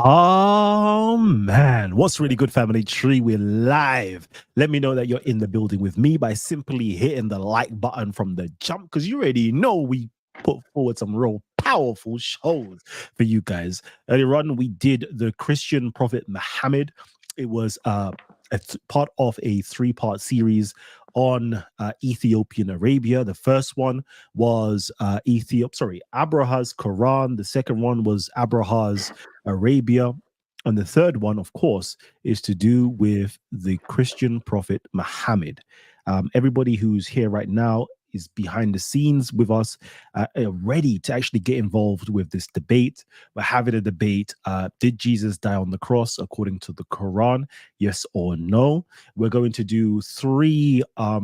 Oh man, what's really good, family tree? We're live. Let me know that you're in the building with me by simply hitting the like button from the jump, because you already know we put forward some real powerful shows for you guys. Earlier on, we did the Christian prophet Muhammad. It was part of a three-part series on Ethiopian Arabia. The first one was Abraha's Quran. The second one was Abraha's Arabia. And the third one, of course, is to do with the Christian prophet Muhammad. Everybody who's here right now is behind the scenes with us, ready to actually get involved with this debate. We're having a debate. Did Jesus die on the cross according to the Quran? Yes or no? We're going to do three. How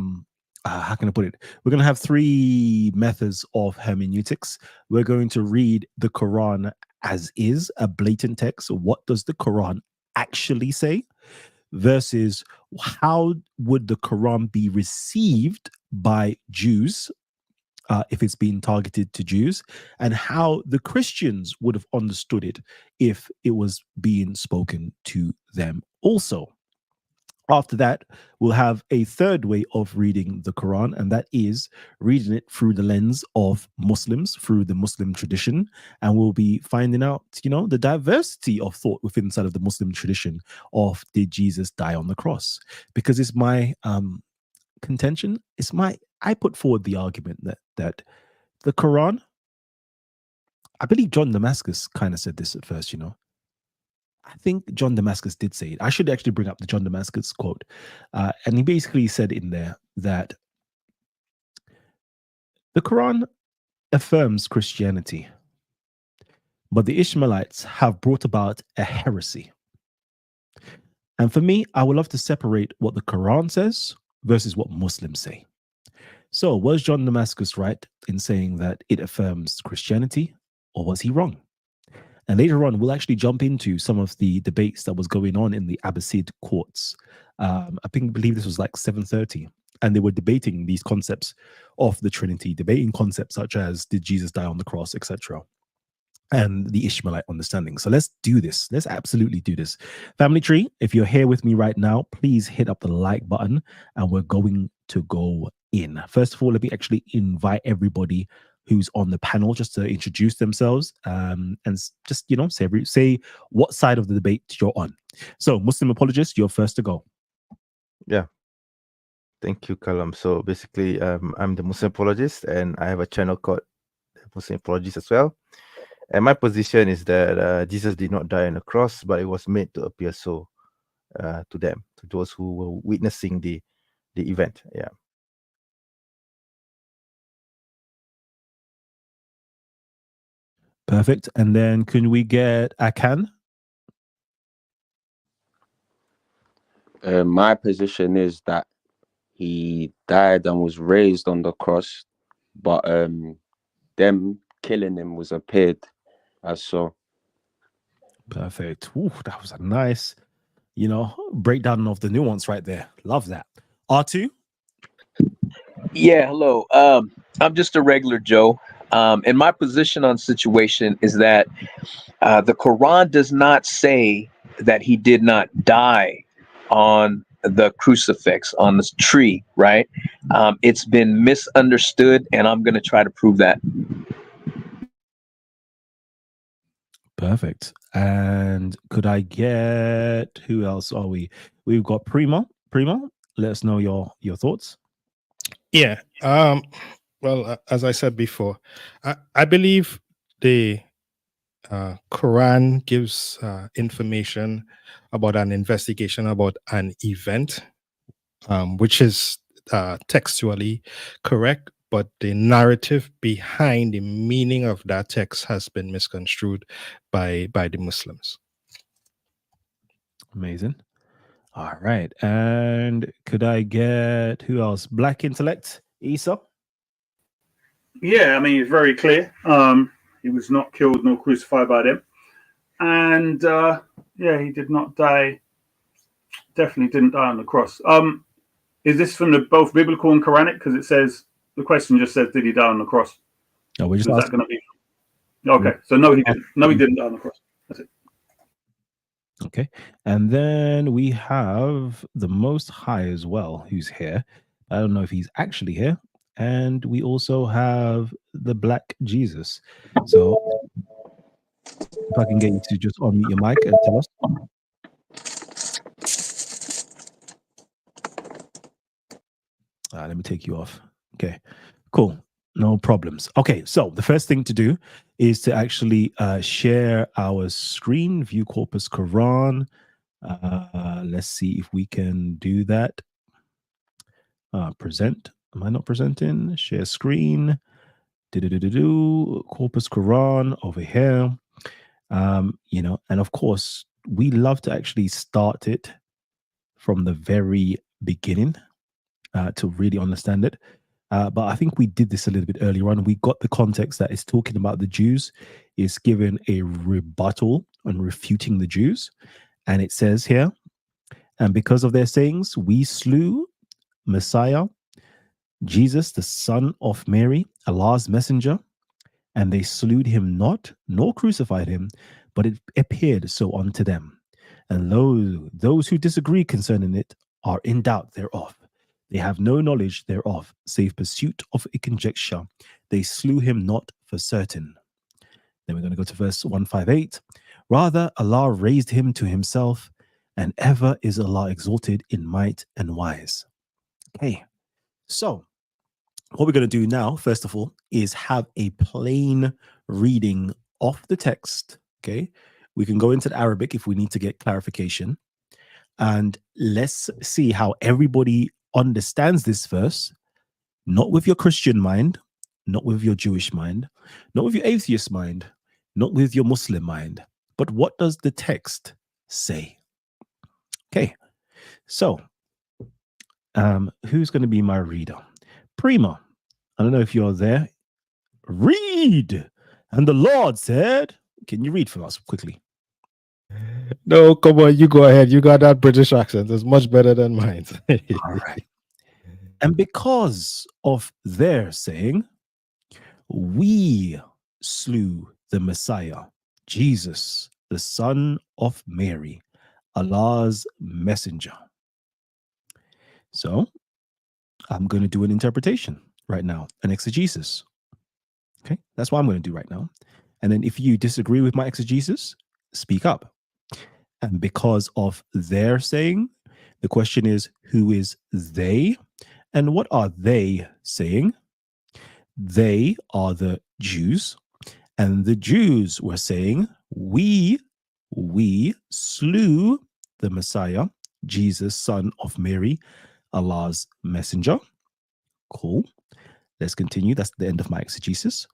can I put it? We're going to have three methods of hermeneutics. We're going to read the Quran as is, a blatant text. What does the Quran actually say? Versus how would the Quran be received by Jews if it's being targeted to Jews, and how the Christians would have understood it if it was being spoken to them also. After that, we'll have a third way of reading the Quran, and that is reading it through the lens of Muslims, through the Muslim tradition. And we'll be finding out, the diversity of thought within inside of the Muslim tradition of did Jesus die on the cross? Because it's my contention, I put forward the argument that the Quran, I believe John Damascus kind of said this at first, I think John Damascus did say it. I should actually bring up the John Damascus quote. And he basically said in there that the Quran affirms Christianity, but the Ishmaelites have brought about a heresy. And for me, I would love to separate what the Quran says versus what Muslims say. So, was John Damascus right in saying that it affirms Christianity, or was he wrong? And later on, we'll actually jump into some of the debates that was going on in the Abbasid courts. I believe this was like 7:30, and they were debating these concepts of the Trinity, debating concepts such as did Jesus die on the cross, etc., and the Ishmaelite understanding. So let's do this. Let's absolutely do this. Family Tree, if you're here with me right now, please hit up the like button, and we're going to go in. First of all, let me actually invite everybody who's on the panel just to introduce themselves and just say what side of the debate you're on. So, Muslim apologist, you're first to go. Yeah, thank you, Kalam. So basically, I'm the Muslim apologist, and I have a channel called Muslim Apologist as well. And my position is that Jesus did not die on the cross, but it was made to appear so to them, to those who were witnessing the event. Yeah. Perfect. And then can we get Akan? My position is that he died and was raised on the cross, but them killing him was appeared as so. Perfect. Ooh, that was a nice, breakdown of the nuance right there. Love that. R2? Yeah, hello. I'm just a regular Joe. And my position on situation is that the Quran does not say that he did not die on the crucifix, on the tree, right? It's been misunderstood, and I'm going to try to prove that. Perfect. And could I get, who else are we? We've got Primo. Primo, let us know your thoughts. Yeah. Well, as I said before, I believe the Quran gives information about an investigation about an event, which is textually correct, but the narrative behind the meaning of that text has been misconstrued by the Muslims. Amazing. All right. And could I get, who else? Black Intellect, Isa? Yeah, I mean, it's very clear. He was not killed nor crucified by them. And yeah, he did not die. Definitely didn't die on the cross. Is this from both biblical and Quranic? Because it says, the question just says, did he die on the cross? No, we're just asking. Is that going to be? Okay, so no, he didn't. No, he didn't die on the cross. That's it. Okay. And then we have the Most High as well, who's here. I don't know if he's actually here. And we also have the Black Jesus. So if I can get you to just unmute your mic and tell us. Let me take you off. Okay, cool. No problems. Okay, so the first thing to do is to actually share our screen, view Corpus Quran. Let's see if we can do that. Present. Am I not presenting? Share screen. Corpus Quran over here. You know, and of course, we love to actually start it from the very beginning to really understand it. But I think we did this a little bit earlier on. We got the context that it's talking about the Jews, is given a rebuttal and refuting the Jews. And it says here, and because of their sayings, we slew Messiah, Jesus, the son of Mary, Allah's messenger, and they slew him not, nor crucified him, but it appeared so unto them. And lo, those who disagree concerning it are in doubt thereof. They have no knowledge thereof, save pursuit of a conjecture. They slew him not for certain. Then we're going to go to verse 158. Rather, Allah raised him to himself, and ever is Allah exalted in might and wise. Okay, so what we're going to do now, first of all, is have a plain reading of the text. Okay, we can go into the Arabic if we need to get clarification. And let's see how everybody understands this verse, not with your Christian mind, not with your Jewish mind, not with your atheist mind, not with your Muslim mind, but what does the text say? Okay, so who's going to be my reader? Prima, I don't know if you're there. Read. And the Lord said, can you read for us quickly? No, come on, you go ahead. You got that British accent. It's much better than mine. All right. And because of their saying, we slew the Messiah, Jesus, the son of Mary, Allah's messenger. So I'm going to do an interpretation right now, an exegesis. Okay, that's what I'm going to do right now. And then if you disagree with my exegesis, speak up. And because of their saying, the question is, who is they? And what are they saying? They are the Jews. And the Jews were saying, we slew the Messiah, Jesus, son of Mary, Allah's messenger. Cool. Let's continue. That's the end of my exegesis.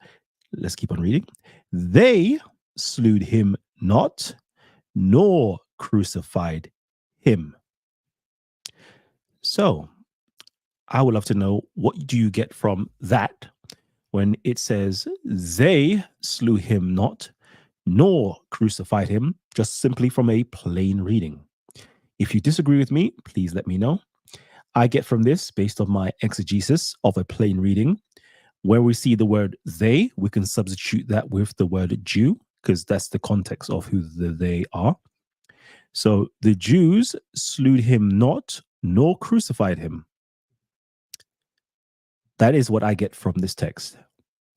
Let's keep on reading. They slew him not, nor crucified him. So I would love to know, what do you get from that when it says they slew him not, nor crucified him, just simply from a plain reading? If you disagree with me, please let me know. I get from this, based on my exegesis of a plain reading, where we see the word they, we can substitute that with the word Jew, because that's the context of who they are. So the Jews slew him not, nor crucified him. That is what I get from this text,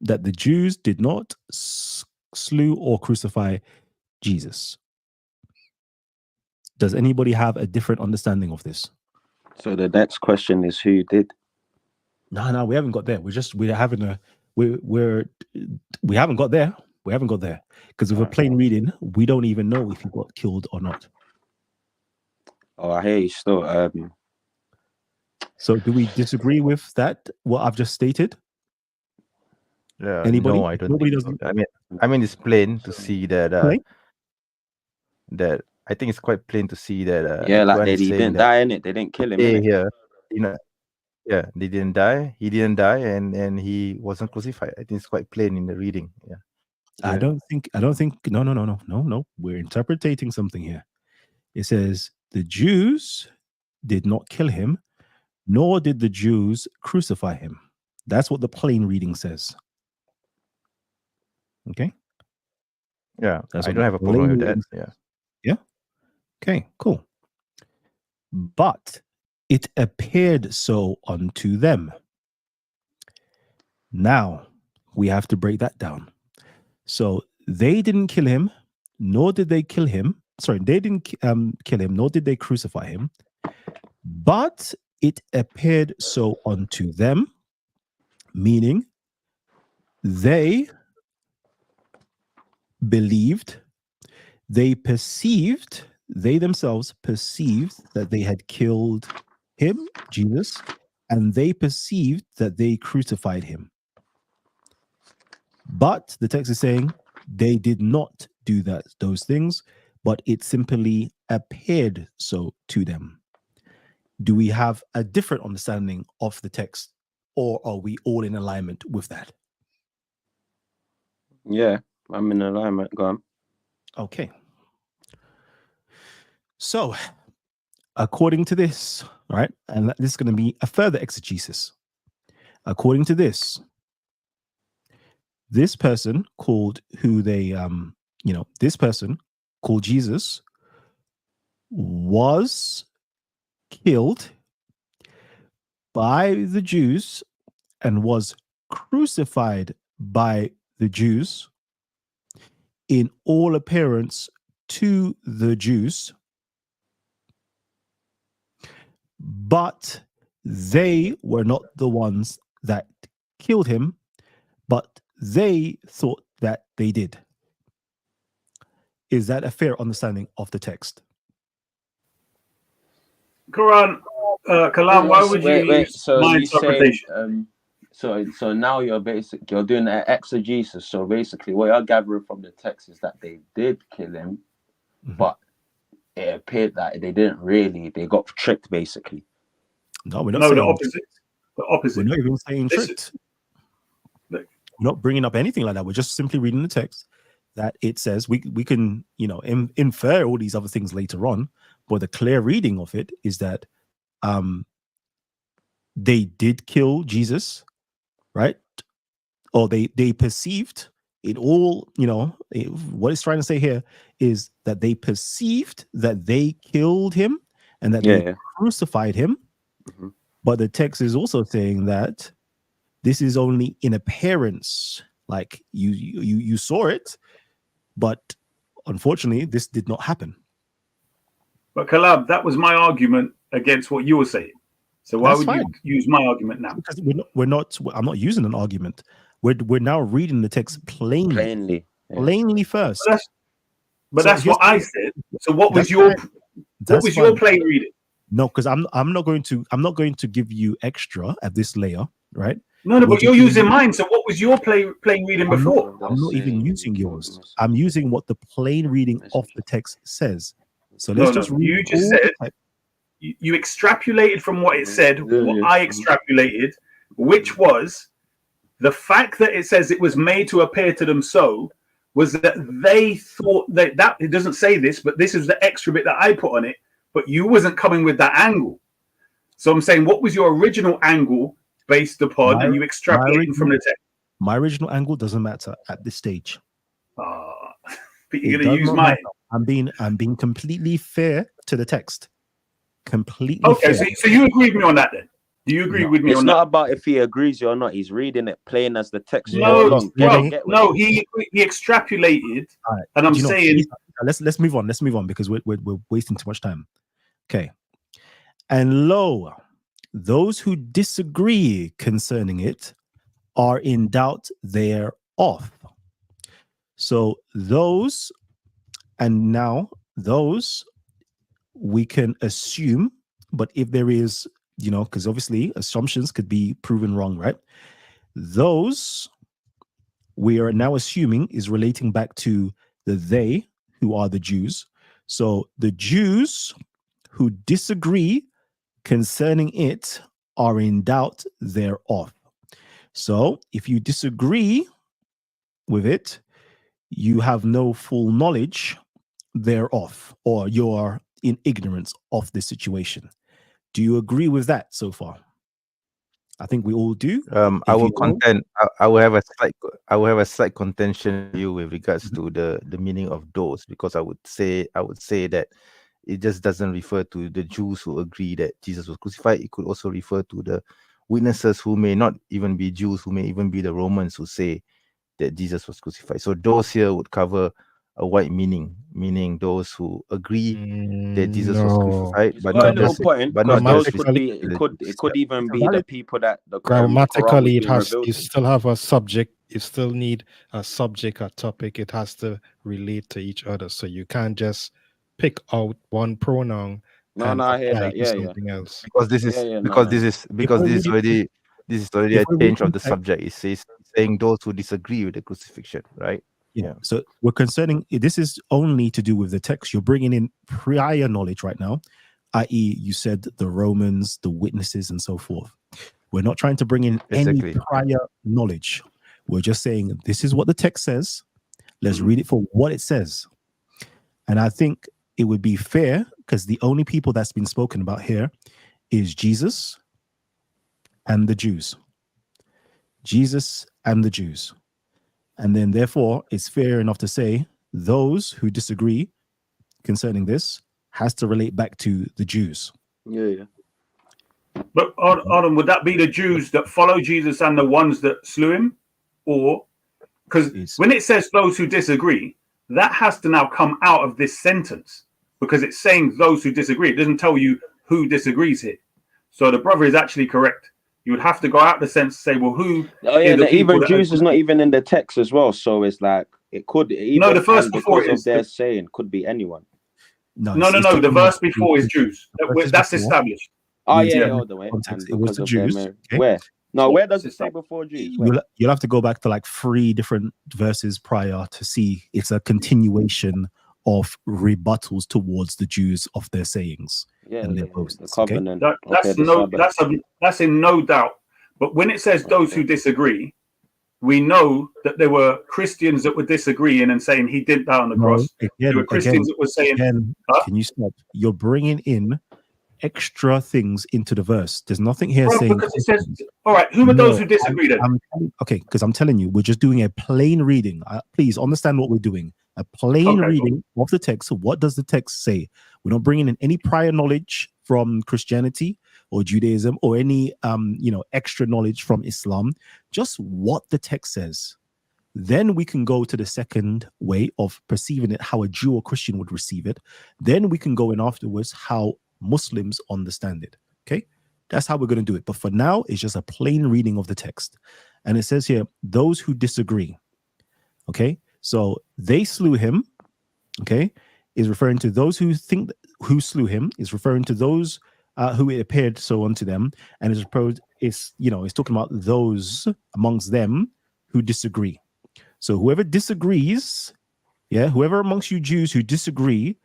that the Jews did not slew or crucify Jesus. Does anybody have a different understanding of this? So the next question is, who did? No, we haven't got there. We haven't got there. We haven't got there, because with a plain reading, we don't even know if he got killed or not. Oh, I hear you still. So do we disagree with that, what I've just stated? Yeah, Anybody? no, I don't Nobody think so. doesn't. I mean, it's plain to see that. Plain? That I think it's quite plain to see that. yeah, the like Quran they is saying didn't that die in it. They didn't kill him. they innit? here, yeah, they didn't die. He didn't die, and he wasn't crucified. I think it's quite plain in the reading. Yeah. I don't think. No. We're interpreting something here. It says the Jews did not kill him, nor did the Jews crucify him. That's what the plain reading says. Okay. Yeah, That's I what don't have a problem plain with that. reading Yeah. Yeah. Okay, cool. But it appeared so unto them. Now we have to break that down. So they didn't kill him, nor did they kill him. Sorry, they didn't kill him, nor did they crucify him. But it appeared so unto them, meaning they believed, they themselves perceived that they had killed him, Jesus, and they perceived that they crucified him. But the text is saying they did not do those things, but it simply appeared so to them. Do we have a different understanding of the text, or are we all in alignment with that? Yeah, I'm in alignment. Go on. Okay. So, according to this, all right, and this is going to be a further exegesis. According to this person called this person called Jesus was killed by the Jews and was crucified by the Jews in all appearance to the Jews, but they were not the ones that killed him, but they thought that they did. Is that a fair understanding of the text? Quran, Kalam, why would you use So my you say, interpretation? so now you're doing an exegesis. So basically, what you're gathering from the text is that they did kill him, but it appeared that they didn't really. They got tricked, basically. No, we're not No, saying the opposite. The opposite. We're not even saying This tricked. We're not bringing up anything like that. We're just simply reading the text that it says we can, infer all these other things later on, but the clear reading of it is that they did kill Jesus, right? Or they perceived it all, what it's trying to say here is that they perceived that they killed him and that they crucified him. Mm-hmm. But the text is also saying that this is only in appearance, like you saw it, but unfortunately this did not happen. But Kalab, that was my argument against what you were saying. So why That's would you use my argument now? Because I'm not using an argument. We're now reading the text plainly first. But that's what I said. So what was your plain reading? No, because I'm not going to give you extra at this layer, right? No, but you're using mine. So what was your plain reading before? I'm not even using yours. I'm using what the plain reading of the text says. So let's read. You just said you extrapolated from what it said, what I extrapolated, which was the fact that it says it was made to appear to them so was that they thought that it doesn't say this, but this is the extra bit that I put on it, but you wasn't coming with that angle. So I'm saying, what was your original angle based upon, and you extrapolated from the text? My original angle doesn't matter at this stage. But you're going to use mine. I'm being completely fair to the text. Completely. Okay, fair. so you agree with me on that then? Do you agree with me it's on not that? about if he agrees or not. He's reading it plain as the text. He extrapolated, right. And I'm saying, let's move on. Let's move on because we're wasting too much time. Okay. And lo, those who disagree concerning it are in doubt thereof. So those we can assume, but if there is, because obviously assumptions could be proven wrong, right? Those we are now assuming is relating back to the they who are the Jews. So the Jews who disagree concerning it are in doubt thereof. So if you disagree with it, you have no full knowledge thereof, or you're in ignorance of the situation. Do you agree with that so far? I think we all do. I will have a slight contention with you with regards to the meaning of those, because I would say that it just doesn't refer to the Jews who agree that Jesus was crucified. It could also refer to the witnesses who may not even be Jews, who may even be the Romans who say that Jesus was crucified. So those here would cover a wide meaning, meaning those who agree that Jesus was No. crucified, It's but got a not little just point, but because not those just could be, religious. it could even be the valid. people that the Quran was Grammatically, it being has revealed you to. still have a subject. You still need a subject, a topic. It has to relate to each other. So you can't just pick out one pronoun No, and no, I hear apply that. to Yeah, yeah. something else. Because this is Yeah, because no. this is because we're this is reading- already if a we're change of reading the text- subject. It says saying those who disagree with the crucifixion, right? Yeah. Yeah. So we're concerning this is only to do with the text. You're bringing in prior knowledge right now, i.e., you said the Romans, the witnesses, and so forth. We're not trying to bring in Exactly. any prior knowledge. We're just saying this is what the text says. Let's read it for what it says. And I think it would be fair because the only people that's been spoken about here is Jesus and the Jews. Jesus and the Jews. And then, therefore, it's fair enough to say those who disagree concerning this has to relate back to the Jews. Yeah, yeah. But Adam, would that be the Jews that follow Jesus and the ones that slew him? Or because It's- when it says those who disagree, that has to now come out of this sentence because it's saying those who disagree. It doesn't tell you who disagrees here. So the brother is actually correct. You would have to go out the sense to say, well, who? Oh yeah, is the people even that Jews agree? is not even in the text as well. So it's like it could even, No, the verse and before because it of is their the- saying could be anyone. No. it's The talking verse about- before is Jews. verses That's before. established. Oh Means yeah, yeah, yeah, all the way. context, And it was because the of their Jews, okay? where? No, Yeah, where does it it's say not- before Jews? Where? You'll have to go back to like 3 different verses prior to see it's a continuation of rebuttals towards the Jews of their sayings. Yeah, and their the boasts, okay? covenant. That's okay, the no. Sabbath. That's in no doubt. But when it says those who disagree, we know that there were Christians that were disagreeing and saying he didn't die on the cross. There were Christians that were saying, Huh? Can you stop? You're bringing in extra things into the verse. There's nothing here well, saying. because it says, all right, who are those who disagree then? Okay, because I'm telling you, we're just doing a plain reading. Please understand what we're doing. A plain Okay, reading of the text. So what does the text say? We're not bringing in any prior knowledge from Christianity or Judaism or any extra knowledge from Islam. Just what the text says. Then we can go to the second way of perceiving it, how a Jew or Christian would receive it. Then we can go in afterwards how Muslims understand it. Okay, that's how we're going to do it. But for now, it's just a plain reading of the text. And it says here, those who disagree. Okay, so they slew him. Okay, is referring to those who think who slew him, is referring to those who it appeared so unto them. And it's talking about those amongst them who disagree. So whoever disagrees, whoever amongst you Jews who disagree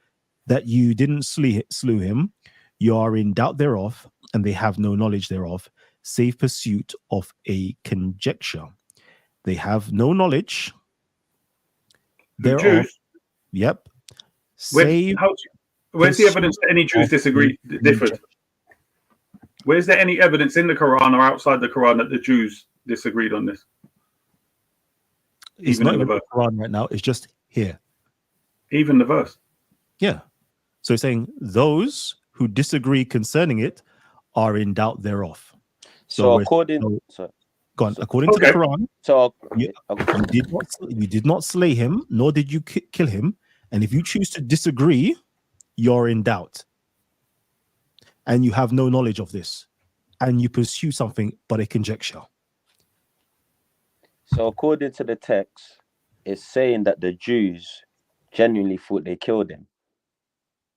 that you didn't slew him, you are in doubt thereof, and they have no knowledge thereof, save pursuit of a conjecture. They have no knowledge thereof. Jews. Yep. Save. Where's the evidence that any Jews differed? Where's there any evidence in the Quran or outside the Quran that the Jews disagreed on this? It's not even the Quran right now. It's just here. Even the verse. Yeah. So it's saying those who disagree concerning it are in doubt thereof. So according to the Quran, you did not slay him, nor did you kill him. And if you choose to disagree, you're in doubt. And you have no knowledge of this. And you pursue something but a conjecture. So according to the text, it's saying that the Jews genuinely thought they killed him.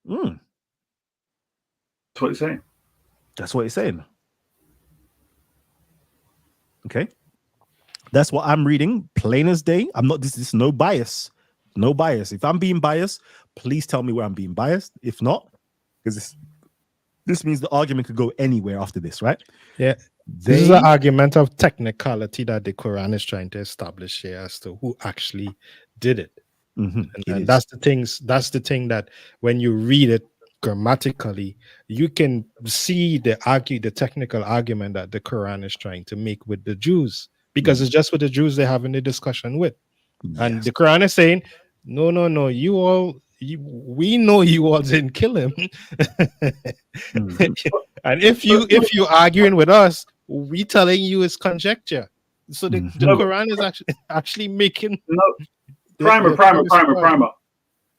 That's what it's saying. That's what it's saying. Okay. That's what I'm reading, plain as day. I'm not, this is no bias. No bias. If I'm being biased, please tell me where I'm being biased. If not, because this means the argument could go anywhere after this, right? Yeah. This is an argument of technicality that the Quran is trying to establish here as to who actually did it. And that's the thing that when you read it grammatically, you can see the technical argument that the Quran is trying to make with the Jews, because it's just with the Jews they're having the discussion with. And the Quran is saying, no, you we know you all didn't kill him. And if you arguing with us, we telling you it's conjecture. So the Quran is actually making Primer.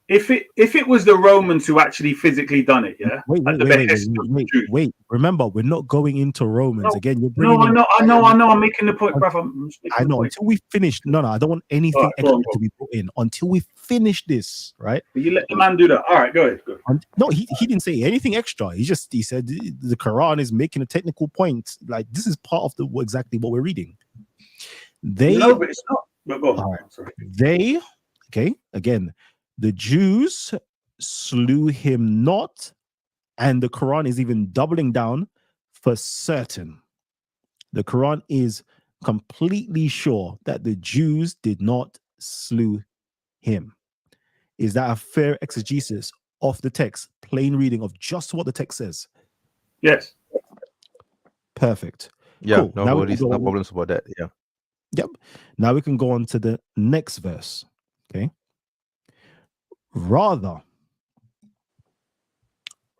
If it was the Romans who actually physically done it, yeah. Wait. Remember, we're not going into Romans again. You're no, bringing I know. I'm making the point, brother. I know. Until we finish, no, I don't want anything extra to be put in until we finish this, right? But you let the man do that. All right, go ahead. No, he didn't say anything extra. He said the Quran is making a technical point. Like this is part of exactly what we're reading. No, but it's not. But go on. All right. Sorry. Again, the Jews slew him not, and the Quran is even doubling down for certain. The Quran is completely sure that the Jews did not slew him. Is that a fair exegesis of the text, plain reading of just what the text says? Yes. Perfect. Yeah, Cool. no worries, no problems about that. Yeah. Yep. Now we can go on to the next verse. Okay. Rather,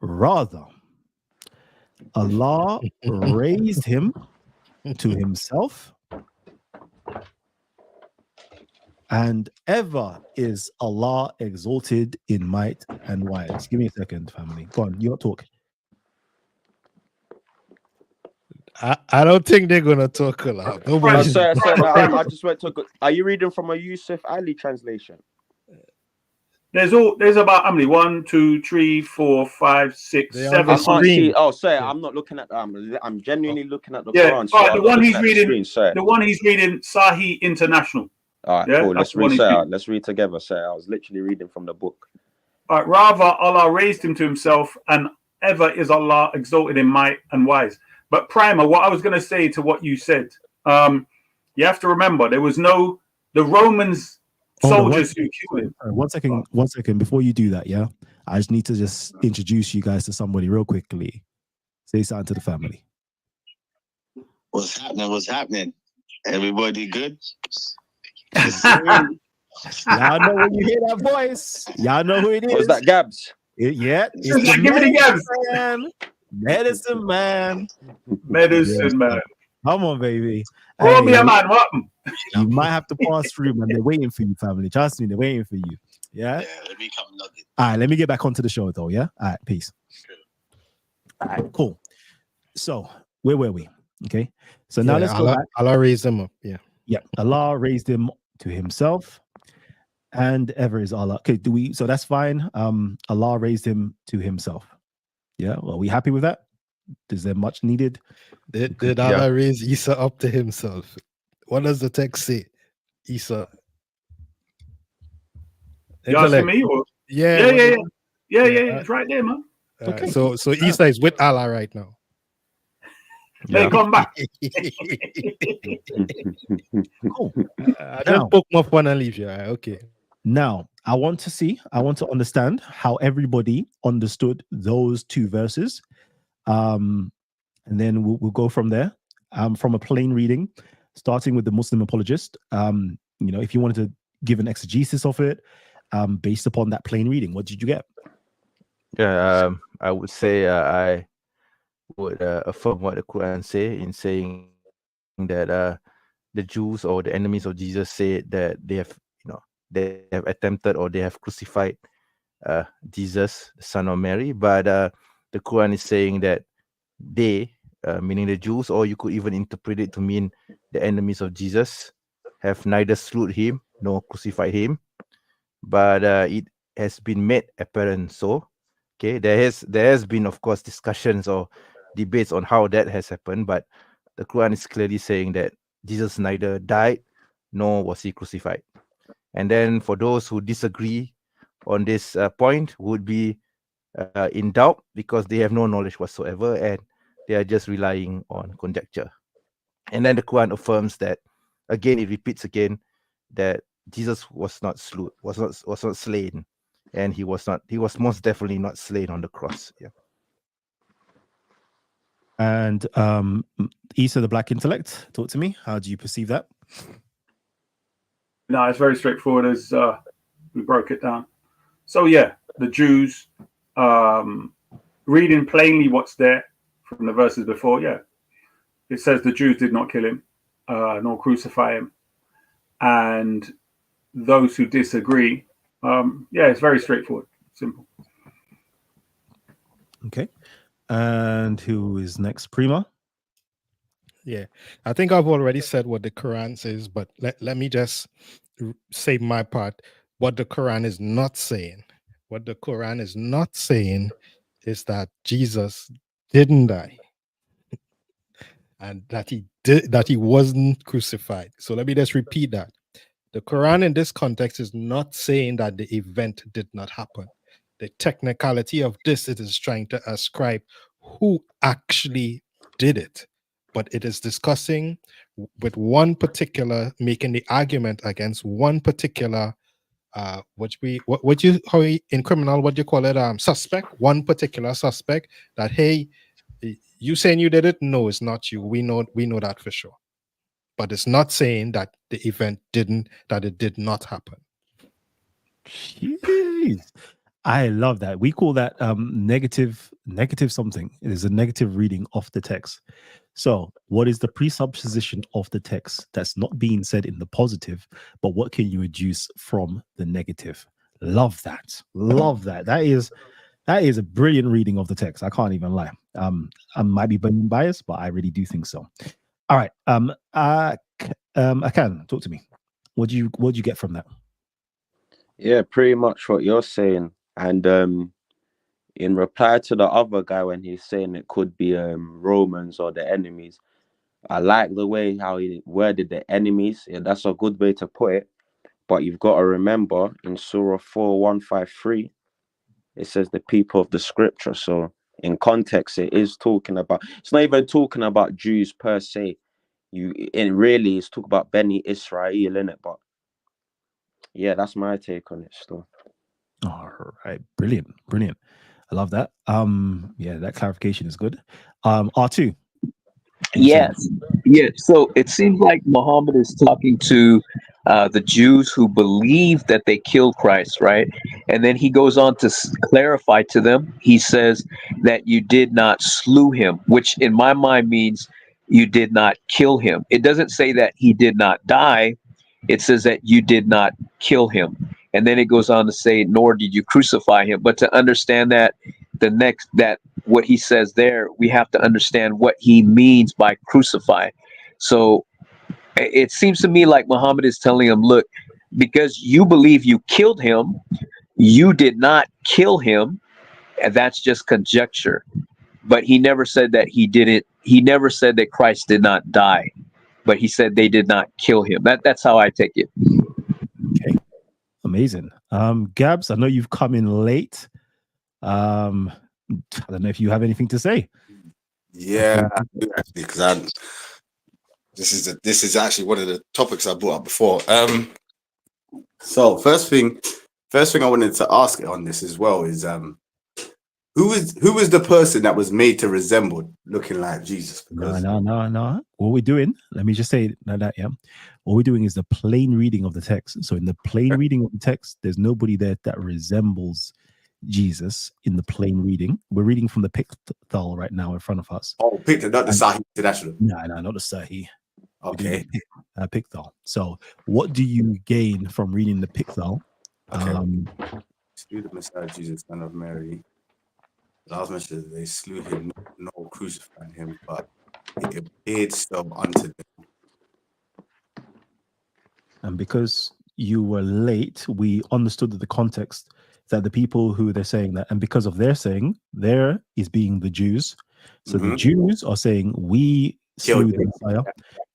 Allah raised him to himself, and ever is Allah exalted in might and wise. Give me a second, family. Go on, you talk. I don't think they're gonna talk a lot. I just went to. Are you reading from a Yusuf Ali translation? There's about how many? 1, 2, 3, 4, 5, 6, 7. I can't see. Oh, sorry, I'm not looking at. I'm genuinely looking at the Quran. So the one he's reading. The one he's reading, Sahih International. All right, cool. Let's read. Let's read together. I was literally reading from the book. All right, rather Allah raised him to himself, and ever is Allah exalted in might and wise. But Primer, what I was going to say to what you said, you have to remember there was the Romans soldiers who killed him. One second before you do that, yeah, I just need to just introduce you guys to somebody real quickly. Say something to the family. What's happening? Everybody good? Y'all know when you hear that voice. Y'all know who it is. Was that Gabs? It's Give me the Gabs. Medicine man. Come on, baby. Call me a man. What? You might have to pass through, man. They're waiting for you, family. Trust me, they're waiting for you. Yeah. Let me come nugget. All right, let me get back onto the show, though. Yeah. All right, peace. All right, cool. So, where were we? Okay. So now let's go back. Allah raised him up. Yeah. Yeah. Allah raised him to himself, and ever is Allah. Okay. So that's fine. Allah raised him to himself. Yeah. Well, are we happy with that? Is there much needed? Did Allah raise Isa up to himself? What does the text say? Isa. You asking me? Or? Yeah. It's right there, man. Okay. So Isa is with Allah right now. They come back. Cool. I just book my phone and leave you. Okay. Now, I want to understand how everybody understood those two verses. And then we'll go from there. From a plain reading, starting with the Muslim apologist. If you wanted to give an exegesis of it, based upon that plain reading, what did you get? Yeah, I would say I would affirm what the Quran say in saying that the Jews or the enemies of Jesus said that they have attempted or they have crucified Jesus, the son of Mary, but the Quran is saying that they, meaning the Jews, or you could even interpret it to mean the enemies of Jesus, have neither slew him nor crucified him, but it has been made apparent. So, okay, there has been, of course, discussions or debates on how that has happened, but the Quran is clearly saying that Jesus neither died nor was he crucified. And then for those who disagree on this point would be in doubt because they have no knowledge whatsoever and they are just relying on conjecture. And then the Quran affirms that again, it repeats again that Jesus was not slain, and he was most definitely not slain on the cross. Yeah. And Isa, the Black Intellect, talk to me. How do you perceive that? No, it's very straightforward as we broke it down. So yeah, the Jews, reading plainly what's there from the verses before, yeah, it says the Jews did not kill him, nor crucify him, and those who disagree, yeah, it's very straightforward, simple. Okay. And who is next? Prima? Yeah, I think I've already said what the Quran says, but let me just say my part. What the Quran is not saying, what the Quran is not saying is that Jesus didn't die and that he wasn't crucified. So let me just repeat that. The Quran in this context is not saying that the event did not happen. The technicality of this, it is trying to ascribe who actually did it, but it is discussing with one particular, making the argument against one particular, in criminal, what do you call it, suspect, one particular suspect, that, hey, you saying you did it? No, it's not you. We know that for sure. But it's not saying that the event it did not happen. Jeez. I love that. We call that negative something. It is a negative reading of the text. So what is the presupposition of the text that's not being said in the positive, but what can you deduce from the negative? Love that. Love that. That is a brilliant reading of the text. I can't even lie. I might be being biased, but I really do think so. All right. Akan, talk to me. What do you get from that? Yeah, pretty much what you're saying. And in reply to the other guy when he's saying it could be Romans or the enemies, I like the way how he worded the enemies. Yeah, that's a good way to put it. But you've got to remember in Surah 4:153, it says the people of the scripture. So in context, it's not even talking about Jews per se. Really it's talking about Beni Israel, innit? But yeah, that's my take on it still. All right, brilliant. I love that. Yeah, that clarification is good. R2. Yes. Yeah. So it seems like Muhammad is talking to the Jews who believe that they killed Christ, right? And then he goes on to clarify to them. He says that you did not slew him, which in my mind means you did not kill him. It doesn't say that he did not die. It says that you did not kill him. And then it goes on to say, nor did you crucify him. But to understand that, what he says there, we have to understand what he means by crucify. So it seems to me like Muhammad is telling him, look, because you believe you killed him, you did not kill him, and that's just conjecture. But he never said that he didn't. He never said that Christ did not die, but he said they did not kill him. That's how I take it. Okay, amazing. Gabs, I know you've come in late. I don't know if you have anything to say. Yeah, I do actually, because this is actually one of the topics I brought up before. So first thing I wanted to ask on this as well is who is the person that was made to resemble looking like Jesus? Because No. What we're doing, let me just say it like that, yeah. What we're doing is the plain reading of the text. So in the plain reading of the text, there's nobody there that resembles Jesus in the plain reading. We're reading from the Pickthall right now in front of us. Oh, Pickthall, not the Sahih International. No, not the Sahih. Okay. Pickthall. So what do you gain from reading the Pickthall? Okay. Slew the Messiah, Jesus, son of Mary. Last mentioned they slew him, nor crucified him, but it appeared so unto them. And because you were late, we understood the context that the people who they're saying that, and because of their saying, there is being the Jews. So the Jews are saying, we slew the Messiah.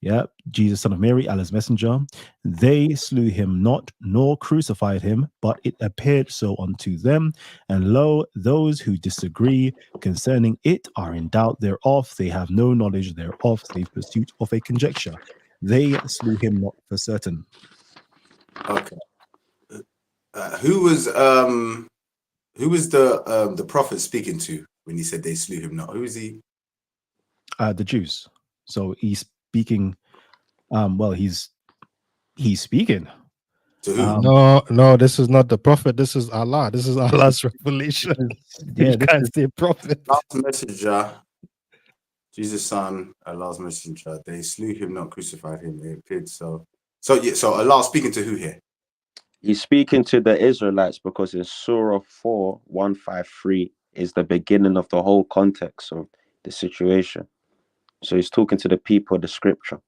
Yeah, Jesus, son of Mary, Allah's messenger. They slew him not, nor crucified him, but it appeared so unto them. And lo, those who disagree concerning it are in doubt thereof. They have no knowledge thereof, save pursuit of a conjecture. They slew him not for certain. Okay. Who was the prophet speaking to when he said they slew him not? Who is he? The Jews. So he's speaking. Well, he's speaking. To who? No, this is not the prophet. This is Allah. This is Allah's revelation. Yeah, You this can't is- say prophet. Last messenger, Jesus' son, Allah's messenger. They slew him, not crucified him. They appeared so. So Allah speaking to who here? He's speaking to the Israelites because in Surah 4:153 is the beginning of the whole context of the situation. So he's talking to the people of the scripture,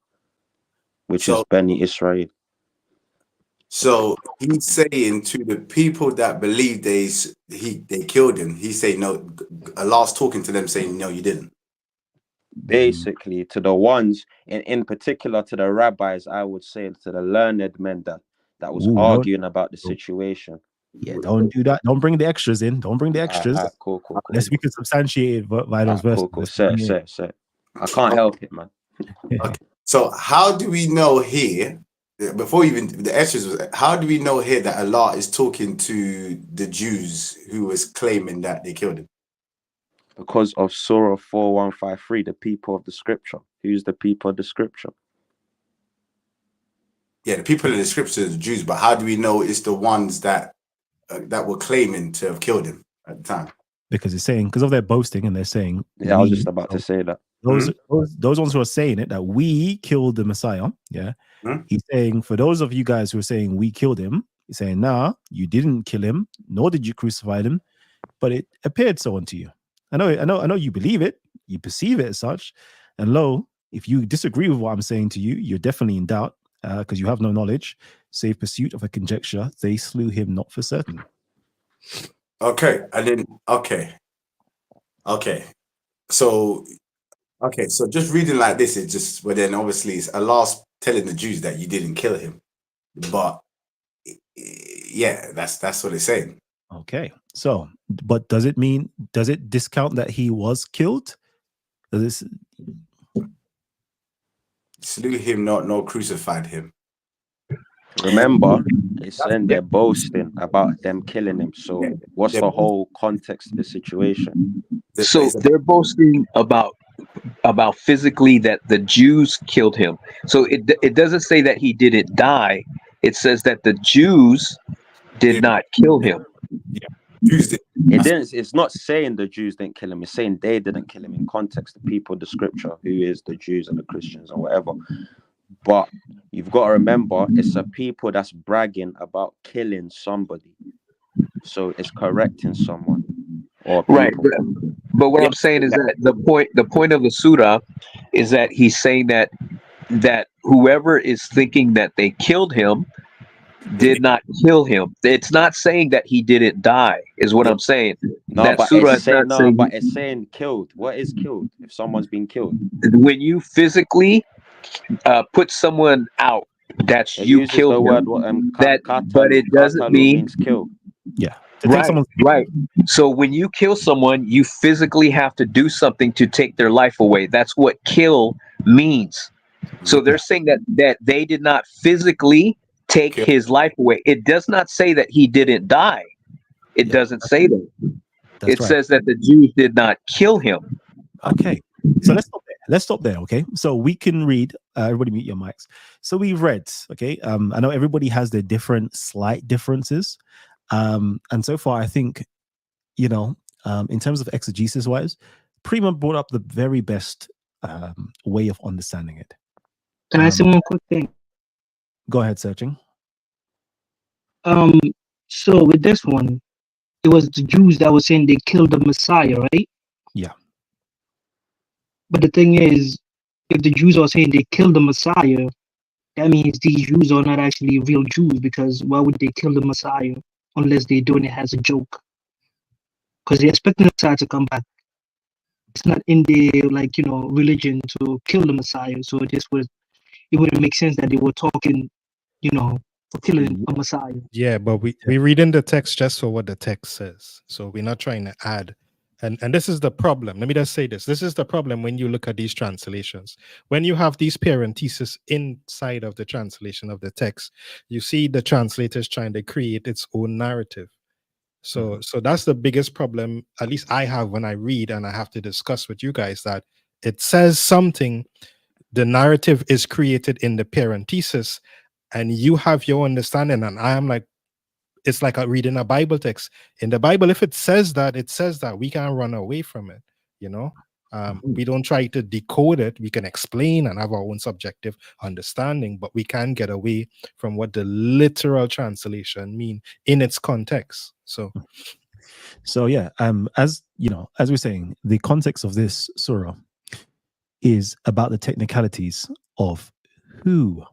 which is So- Beni Israel. So he's saying to the people that believe they killed him. He's saying no. Allah's talking to them, saying no, you didn't. Basically, to the ones, and in particular to the rabbis, I would say to the learned men that was Ooh, no. arguing about the situation. Yeah, don't do that. Don't bring the extras in. Don't bring the extras. Cool. Unless we can substantiate it by those verses. Cool. Say. I can't help it, man. So how do we know here? Before even the extras, how do we know here that Allah is talking to the Jews who was claiming that they killed him? Because of Surah 4:153, the people of the scripture. Who's the people of the scripture? Yeah, the people in the scripture are the Jews, but how do we know it's the ones that were claiming to have killed him at the time? Because it's saying, because of their boasting, and they're saying, Yeah, I was we- just about to say that. those ones who are saying it, that we killed the Messiah. Yeah. Hmm? He's saying, for those of you guys who are saying we killed him, he's saying, nah, you didn't kill him, nor did you crucify him, but it appeared so unto you. I know you believe it, you perceive it as such. And lo, if you disagree with what I'm saying to you, you're definitely in doubt, because you have no knowledge, save pursuit of a conjecture. They slew him not for certain. Okay, and then so just reading like this, it just, but then obviously it's Allah's telling the Jews that you didn't kill him, but yeah, that's what it's saying. Okay. So, but does it discount that he was killed? Does this, Slew him not, nor crucified him. Remember, it's saying they're boasting about them killing him. So what's the whole context of the situation? So they're boasting about physically that the Jews killed him. So it doesn't say that he didn't die. It says that the Jews did not kill him. Jews did. It's not saying the Jews didn't kill him. It's saying they didn't kill him in context. The people of the scripture, who is the Jews and the Christians and whatever. But you've got to remember, it's a people that's bragging about killing somebody. So it's correcting someone. Or people. Right. But what I'm saying is that the point of the surah is that he's saying that whoever is thinking that they killed him did not kill him. It's not saying that he didn't die, is what I'm saying. No, that but surah it's is not saying but it's saying killed. What is killed? If someone's been killed, when you physically put someone out, that's it you uses killed the him. word But it doesn't mean means kill. yeah. To take someone's- Right. So when you kill someone, you physically have to do something to take their life away. That's what kill means. So they're saying that they did not physically take his life away. It does not say that he didn't die. It doesn't say that. That's It right. says that the Jews did not kill him. Okay. So let's stop there. Let's stop there. Okay. So we can read, everybody mute your mics. So we've read, okay. I know everybody has their different slight differences. And so far, I think, in terms of exegesis wise, Prima brought up the very best way of understanding it. Can I say one quick thing? Go ahead, Searching. So with this one, it was the Jews that were saying they killed the Messiah, right? Yeah. But the thing is, if the Jews are saying they killed the Messiah, that means these Jews are not actually real Jews, because why would they kill the Messiah unless they're doing it as a joke? Because they're expecting the Messiah to come back. It's not in their religion to kill the Messiah. So it wouldn't make sense that they were talking, for killing a Messiah. Yeah, but we read in the text just for what the text says. So we're not trying to add. And this is the problem. Let me just say this. This is the problem when you look at these translations. When you have these parentheses inside of the translation of the text, you see the translators trying to create its own narrative. So that's the biggest problem, at least I have when I read and I have to discuss with you guys, that it says something, the narrative is created in the parenthesis, and you have your understanding, and I am like, it's like reading a Bible text. In the Bible, if it says that, it says that. We can't run away from it, you know. We don't try to decode it. We can explain and have our own subjective understanding, but we can't get away from what the literal translation mean in its context. So yeah, as you know, as we're saying, the context of this surah is about the technicalities of who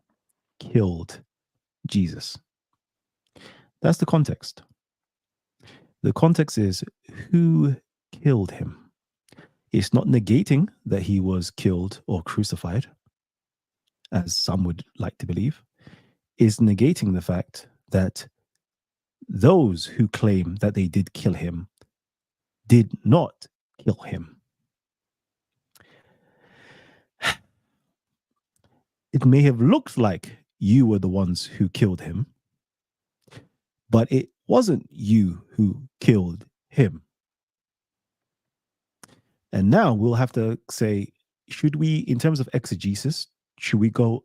killed Jesus. That's the context. The context is who killed him. It's not negating that he was killed or crucified, as some would like to believe. It's negating the fact that those who claim that they did kill him did not kill him. It may have looked like you were the ones who killed him, but it wasn't you who killed him. And now we'll have to say, should we, in terms of exegesis, should we go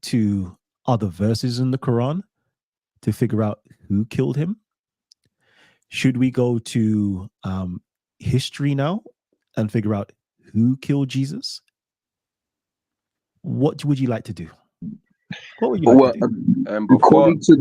to other verses in the Quran to figure out who killed him? Should we go to history now and figure out who killed Jesus? What would you like to do? What would you like to do? According to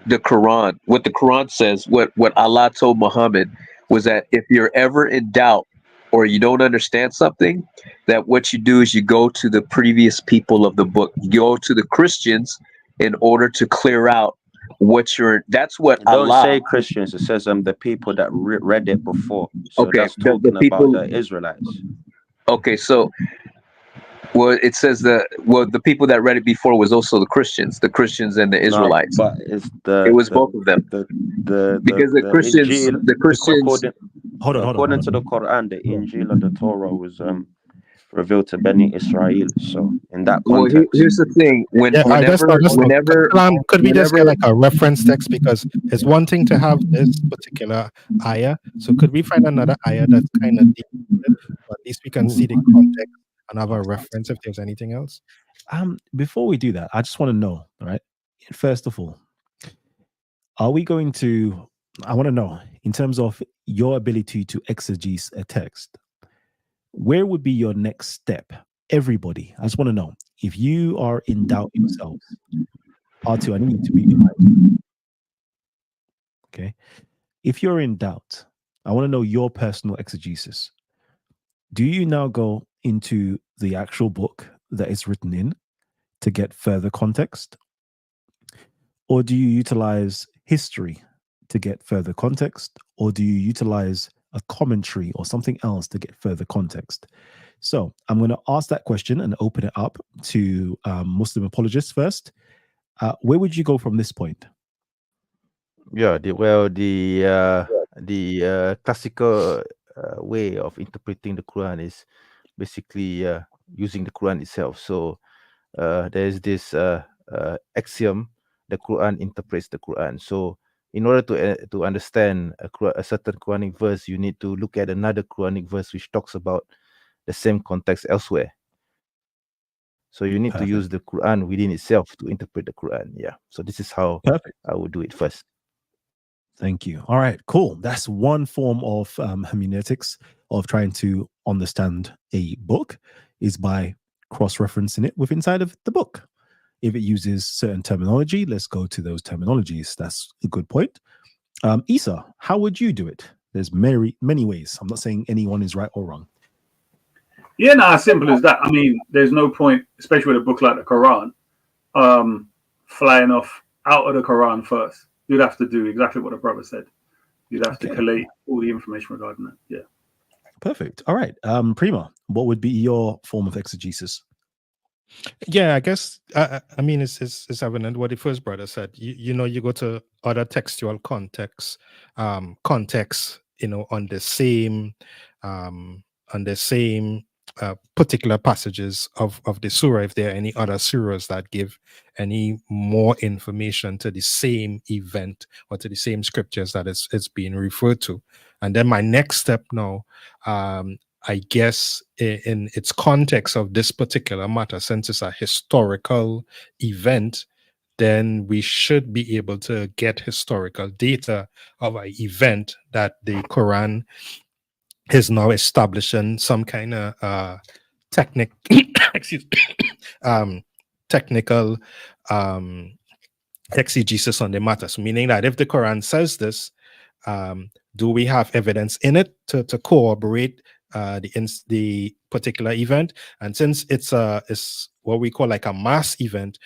the Quran, what the Quran says, what Allah told Muhammad was that if you're ever in doubt or you don't understand something, that what you do is you go to the previous people of the book. You go to the Christians in order to clear out that's what Don't Allah. say Christians. It says the people that read it before. So Okay, that's talking the people, about the Israelites. Okay, so it says the people that read it before was also the Christians and the Israelites. No, but it was both of them. Because the Christians, Injil, Hold according to the Quran, the Injil of the Torah was revealed to Bani Israel. So in that context, here's the thing: could we just get like a reference text, because it's one thing to have this particular ayah. So could we find another ayah that's kind of deep, but at least we can see the context and have a reference if there's anything else? Before we do that, I just want to know, right? First of all, are we going to? I want to know, in terms of your ability to exegese a text, where would be your next step? Everybody, I just want to know, if you are in doubt yourselves, R2, I need you to be behind. Okay. If you're in doubt, I want to know your personal exegesis. Do you now go into the actual book that is written in to get further context? Or do you utilize history to get further context? Or do you utilize a commentary or something else to get further context? So I'm going to ask that question and open it up to Muslim apologists first. Where would you go from this point? Yeah, the classical way of interpreting the Quran is basically using the Quran itself. So there's this axiom: the Quran interprets the Quran. So in order to understand a certain Quranic verse, you need to look at another Quranic verse which talks about the same context elsewhere. So you need to use the Quran within itself to interpret the Quran. Yeah. So this is how I would do it first. Thank you. All right, cool. That's one form of hermeneutics, of trying to understand a book, is by cross-referencing it with inside of the book. If it uses certain terminology, let's go to those terminologies. That's a good point. Isa, how would you do it? There's many ways. I'm not saying anyone is right or wrong. Yeah, no, as simple as that. I mean, there's no point, especially with a book like the Quran, flying off out of the Quran first. You'd have to do exactly what the brother said. You'd have to collate all the information regarding that. Yeah. Perfect. All right. Prima, what would be your form of exegesis? Yeah, I guess I mean it's evident what the first brother said. You know, you go to other textual contexts, on the same particular passages of the surah, if there are any other surahs that give any more information to the same event or to the same scriptures that it's being referred to. And then my next step now, I guess in its context of this particular matter, since it's a historical event, then we should be able to get historical data of an event that the Quran is now establishing some kind of excuse technical exegesis on the matter. So meaning that if the Quran says this, do we have evidence in it to corroborate the particular event? And since it's what we call like a mass event,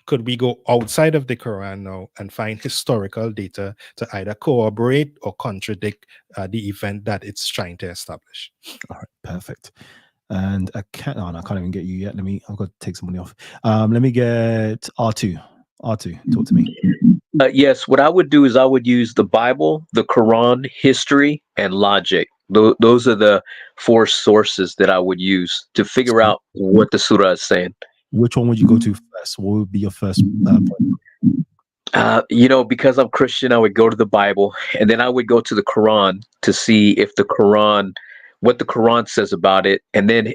could we go outside of the Quran now and find historical data to either corroborate or contradict the event that it's trying to establish? All right, perfect. And I can't even get you yet. I've got to take somebody off. Let me get R2. R2, talk to me. Yes, what I would do is I would use the Bible, the Quran, history, and logic. Those are the 4 sources that I would use to figure out what the surah is saying. Which one would you go to first? What would be your first point? Because I'm Christian, I would go to the Bible, and then I would go to the Quran to see if what the Quran says about it, and then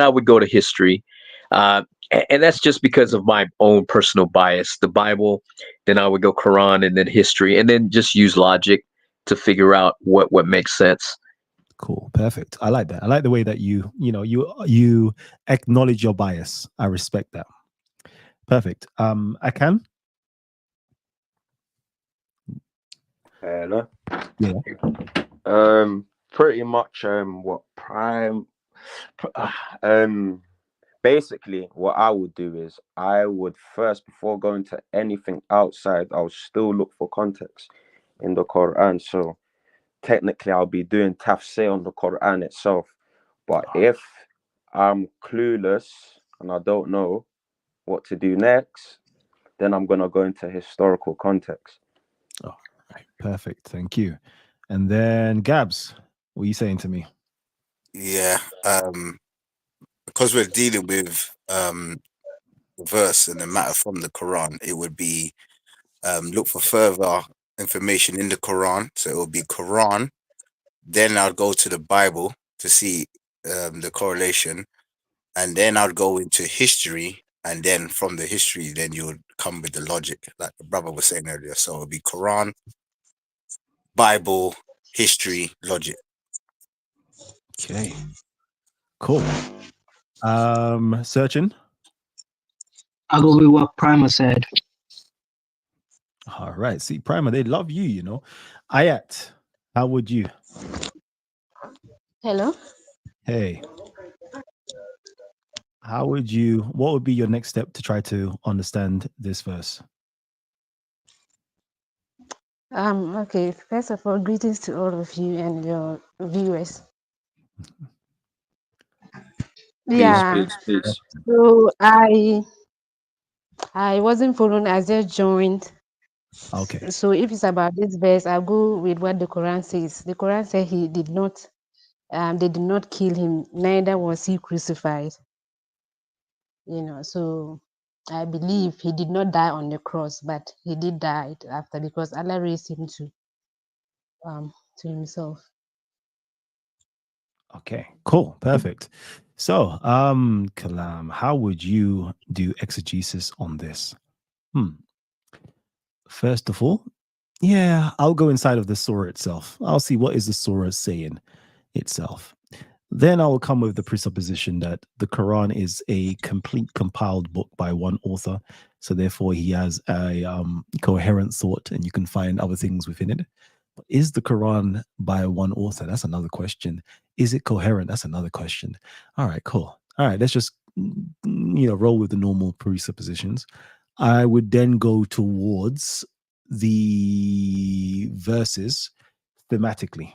I would go to history, and that's just because of my own personal bias. The Bible, then I would go Quran, and then history, and then just use logic to figure out what makes sense. Cool, perfect. I like that. I like the way that you acknowledge your bias. I respect that. Perfect. I can. Hello. Yeah. Pretty much. Basically, what I would do is I would first, before going to anything outside, I would still look for context in the Quran. So technically, I'll be doing tafsir on the Quran itself. But if I'm clueless and I don't know what to do next, then I'm going to go into historical context. Oh, right. Perfect. Thank you. And then Gabs, what are you saying to me? Yeah. Because we're dealing with the verse and the matter from the Quran, it would be look for further information in the Quran. So it would be Quran. Then I'd go to the Bible to see the correlation, and then I'd go into history, and then from the history, then you would come with the logic, like the brother was saying earlier. So it would be Quran, Bible, history, logic. Okay. Cool. Searching. I'll go with what Primer said. All right. See, Primer, they love you, Ayat, how would you? Hello. Hey. What would be your next step to try to understand this verse? Okay. First of all, greetings to all of you and your viewers. Peace. So I wasn't following. I just joined. Okay. So if it's about this verse, I'll go with what the Quran says. The Quran said he did not. They did not kill him. Neither was he crucified. So I believe he did not die on the cross, but he did die after, because Allah raised him to himself. Okay, cool, perfect. So, Kalam, how would you do exegesis on this? First of all, I'll go inside of the surah itself. I'll see what is the surah saying itself. Then I will come with the presupposition that the Quran is a complete compiled book by one author. So therefore he has a coherent thought, and you can find other things within it. But is the Quran by one author? That's another question. Is it coherent? That's another question. All right, cool. All right, let's just roll with the normal presuppositions. I would then go towards the verses thematically.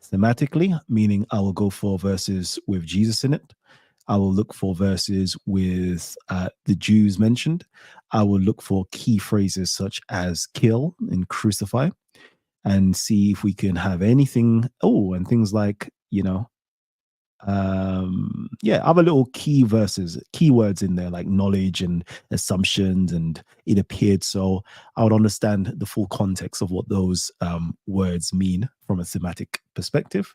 Thematically, meaning I will go for verses with Jesus in it. I will look for verses with the Jews mentioned. I will look for key phrases such as kill and crucify, and see if we can have anything. Oh, and things like, other little key verses, keywords in there, like knowledge and assumptions, and it appeared. So I would understand the full context of what those words mean from a thematic perspective.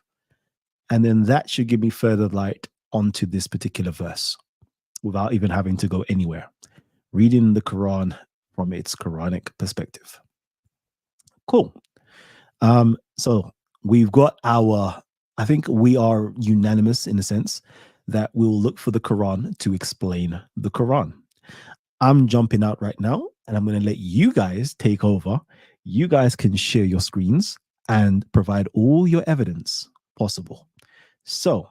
And then that should give me further light onto this particular verse without even having to go anywhere. Reading the Quran from its Quranic perspective. Cool. So we've got I think we are unanimous in the sense that we'll look for the Quran to explain the Quran. I'm jumping out right now and I'm going to let you guys take over. You guys can share your screens and provide all your evidence possible. So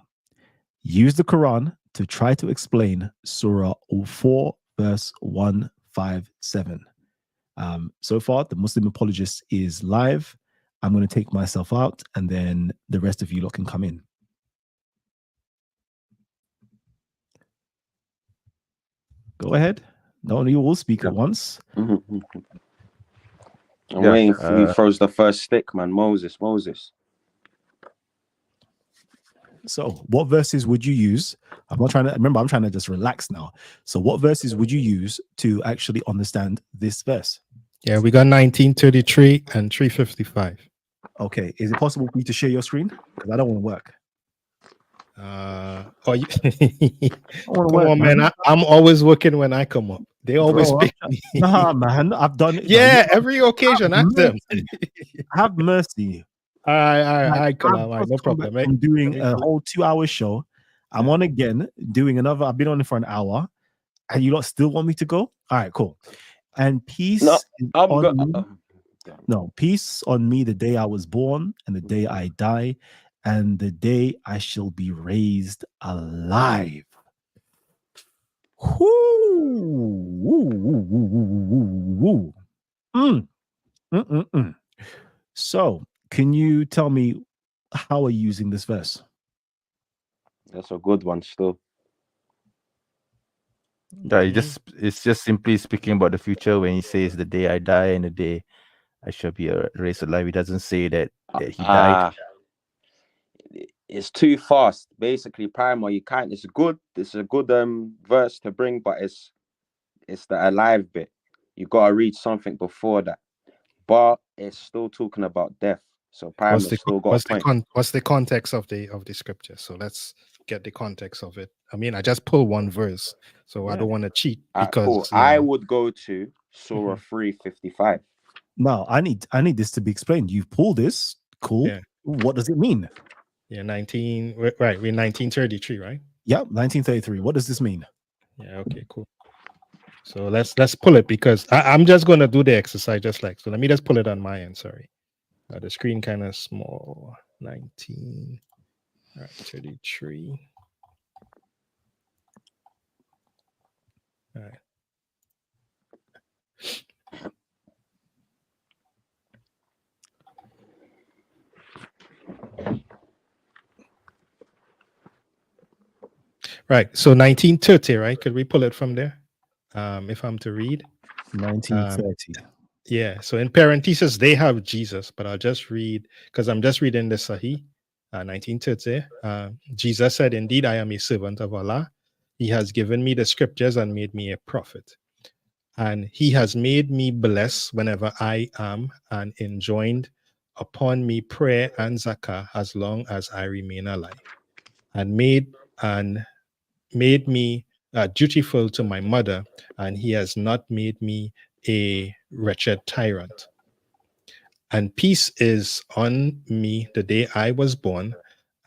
use the Quran to try to explain Surah 4, verse 157. So far, the Muslim apologist is live. I'm going to take myself out and then the rest of you lot can come in. Go ahead. Don't you all speak at once? I'm waiting for who throws the first stick, man. Moses. So what verses would you use? I'm trying to just relax now. So what verses would you use to actually understand this verse? Yeah, we got 1933 and 355. Okay. Is it possible for you to share your screen? Because I don't want to work. Come on, man. I'm always working when I come up. They always pick me. Nah, man. I've done it. Yeah, every occasion. Ask them. Have mercy. All right, no problem. I'm doing a whole 2-hour show. I'm on again, doing another. I've been on it for an hour, and you lot still want me to go? All right, cool. And peace. Peace on me the day I was born, and the day I die, and the day I shall be raised alive. So, can you tell me how are you using this verse? That's a good one still. Yeah, it's just simply speaking about the future when he says the day I die and the day I shall be raised alive. He doesn't say that he died. It's too fast. Basically, Primal, it's good. It's a good verse to bring, but it's the alive bit. You gotta read something before that. But it's still talking about death. So Primal still got a point. What's the context of the scripture? So let's get the context of it. I mean, I just pulled one verse, so I don't want to cheat because cool. I would go to Surah 355. No, I need this to be explained. You've pulled this. Cool. Yeah. What does it mean? Yeah, we're 1933, right? Yeah, 1933. What does this mean? Yeah, okay, cool. So let's pull it because I'm just gonna do the exercise just like so. Let me just pull it on my end. Sorry, the screen kind of small. 33. All right. Right. So 1930, right? Could we pull it from there? If I'm to read 1930. Yeah. So in parentheses, they have Jesus, but I'll just read because I'm just reading the Sahih. 1930. Jesus said, "Indeed, I am a servant of Allah. He has given me the scriptures and made me a prophet. And he has made me blessed whenever I am and enjoined upon me prayer and zakah as long as I remain alive. And made me dutiful to my mother, and he has not made me a wretched tyrant. And peace is on me the day I was born,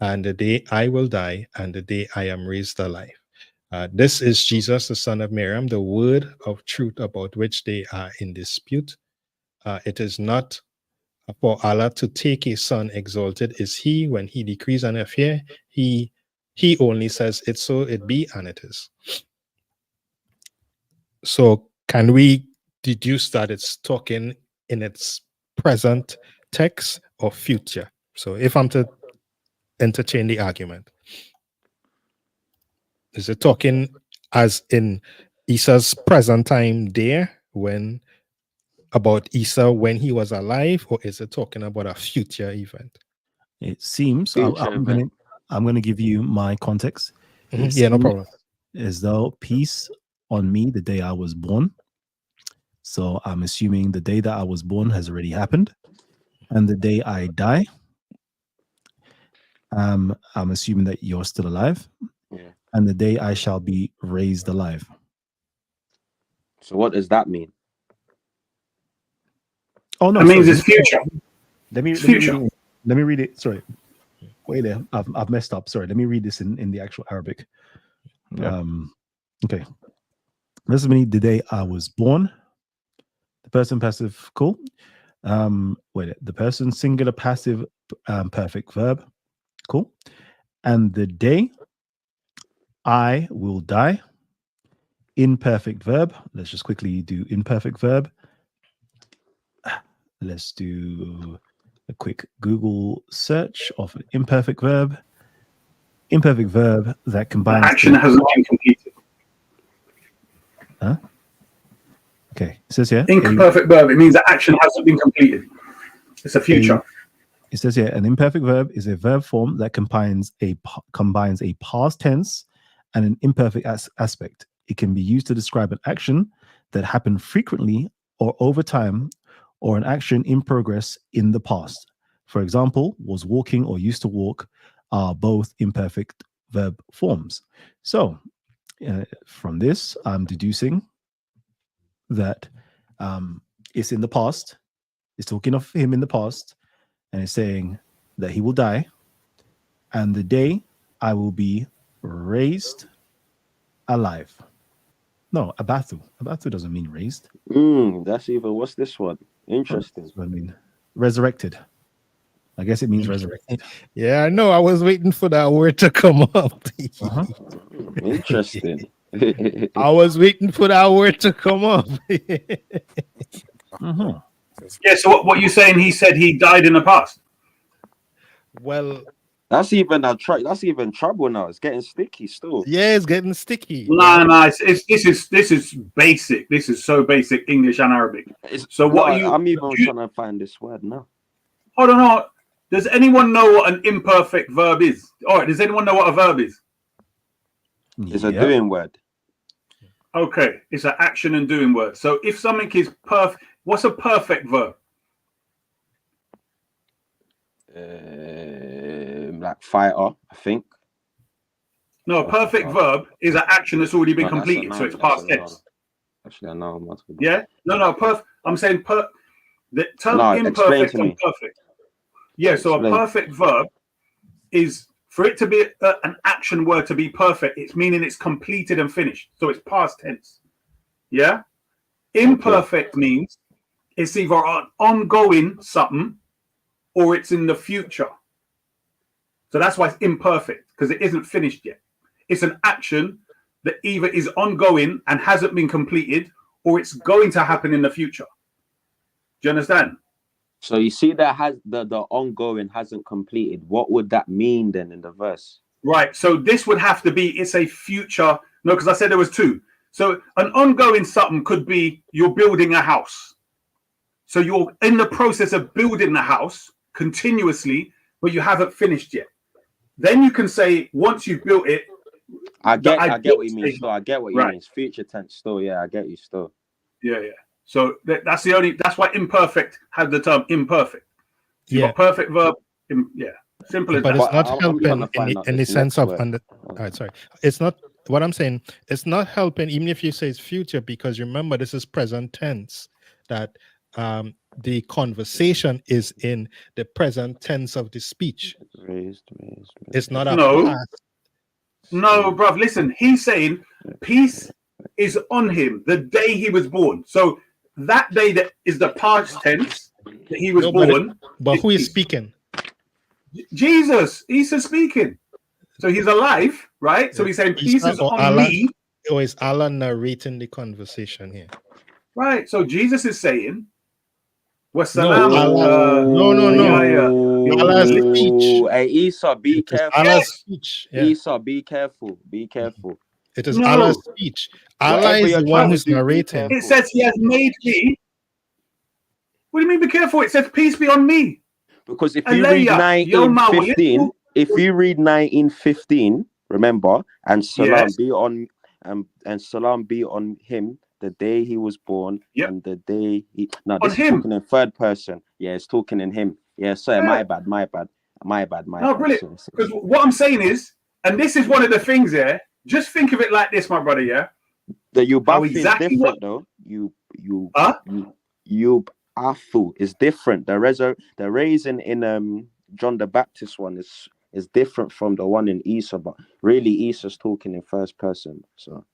and the day I will die, and the day I am raised alive. This is Jesus, the son of Miriam, the word of truth about which they are in dispute. It is not for Allah to take a son. Exalted is he when he decrees an affair. He only says it so it be, and it is." So can we deduce that it's talking in its present text or future? So if I'm to entertain the argument, is it talking as in Issa's present time there when about Issa when he was alive, or is it talking about a future event? It seems I'm going to give you my context. Yeah, no problem. As though peace on me the day I was born. So I'm assuming the day that I was born has already happened, and the day I die, I'm assuming that you're still alive. Yeah. And the day I shall be raised alive. So what does that mean? Oh no, That means sorry. it's future. Let me It's let me future. read it. Let me read it. Sorry. Wait there. I've messed up. Sorry. Let me read this in the actual Arabic. Yeah. Okay. This is me the day I was born. The person passive, cool. The person singular passive perfect verb. Cool. And the day I will die. Imperfect verb. Let's just quickly do imperfect verb. Let's do a quick Google search of an imperfect verb. Imperfect verb that The combines. action hasn't been completed. Huh? Okay. It says here. Imperfect verb. It means the action hasn't been completed. It's a future. It says here an imperfect verb is a verb form that combines a past tense and an imperfect aspect. It can be used to describe an action that happened frequently or over time, or an action in progress in the past. For example, was walking or used to walk are both imperfect verb forms. So from this, I'm deducing that it's in the past. It's talking of him in the past, and it's saying that he will die, and the day I will be raised alive. No, abathu. Abathu doesn't mean raised. That's even, what's this one? Interesting. That's what I mean. Resurrected. I guess it means resurrected. Yeah, I know. I was waiting for that word to come up. Interesting. I was waiting for that word to come up. Yeah, so what you're saying, he said he died in the past? Well, that's even trouble now. It's getting sticky still. Yeah, it's getting sticky. No, this is basic. This is so basic English and Arabic. So what are you? I'm even trying to find this word now. Hold on. Does anyone know what an imperfect verb is? All right. Does anyone know what a verb is? It's a doing word. Okay, it's an action and doing word. So if something is perfect, what's a perfect verb? Like fighter, I think. No, a perfect verb is an action that's already been completed, so it's past tense. Actually, I know. I'm not talking about. Yeah. No. I'm saying the term No, imperfect explain to and me. perfect. Yeah. So Explain. a perfect verb is for it to be an action word to be perfect. It's meaning it's completed and finished. So it's past tense. Yeah. Imperfect means it's either an ongoing something or it's in the future. So that's why it's imperfect, because it isn't finished yet. It's an action that either is ongoing and hasn't been completed, or it's going to happen in the future. Do you understand? So you see that has the ongoing hasn't completed. What would that mean then in the verse? Right. So this would have to be, it's a future. No, because I said there was two. So an ongoing something could be you're building a house. So you're in the process of building the house continuously, but you haven't finished yet. Then you can say once you've built it. I get what you mean. Still, I get what you mean. It's future tense. Still, yeah, I get you. Still. Yeah. So that's why imperfect had the term imperfect. You got perfect verb. Simple as but that. it's not helping in the sense of all right, sorry. It's not what I'm saying. It's not helping even if you say it's future, because remember this is present tense. That the conversation is in the present tense of the speech. Raised. It's not a past. No, bruv. Listen, he's saying peace is on him the day he was born. So that day that is the past tense that he was born. But who is speaking? Jesus. Isa speaking. So he's alive, right? So he's saying peace is on Allah, me. Or is Allah narrating the conversation here? Right. So Jesus is saying, No. Allah's speech. Hey, Isa, be careful. Allah's speech. Yeah. Isa, be careful. Be careful. It is Allah's speech. Allah is the one who's narrating. It says he has made me. What do you mean be careful? It says peace be on me. Because if you read 19:15, if you read 19:15, remember, and salam be on and salam be on him the day he was born and the day he. No, this is talking in third person. Yeah, it's talking in him. Yeah, sorry, my bad. My bad. My No, bad. brilliant. Sorry. Because what I'm saying is, and this is one of the things here. Just think of it like this, my brother. Yeah. The How Yubafu exactly is different what? though. Huh? Yubafu is different. The raising in John the Baptist one is different from the one in Isa, but really Isa's talking in first person. So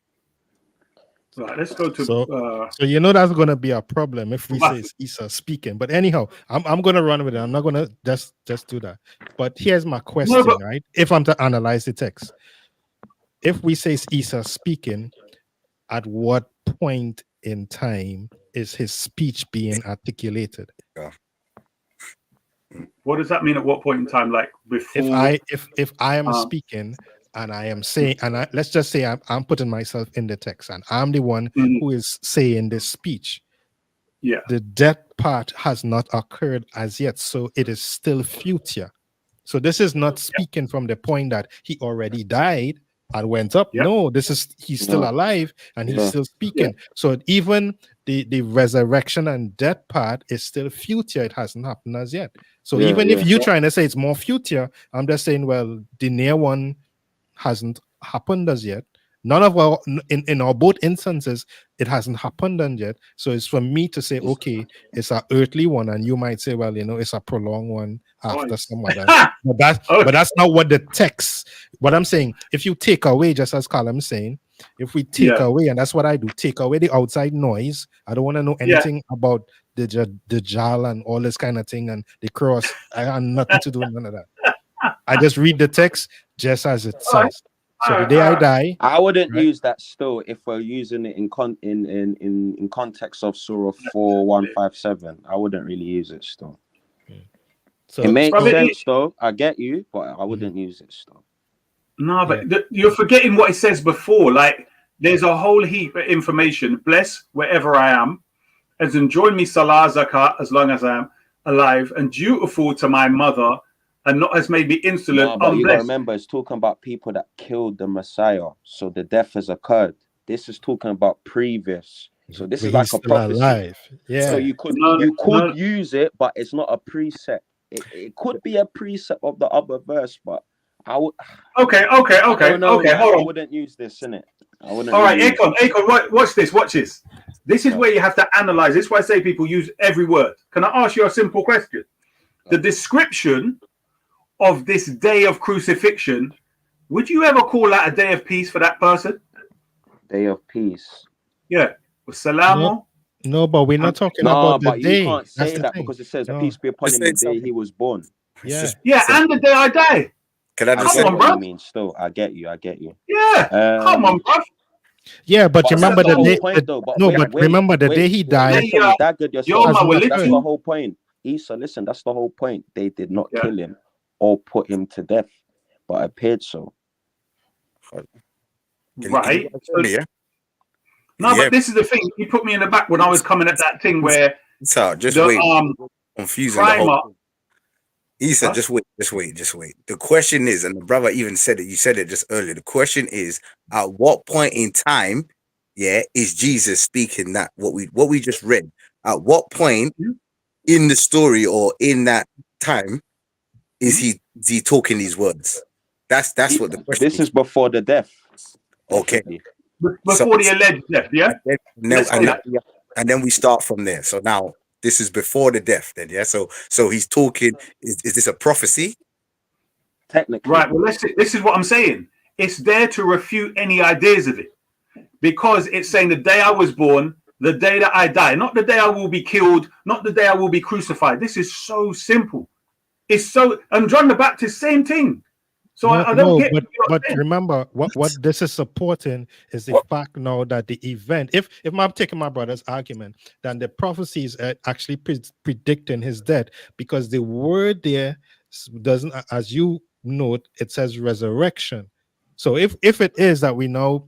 Right. Let's go to. So you know that's gonna be a problem if we say it's Isa speaking. But anyhow, I'm gonna run with it. I'm not gonna just do that. But here's my question, right? If I'm to analyze the text, if we say it's Isa speaking, at what point in time is his speech being articulated? What does that mean? At what point in time? Like before? If I am speaking and I am saying, and let's just say I'm putting myself in the text, and I'm the one who is saying this speech. Yeah. The death part has not occurred as yet, so it is still future. So this is not speaking from the point that he already died and went up. No, he's still alive and he's still speaking. So even the resurrection and death part is still future. It hasn't happened as yet. So even if you're trying to say it's more future, I'm just saying, well, the near one hasn't happened as yet. None of our in our both instances, it hasn't happened as yet. So it's for me to say, okay, it's an earthly one, and you might say, well, it's a prolonged one after some other. But that's not what the text. What I'm saying, if you take away, just as Callum's saying, if we take away, and that's what I do, take away the outside noise. I don't want to know anything about the Jal and all this kind of thing and the cross. I have nothing to do with none of that. I just read the text just as it says. So the day I die, I wouldn't use that still if we're using it in context of Surah 4157. I wouldn't really use it still. So it makes sense though. I get you, but I wouldn't use it still. No, but you're forgetting what it says before. Like there's a whole heap of information. Bless wherever I am, as enjoy me salah zakat as long as I am alive, and dutiful to my mother, and not has made me insolent. No, but you gotta remember, it's talking about people that killed the Messiah, so the death has occurred. This is talking about previous. So this is like a prophecy. Alive. Yeah. So you could use it, but it's not a precept. It could be a precept of the other verse, but I would. Okay. Hold on. I wouldn't use this, innit? I wouldn't. All right, Akon, watch this. This is where you have to analyze. This is why I say people use every word. Can I ask you a simple question? The description of this day of crucifixion, would you ever call that a day of peace for that person? Day of peace. Yeah. Salamu. No, but we're not talking about the day. You can't say that because it says peace be upon him the day he was born. Yeah, and the day I die. Can I just say what you mean? Still, I get you. Yeah, come on, bro. Yeah, but remember the day. Remember the day he died. That's the whole point. Isa, listen, that's the whole point. They did not kill him or put him to death, but appeared so. Right. No, but this is the thing. You put me in the back when I was coming at that thing where confusing the whole. Isa, just wait. The question is, and the brother even said it. You said it just earlier. The question is, at what point in time, is Jesus speaking that what we just read? At what point in the story or in that time is he talking these words? That's what the question. This is before the death. Okay. Before the alleged death, yeah. And then we start from there. So now this is before the death, then, yeah. So he's talking. Is this a prophecy? Technically, right. Well, this is what I'm saying. It's there to refute any ideas of it, because it's saying the day I was born, the day that I die, not the day I will be killed, not the day I will be crucified. This is so simple. It's so, and John the Baptist, same thing. So I don't get. But remember, what this is supporting is the fact now that the event, if I'm taking my brother's argument, then the prophecies are actually predicting his death, because the word there doesn't, as you note, it says resurrection. So if it is that we now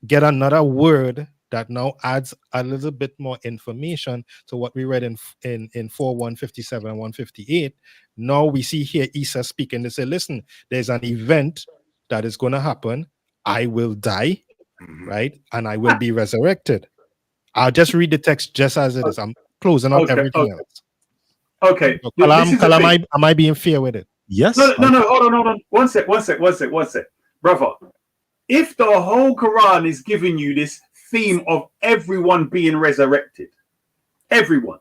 get another word that now adds a little bit more information to what we read in 4:157 and 158. Now we see here Isa speaking. They say, listen, there's an event that is going to happen. I will die, right? And I will be resurrected. I'll just read the text just as it is. I'm closing out everything else. Okay. So, Kalam, am I being fair with it? Yes. No, hold on. One sec. Brother, if the whole Quran is giving you this theme of everyone being resurrected, everyone,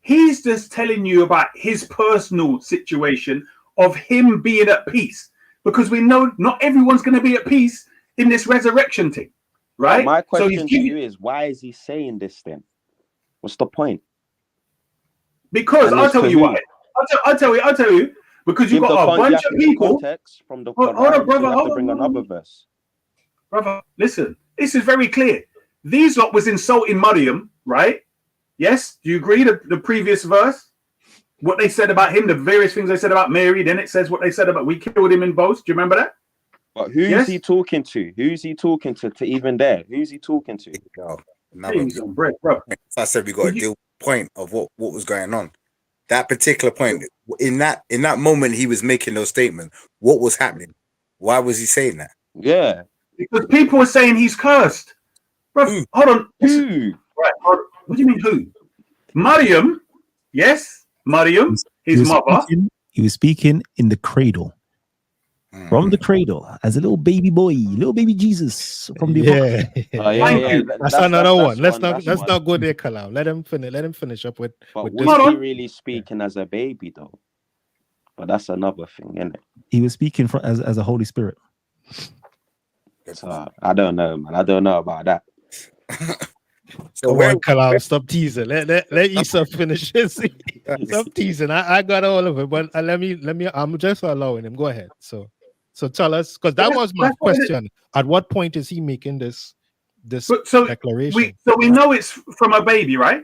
he's just telling you about his personal situation of him being at peace. Because we know not everyone's going to be at peace in this resurrection thing, right? My question he's to giving, you is, why is he saying this then? What's the point? Because And I'll it's tell for you who? why. I'll tell you. Because you've Give the got a con- you bunch have to of give people. context from the Hold Quran, on, so brother. you have to Hold bring on. another verse. Brother, listen. This is very clear. These lot was insulting Maryam, right? Yes. Do you agree? The previous verse, what they said about him, the various things they said about Mary. Then it says what they said about we killed him in both. Do you remember that? But who's Yes? he talking to? Who's he talking to even there? Who's he talking to? Yo, Things on bread, bro. I said we got a deal point of what was going on. That particular point in that moment he was making those statements. What was happening? Why was he saying that? Yeah. Because people were saying he's cursed. Bro, hold on. Who? Right, hold on. What do you mean who? Maryam. Yes, Maryam, his mother. He was speaking in the cradle. From the cradle, as a little baby boy, little baby Jesus from the That's another one. Let's not go there, Kalam. Let him finish up with. But with was he really speaking as a baby though? But that's another thing, isn't it? He was speaking as a Holy Spirit. So I don't know, man. I don't know about that. So come on, Kalam, stop teasing. Let Issa finish his. Stop teasing. I got all of it, but let me. I'm just allowing him. Go ahead. So tell us, because that was my question. At what point is he making this declaration? We know it's from a baby, right?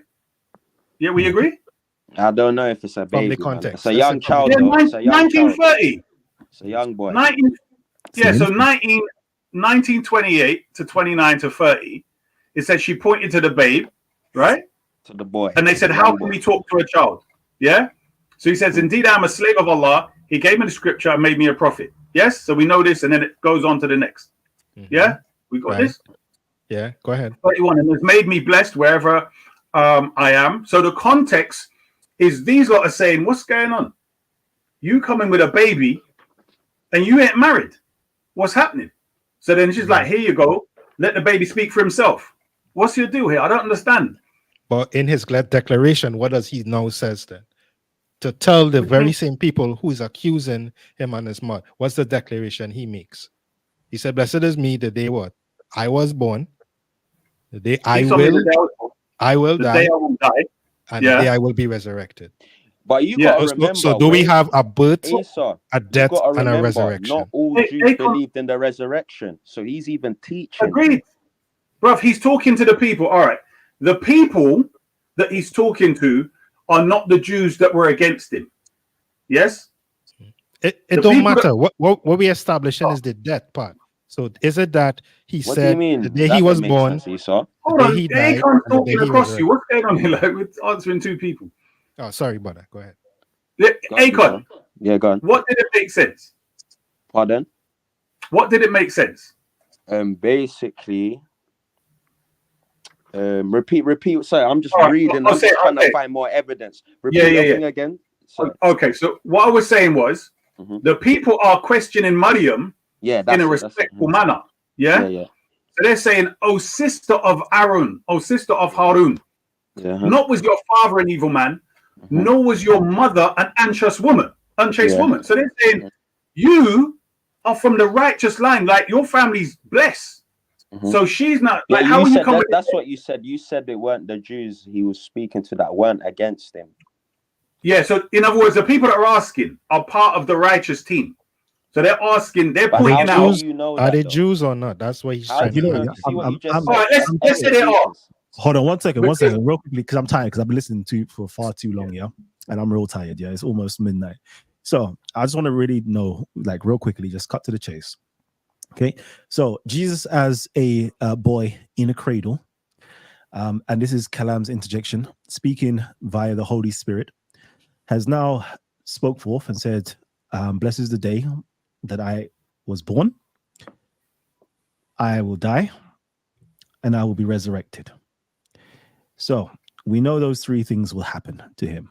Yeah, we agree. I don't know if it's a baby. From the context, it's a young child. Yeah, Though. It's a young 1930. Child. It's a young boy. 1928 to 29 to 30. It said she pointed to the babe, right? To the boy. And they said, how can we talk to a child? Yeah. So he says, indeed, I am a slave of Allah. He gave me the scripture and made me a prophet. Yes. So we know this, and then it goes on to the next. Yeah. We got this. Yeah. Go ahead. 31. And has made me blessed wherever I am. So the context is these lot are saying, what's going on? You coming with a baby and you ain't married. What's happening? So then she's like, here you go. Let the baby speak for himself. What's your deal here? I don't understand. But in his declaration, what does he now says then? To tell the very same people who is accusing him and his mother, what's the declaration he makes? He said, blessed is me the day what? I was born. The day I will die. And the day I will be resurrected. But you got to remember. So do we have a birth, Esau, a death, and a resurrection? Not all Jews believed in the resurrection. So he's even teaching. Agreed. Bruv, he's talking to the people. All right. The people that he's talking to are not the Jews that were against him. Yes? It don't matter. What we establishing is the death part. So is it that he what said the day he was born, Hold on, he can't talking across you. What's going on here? Like, we're answering two people. Oh, sorry, brother. Go ahead. Akon. Yeah, go on. What did it make sense? Pardon? What did it make sense? Basically, repeat. Sorry, I'm just reading. I'm just trying to find more evidence. Repeat everything again. Sorry. Okay, so what I was saying was the people are questioning Maryam in a respectful manner. Yeah? Yeah. So they're saying, oh, sister of Aaron, oh, sister of Harun. Not was your father an evil man, nor was your mother an unchaste woman. So they're saying, you are from the righteous line, like your family's blessed. So she's not like how you come. That's what you said. You said it weren't the Jews he was speaking to that weren't against him. Yeah. So in other words, the people that are asking are part of the righteous team. So they're asking, they're pointing out. Are they Jews or not? That's what he's trying to do. All right, let's say they are. Hold on one second, real quickly, because I'm tired, because I've been listening to it for far too long, yeah? And I'm real tired, yeah? It's almost midnight. So I just want to really know, like, real quickly, just cut to the chase. Okay? So Jesus as a boy in a cradle, and this is Kalam's interjection, speaking via the Holy Spirit, has now spoke forth and said, blessed is the day that I was born, I will die, and I will be resurrected. So we know those three things will happen to him.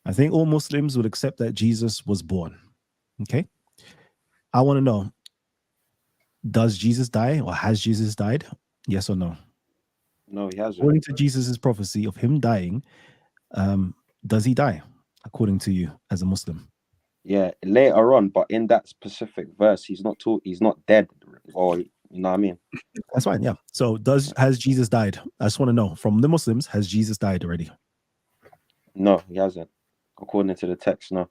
I think all Muslims would accept that Jesus was born. Okay. I want to know, does Jesus die or has Jesus died? Yes or no? No, he hasn't. According to Jesus' prophecy of him dying, does he die according to you as a Muslim? Yeah, later on, but in that specific verse, he's not dead, or you know what I mean. That's fine. Yeah. So has Jesus died? I just want to know from the Muslims, has Jesus died already? No, he hasn't. According to the text, no.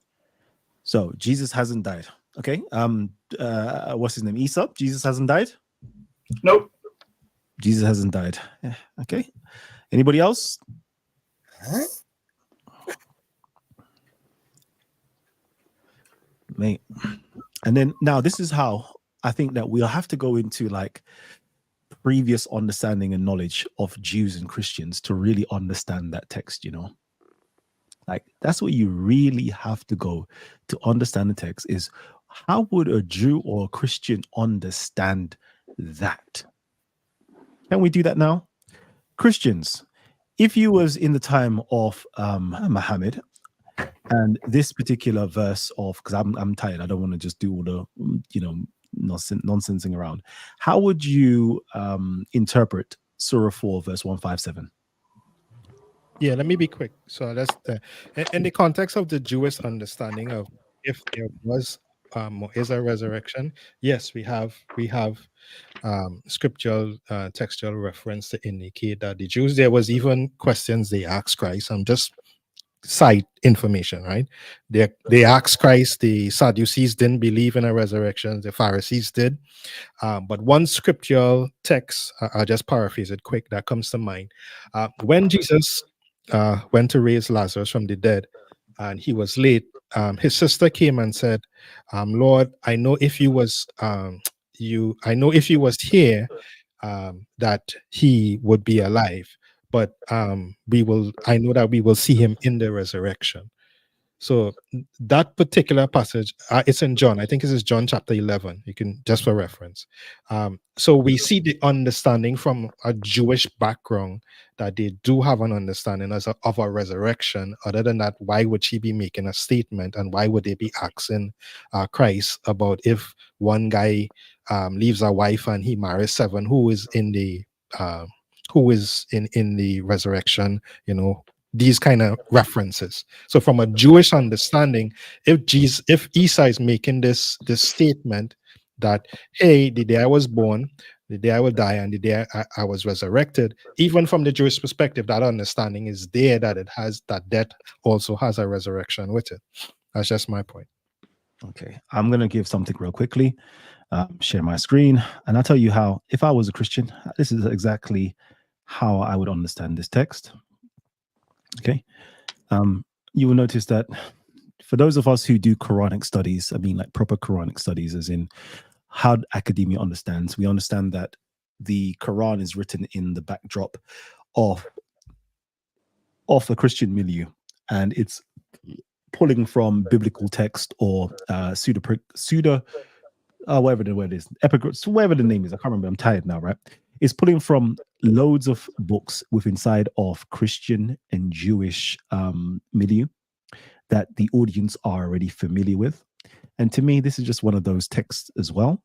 So Jesus hasn't died. Okay. What's his name? Isa? Jesus hasn't died? Nope. Jesus hasn't died. Yeah. Okay. Anybody else? Huh? Mate. And then now this is how I think that we'll have to go into like previous understanding and knowledge of Jews and Christians to really understand that text, you know. Like that's what you really have to go to understand the text is how would a Jew or a Christian understand that? Can we do that now? Christians, if you was in the time of Muhammad, and this particular verse of, because I'm tired, I don't want to just do all the nonsensing around. How would you interpret Surah 4 verse 157? Yeah, let me be quick. So that's in the context of the Jewish understanding of if there was or is a resurrection. Yes, we have scriptural textual reference to indicate that the Jews, there was even questions they asked Christ. I'm just side information, right? They asked Christ. The Sadducees didn't believe in a resurrection. The Pharisees did. But one scriptural text, I'll just paraphrase it quick, that comes to mind. When Jesus went to raise Lazarus from the dead, and he was late, his sister came and said, Lord, I know if you was here, that he would be alive. But I know that we will see him in the resurrection. So that particular passage, it's in John. I think this is John chapter 11. You can, just for reference. So we see the understanding from a Jewish background that they do have an understanding of a resurrection. Other than that, why would she be making a statement, and why would they be asking Christ about if one guy leaves a wife and he marries 7, who is in the resurrection, these kind of references. So from a Jewish understanding, if Isa is making this statement that, hey, the day I was born, the day I will die, and the day I was resurrected, even from the Jewish perspective, that understanding is there, that death also has a resurrection with it. That's just my point. Okay, I'm going to give something real quickly, share my screen, and I'll tell you how, if I was a Christian, this is exactly how I would understand this text. Okay, you will notice that for those of us who do Quranic studies, I mean like proper Quranic studies, as in how academia understands, we understand that the Quran is written in the backdrop of a Christian milieu, and it's pulling from biblical text or pseudo whatever the word is, epigraphs, whatever the name is, I can't remember, I'm tired now, right? It's pulling from loads of books inside of Christian and Jewish milieu that the audience are already familiar with. And to me, this is just one of those texts as well.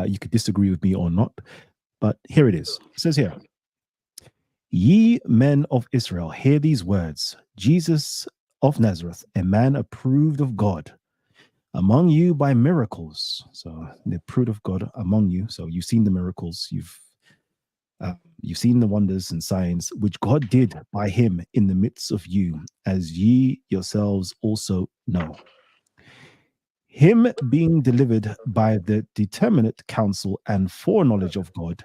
You could disagree with me or not, but here it is. It says here, ye men of Israel, hear these words. Jesus of Nazareth, a man approved of God among you by miracles. So the approved of God among you. So you've seen the miracles, you've seen the wonders and signs which God did by him in the midst of you, as ye yourselves also know. Him being delivered by the determinate counsel and foreknowledge of God,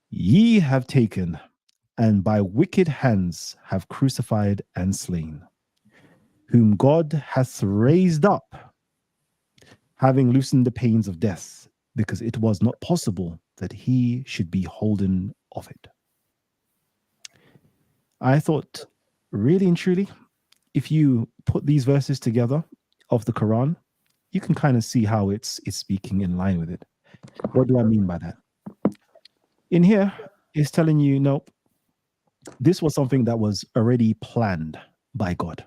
ye have taken, and by wicked hands have crucified and slain, whom God hath raised up, having loosened the pains of death, because it was not possible that he should be holden of it. I thought, really and truly, if you put these verses together of the Quran, you can kind of see how it's speaking in line with it. What do I mean by that? In here, it's telling you, no, this was something that was already planned by God.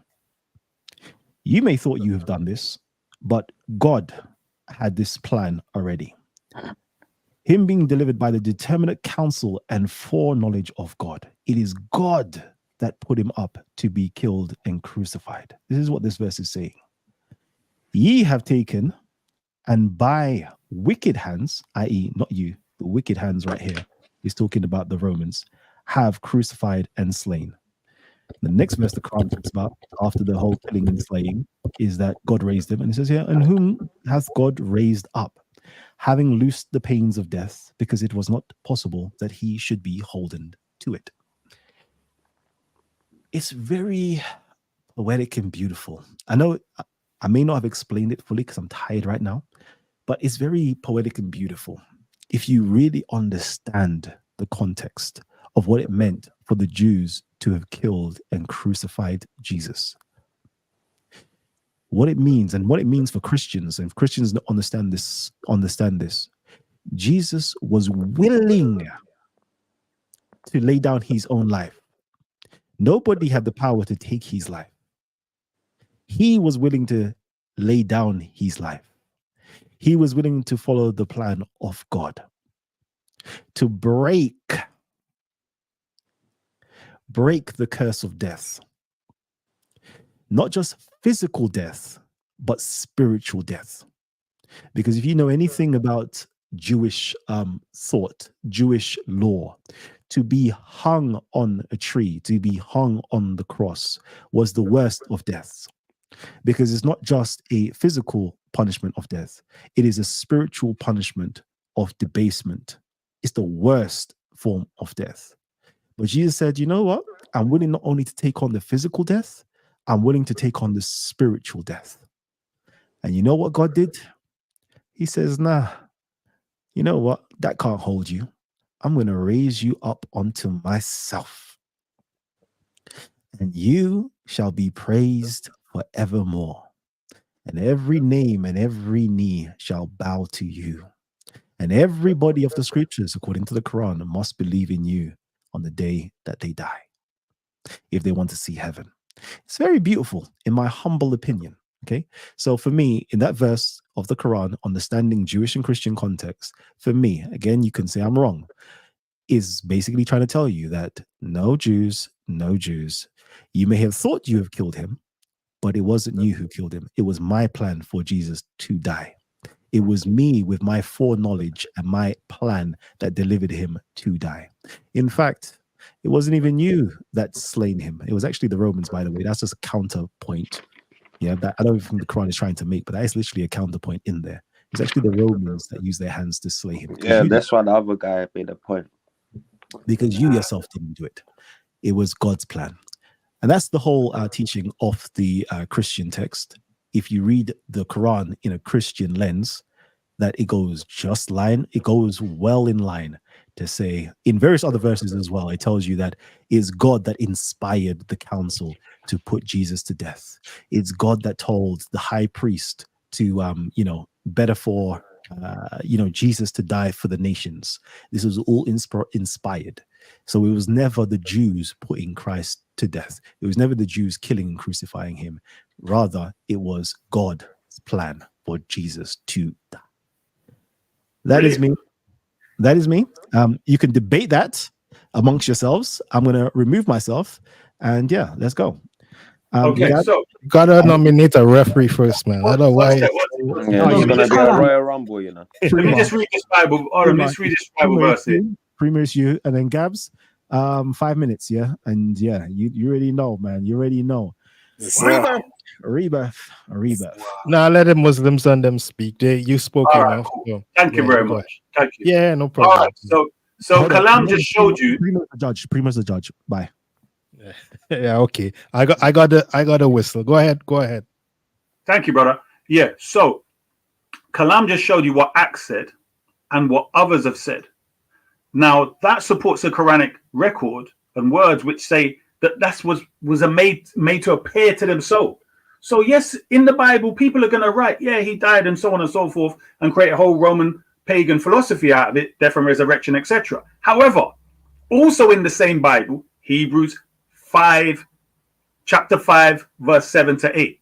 You may thought you have done this, But God had this plan already. Him being delivered by the determinate counsel and foreknowledge of God. It is God that put him up to be killed and crucified. This is what this verse is saying. Ye have taken, and by wicked hands, i.e., not you, the wicked hands right here, he's talking about the Romans, have crucified and slain. The next verse the Quran talks about, after the whole killing and slaying, is that God raised him. And it says here, and whom hath God raised up, having loosed the pains of death, because it was not possible that he should be holden to it. It's very poetic and beautiful. I know I may not have explained it fully because I'm tired right now, but it's very poetic and beautiful if you really understand the context of what it meant for the Jews to have killed and crucified Jesus. What it means and what it means for Christians, and if Christians don't understand this, Jesus was willing to lay down his own life. Nobody had the power to take his life. He was willing to lay down his life. He was willing to follow the plan of God, to break the curse of death. Not just physical death, but spiritual death. Because if you know anything about Jewish thought, Jewish law, to be hung on a tree, to be hung on the cross was the worst of deaths. Because it's not just a physical punishment of death, it is a spiritual punishment of debasement. It's the worst form of death. But Jesus said, you know what? I'm willing not only to take on the physical death, I'm willing to take on the spiritual death. And you know what God did? He says, nah, you know what? That can't hold you. I'm going to raise you up unto myself. And you shall be praised forevermore. And every name and every knee shall bow to you. And everybody of the scriptures, according to the Quran, must believe in you on the day that they die, if they want to see heaven. It's very beautiful, in my humble opinion. Okay, so for me, in that verse of the Quran, understanding Jewish and Christian context, for me, again, you can say I'm wrong, is basically trying to tell you that no Jews, no Jews. You may have thought you have killed him, but it wasn't you who killed him. It was my plan for Jesus to die. It was me with my foreknowledge and my plan that delivered him to die. In fact, it wasn't even you that slain him. It was actually the Romans, by the way. That's just a counterpoint. Yeah, that I don't think the Quran is trying to make, but that is literally a counterpoint in there. It's actually the Romans that used their hands to slay him. Yeah, that's why the other guy made a point. Because you yourself didn't do it. It was God's plan. And that's the whole teaching of the Christian text. If you read the Quran in a Christian lens, that it goes it goes well in line to say, in various other verses as well, it tells you that it's God that inspired the council to put Jesus to death. It's God that told the high priest to, better for, Jesus to die for the nations. This was all inspired. So it was never the Jews putting Christ to death. It was never the Jews killing and crucifying him. Rather, it was God's plan for Jesus to die. That is me. That is me. You can debate that amongst yourselves. I'm going to remove myself. And yeah, let's go. Okay, so you gotta nominate a referee first, man. Otherwise, Yeah, it's gonna be a Royal Rumble, you know. Let me just read this Bible. All right, let's read this Bible verse here. Primus, you, and then Gabs. 5 minutes, yeah, and yeah, you already know, man. You already know. Rebirth. Now let the Muslims and them speak. You spoke enough. Cool. So, Thank you very much. Thank you. Yeah, no problem. All right, so Kalam just showed you. Primus the judge. Bye. Yeah, okay. I got a whistle. Go ahead. Thank you, brother. Yeah, so Kalam just showed you what Acts said and what others have said. Now that supports the Quranic record and words which say that was made to appear to them so. So yes, in the Bible, people are gonna write, yeah, he died and so on and so forth, and create a whole Roman pagan philosophy out of it, death and resurrection, etc. However, also in the same Bible, Hebrews chapter 5, verse 7 to 8.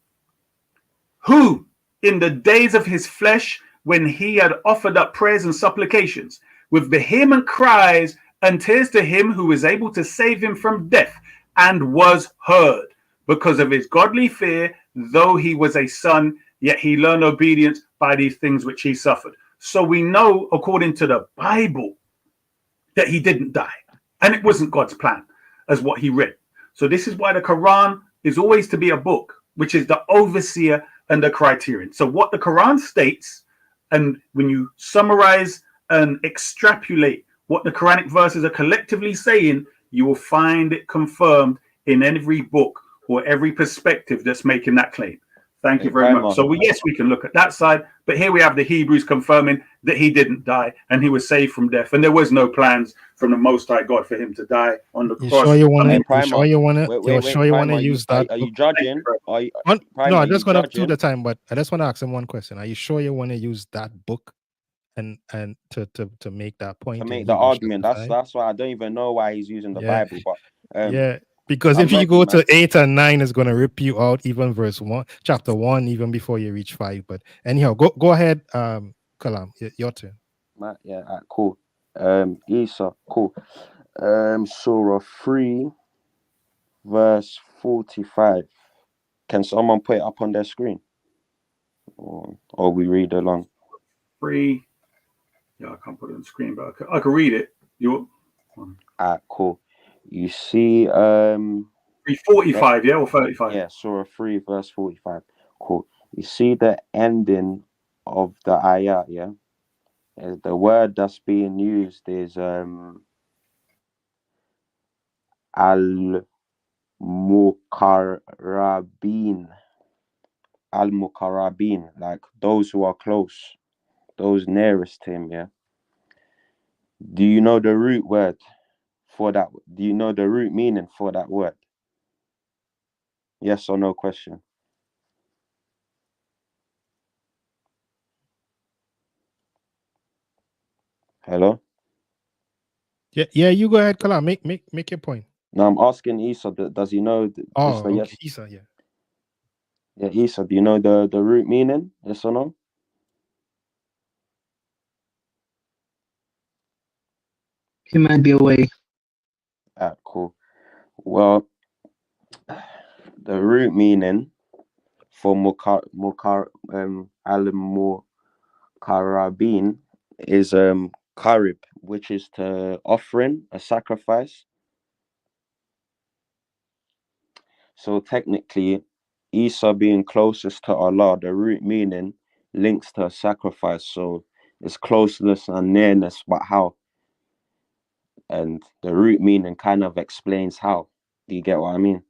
Who in the days of his flesh, when he had offered up prayers and supplications with vehement cries and tears to him who was able to save him from death, and was heard. Because of his godly fear, though he was a son, yet he learned obedience by these things which he suffered. So we know, according to the Bible, that he didn't die. And it wasn't God's plan, as what he read. So this is why the Quran is always to be a book, which is the overseer and the criterion. So what the Quran states, and when you summarize and extrapolate what the Quranic verses are collectively saying, you will find it confirmed in every book or every perspective that's making that claim. Thank you very much. So yes, we can look at that side, but here we have the Hebrews confirming that he didn't die and he was saved from death, and there was no plans from the Most High God for him to die on the cross. Sure you want to? Primer. Sure you want to? Wait, Sure you want to Primer, use that? Are you judging? Are you, No, Primer, I just are you want to do judging? the time, but I just want to ask him one question. Are you sure you want to use that book and to make that point? To in make the Hebrews argument. chapter 5? That's why I don't even know why he's using the Yeah. Bible. But Yeah, because I'm if you ready, go man. to 8 and 9, it's going to rip you out even verse 1, chapter 1, even before you reach 5. But anyhow, go ahead, Kalam, your turn. Yeah, cool. Isa, cool. Surah 3, verse 45. Can someone put it up on their screen? Or we read along? 3. Yeah, I can't put it on the screen, but I can read it. You Cool. You see 3:45, yeah, or 35? Yeah, Surah 3, verse 45. Cool. You see the ending of the ayat, yeah? The word that's being used is al-muqarrabin. Al-muqarrabin, like those who are close, those nearest to him, yeah? Do you know the root word for that? Do you know the root meaning for that word? Yes or no question? Hello? Yeah, you go ahead, Kalam. Make your point. No, I'm asking Isa, does he know? Oh, Yes. okay. Isa, yeah. Yeah, Isa, do you know the root meaning? Yes or no? He might be away. Cool. Well, the root meaning for al-muqarrabin is qarib, which is to offering, a sacrifice. So technically, Isa being closest to Allah, the root meaning links to a sacrifice. So it's closeness and nearness, but how? And the root meaning kind of explains how. Do you get what I mean?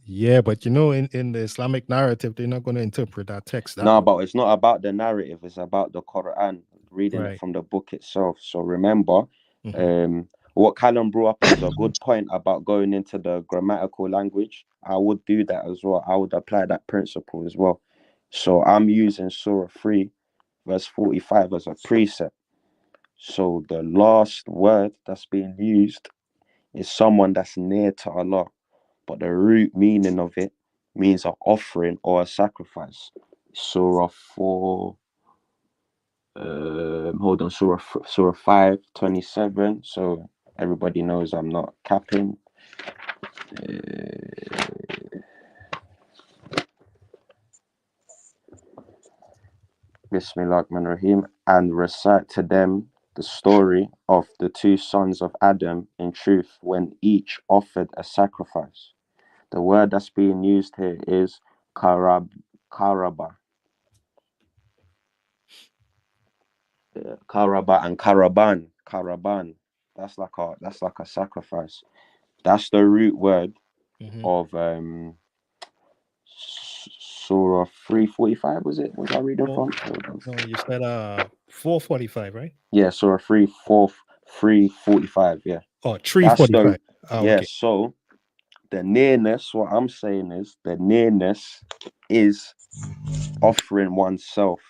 Yeah, but you know, in the Islamic narrative, they're not going to interpret that text. No, but it's not about the narrative. It's about the Quran, reading it from the book itself. So remember, what Callum brought up is a good point about going into the grammatical language. I would do that as well. I would apply that principle as well. So I'm using Surah 3, verse 45 as a precept. So the last word that's being used is someone that's near to Allah. But the root meaning of it means an offering or a sacrifice. Surah 4, hold on, Surah 5:27. So everybody knows I'm not capping. Bismillahirrahmanirrahim. And recite to them the story of the two sons of Adam in truth when each offered a sacrifice. The word that's being used here is karaba. Karaba and karaban. That's like a sacrifice. That's the root word of Surah 3:45. Was it? Was I reading from? No, you said 4:45, right? Yeah, Surah 3:45. Yeah. Oh, 3:45. Yeah. Okay. So the nearness. What I'm saying is the nearness is offering oneself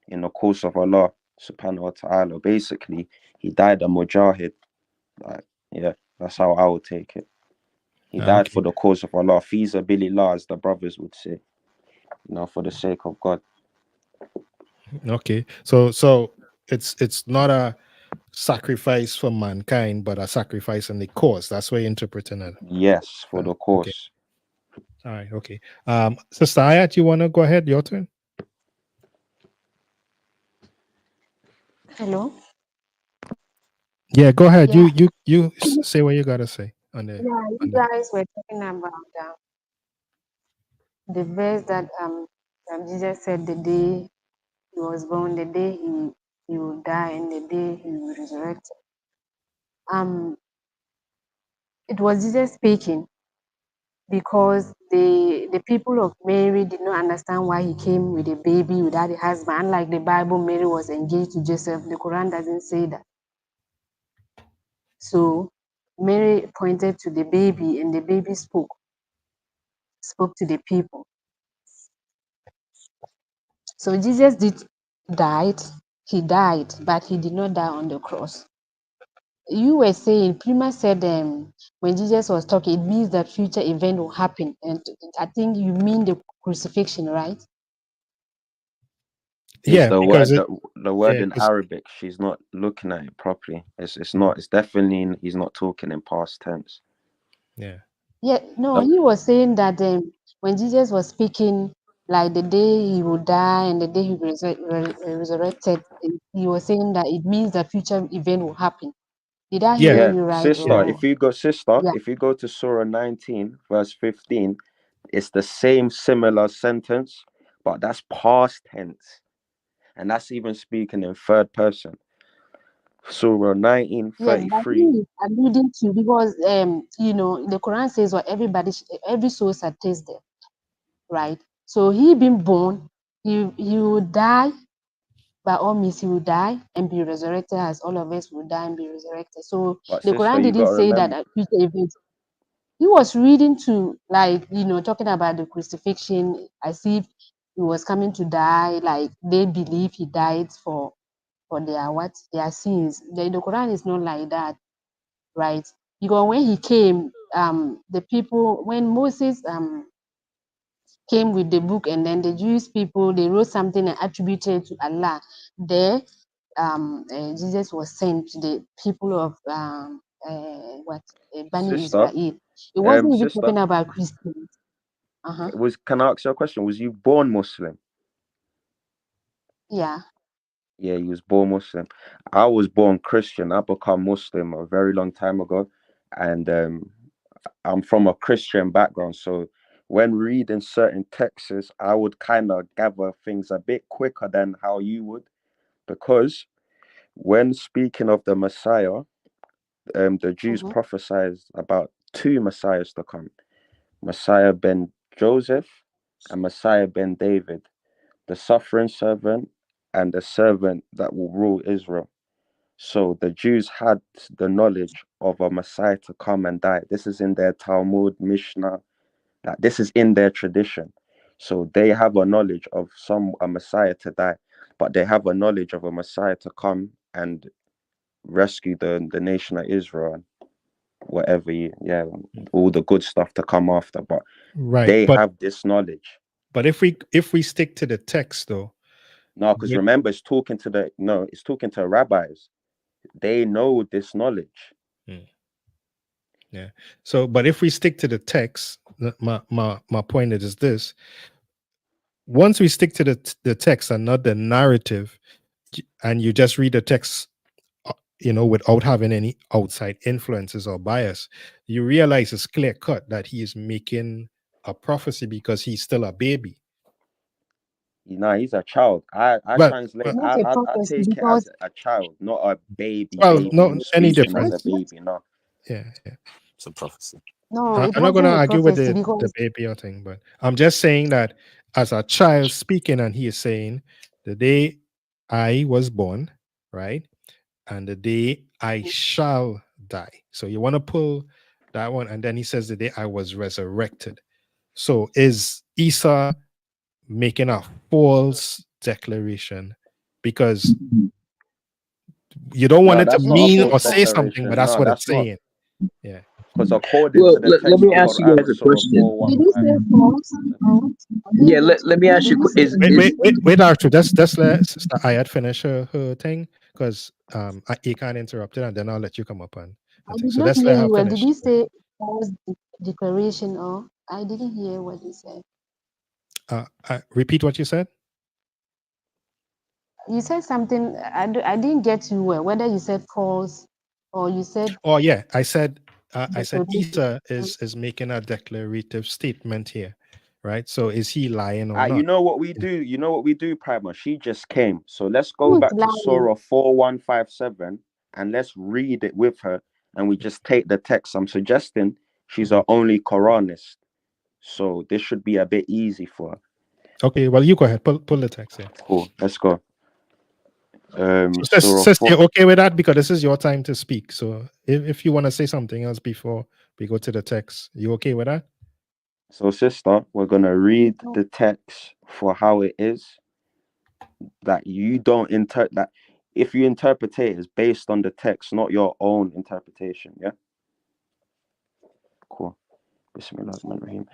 in the cause of Allah subhanahu wa ta'ala. Basically, he died a mujahid. Like, yeah, that's how I would take it. He died for the cause of Allah. Feasibilillah, as the brothers would say. for the sake of God. Okay, so it's not a sacrifice for mankind, but a sacrifice in the cause. That's why you're interpreting it. Yes, for the cause. Okay. All right. Okay. Sister Ayat, you want to go ahead? Your turn. Hello. Yeah, go ahead. Yeah. You say what you gotta say on the. Yeah, you guys were talking about the verse that Jesus said the day he was born, the day he will die, and the day he will resurrect. It was Jesus speaking because the people of Mary did not understand why he came with a baby without a husband. Unlike the Bible, Mary was engaged to Joseph. The Quran doesn't say that. So Mary pointed to the baby, and the baby spoke to the people. So Jesus died, but he did not die on the cross. You were saying, Prima said when Jesus was talking, it means that future event will happen. And I think you mean the crucifixion, right? It's the word, because the word in Arabic. She's not looking at it properly. It's not. It's definitely he's not talking in past tense. Yeah. Yeah. No, he was saying that when Jesus was speaking, like the day he will die and the day he will resurrected, he was saying that it means that future event will happen. Did I hear you right? Sister, if you go Yeah. to Surah 19, verse 15, it's the same similar sentence, but that's past tense. And that's even speaking in third person. Surah 19:33. But he is alluding to, because the Quran says what every soul shall taste death, right? So he being born, he will die. By all means, he will die and be resurrected, as all of us will die and be resurrected. So But the sister, Quran you didn't gotta say that remember. at future events. He was reading to, talking about the crucifixion as if he was coming to die, like they believe he died for their sins. The Quran is not like that, right? Because when he came, the people, when Moses came with the book, and then the Jewish people, they wrote something and attributed to Allah. There, Jesus was sent to the people of Bani Sister, Israel. It wasn't even sister, talking about Christians. Can I ask you a question? Was you born Muslim? Yeah. Yeah, you was born Muslim. I was born Christian. I became Muslim a very long time ago, and I'm from a Christian background. So when reading certain texts, I would kind of gather things a bit quicker than how you would, because when speaking of the Messiah, the Jews prophesied about two Messiahs to come: Messiah ben Joseph and Messiah ben David, the suffering servant and the servant that will rule Israel. So the Jews had the knowledge of a Messiah to come and die. This is in their Talmud, Mishnah, that this is in their tradition. So they have a knowledge of a Messiah to die, but they have a knowledge of a Messiah to come and rescue the nation of Israel, whatever all the good stuff to come after. But they have this knowledge. But if we stick to the text, though, no, because remember, it's talking to rabbis. They know this knowledge. Yeah. So, but if we stick to the text, my point is this: once we stick to the text and not the narrative, and you just read the text, without having any outside influences or bias, you realize it's clear cut that he is making a prophecy because he's still a baby. He's a child. I translate. I take it as a child, not a baby. Well, baby no, any difference. As a baby, no. Yeah. It's a prophecy. No, I'm not going to argue with the baby thing, but I'm just saying that as a child speaking, and he is saying, the day I was born, right, and the day I shall die. So you want to pull that one, and then he says the day I was resurrected. So is Isa making a false declaration? Because you don't want it to mean or say something, but that's what it's saying. Yeah. Because according Well, to the let text me of ask you Quran, guys a Surah question. Did you say 415. false? False? I didn't Yeah, get let you. me ask you. Did you say Wait, Arthur. Let's let Sister Ayat finish her thing, because you can't interrupt it, and then I'll let you come up and I thing. did So not let's hear let her you well. Did finish. you say false declaration or I didn't hear what you said. Repeat what you said. You said something. I didn't get you well. Whether you said false or you said Oh yeah, I said declaration. Isa is making a declarative statement here, right? So is he lying or You not? know what we do? You know what we do, Primer? She just came. So let's go Who's back to lying? Surah 4157 and let's read it with her, and we just take the text. I'm suggesting she's our only Quranist. So this should be a bit easy for her. Okay, well, you go ahead. Pull the text here. Cool. Let's go. Sis, you're okay with that? Because this is your time to speak. So if you want to say something else before we go to the text, you okay with that? So, sister, we're gonna read the text for how it is. That you don't interpret that. If you interpret it, it's based on the text, not your own interpretation. Yeah. Cool. Bismillahirrahmanirrahim.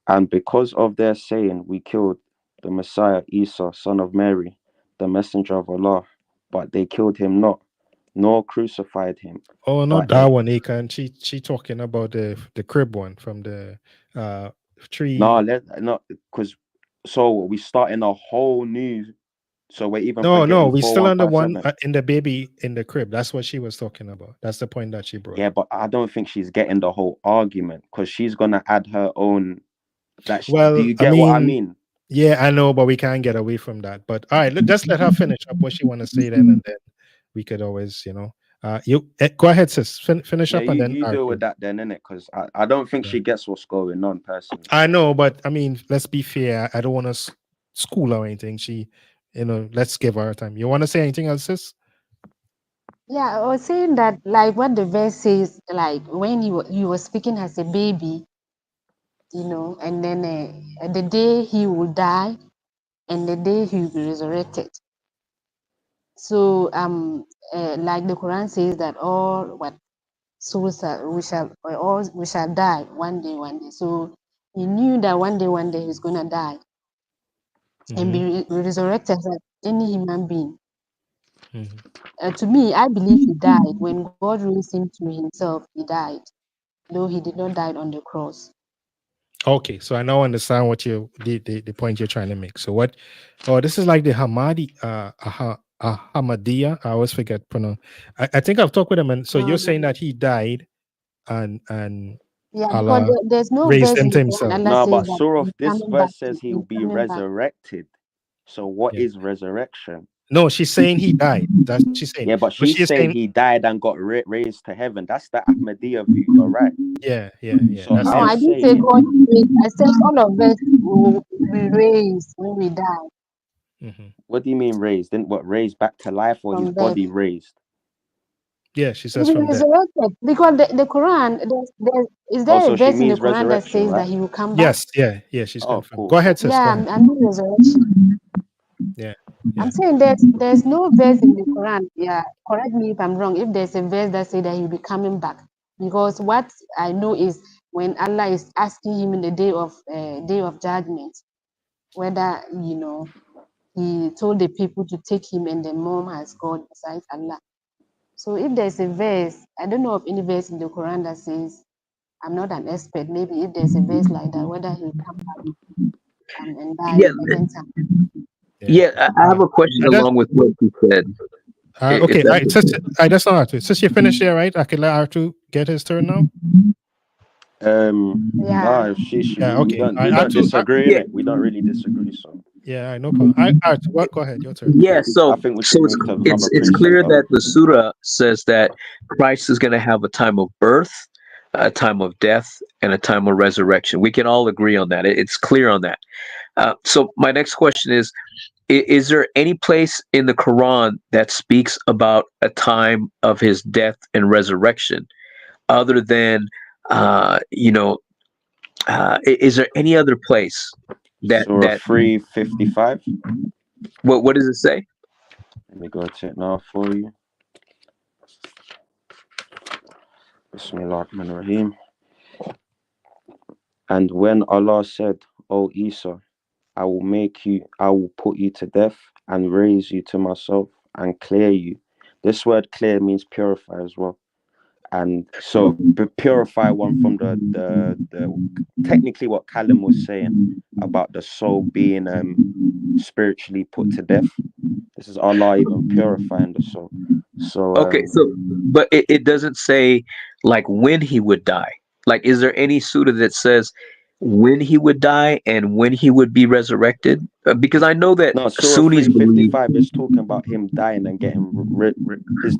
And because of their saying, we killed the Messiah Isa, son of Mary, the messenger of Allah, but they killed him not, nor crucified him. Oh, not but that one, Aka. And she talking about the crib one from the tree. No, because so we starting a whole new. So we're even No, we still on the one 4157. in the baby in the crib. That's what she was talking about. That's the point that she brought. Yeah, but I don't think she's getting the whole argument, because she's gonna add her own. Well, do you get what I mean? Yeah, I know, but we can't get away from that. But all right, just let her finish up what she want to say then, and then we could always, you go ahead, sis. Finish up, and then you deal with that then, innit? Because I don't think she gets what's going on personally. I know, but I mean, let's be fair. I don't want to school or anything. She, let's give her time. You want to say anything else, sis? Yeah, I was saying that like what the verse says, like when you were speaking as a baby, and then the day he will die, and the day he will be resurrected. So like the Quran says that all what souls we shall die one day. So he knew that one day he's gonna die and be resurrected as any human being. To me, I believe he died when God raised him to himself. He died, though he did not die on the cross. Okay, so I now understand what the point you're trying to make. So what? Oh, this is like the Ahmadiyya. I always forget pronounce. I think I've talked with him, and so you're saying that he died, and yeah, Allah because there's no raised verse him in to the Quran. himself. Allah No, says but that Surah, he's this coming back. verse says he will He's be coming back. resurrected. So what is resurrection? No, she's saying he died. That's what she's saying. Yeah, but she's saying he died and got raised to heaven. That's the Ahmadiyya view. You're right. Yeah. So No, I didn't say God raised. I said all of us will be raised when we die. What do you mean raised? Didn't what raised back to life, or From his body death. raised? Yeah, she He says will from be death. resurrected because the Quran. Is there so a she verse in the means Quran that resurrection, says that right? he will come back? Yes, yeah, she's confirmed. Cool. Go ahead, sis. Yeah, Go I ahead. mean resurrection. Yeah. I'm saying there's no verse in the Quran. Yeah, correct me if I'm wrong. If there's a verse that says that he'll be coming back, because what I know is when Allah is asking him in the day of judgment, whether he told the people to take him and the mom has God besides Allah. So if there's a verse, I don't know of any verse in the Quran that says, I'm not an expert. Maybe if there's a verse like that, whether he'll come back and die Yeah, a second time. yeah. I have a question along with what you said. Okay, that's not Arthur. Since you finished there, right? I can let Arthur get his turn now. No, we don't disagree in it. We don't really disagree. So yeah, no problem. Arthur, go ahead, your turn. Yeah, so I think we should move to another it's clear preceptor. that the surah says that Christ is going to have a time of birth, a time of death, and a time of resurrection. We can all agree on that. It's clear on that. So my next question is there any place in the Quran that speaks about a time of his death and resurrection other than, is there any other place that Surah 355. What does it say? Let me go to it now for you. Bismillahirrahmanirrahim. And when Allah said, "O Isa, I will put you to death and raise you to myself and clear you." This word clear means purify as well. And so purify one from the technically what Callum was saying about the soul being spiritually put to death. This is Allah even purifying the soul. So Okay, so but it doesn't say like when he would die. Like, is there any surah that says when he would die and when he would be resurrected? Because I know that no, Surah Sunnis believe 355 is talking about him dying and getting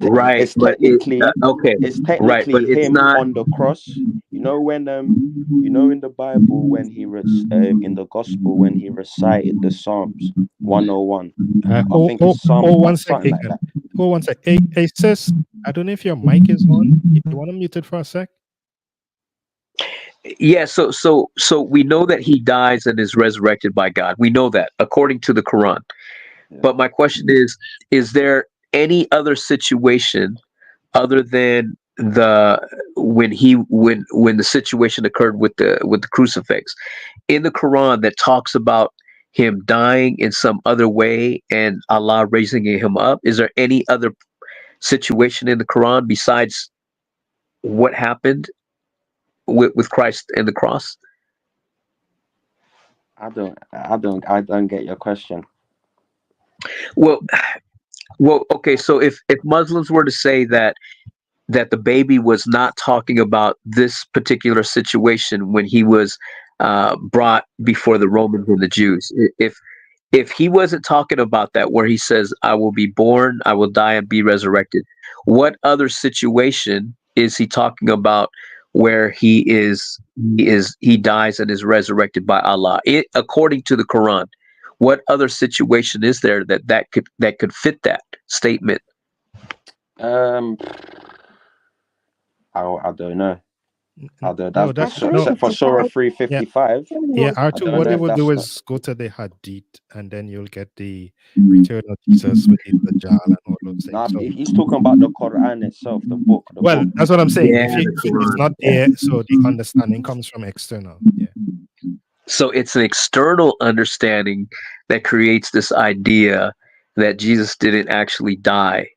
right, it's but technically okay, it's right, but technically it's him not. on the cross. You know when in the Bible when he in the gospel when he recited the Psalms 101. I think it's Psalms one sec, something like Aiken. that. Hold one sec. Hey, sis, I don't know if your mic is on. You want to mute it for a sec? Yeah, so we know that he dies and is resurrected by God. We know that according to the Quran. But my question is there any other situation other than when the situation occurred with the crucifix in the Quran that talks about him dying in some other way and Allah raising him up? Is there any other situation in the Quran besides what happened with Christ and the cross? I don't get your question. Well, okay. So if Muslims were to say that the baby was not talking about this particular situation when he was brought before the Romans and the Jews, if he wasn't talking about that, where he says, "I will be born, I will die, and be resurrected," what other situation is he talking about where he dies and is resurrected by Allah? According to the Quran, what other situation is there that could fit that statement? I don't know. No, that's except for Surah 355. Yeah, I R2, don't what know they if will that's do not. is go to the Hadith and then you'll get the return of Jesus with the Dajjal and all those things. Nah, So, he's talking about the Quran itself, the book. well, that's what I'm saying. Yeah, If it's not there, so the understanding comes from external. Yeah. So it's an external understanding that creates this idea that Jesus didn't actually die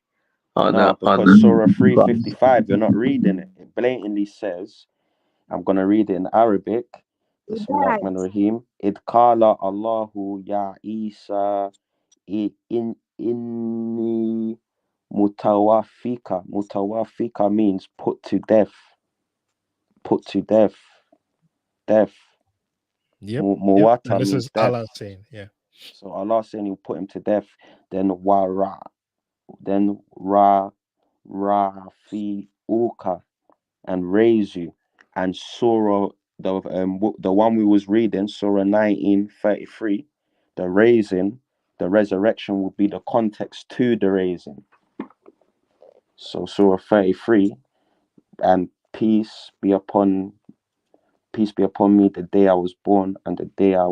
on because Surah 355, you're not reading it. It blatantly says, I'm going to read it in Arabic. Bismillahirrahmanirrahim. Id qala Allahu ya Isa inni mutawafika. Mutawafika means put to death. Put to death. Death. Yep. Muwata And this means is death. Allah saying, yeah. So Allah saying he'll put him to death. Then rafi'uka, and raise you. And Surah, the one we was reading, Surah 19:33, the raising, the resurrection will be the context to the raising. So Surah 33, and peace be upon me the day I was born and the day I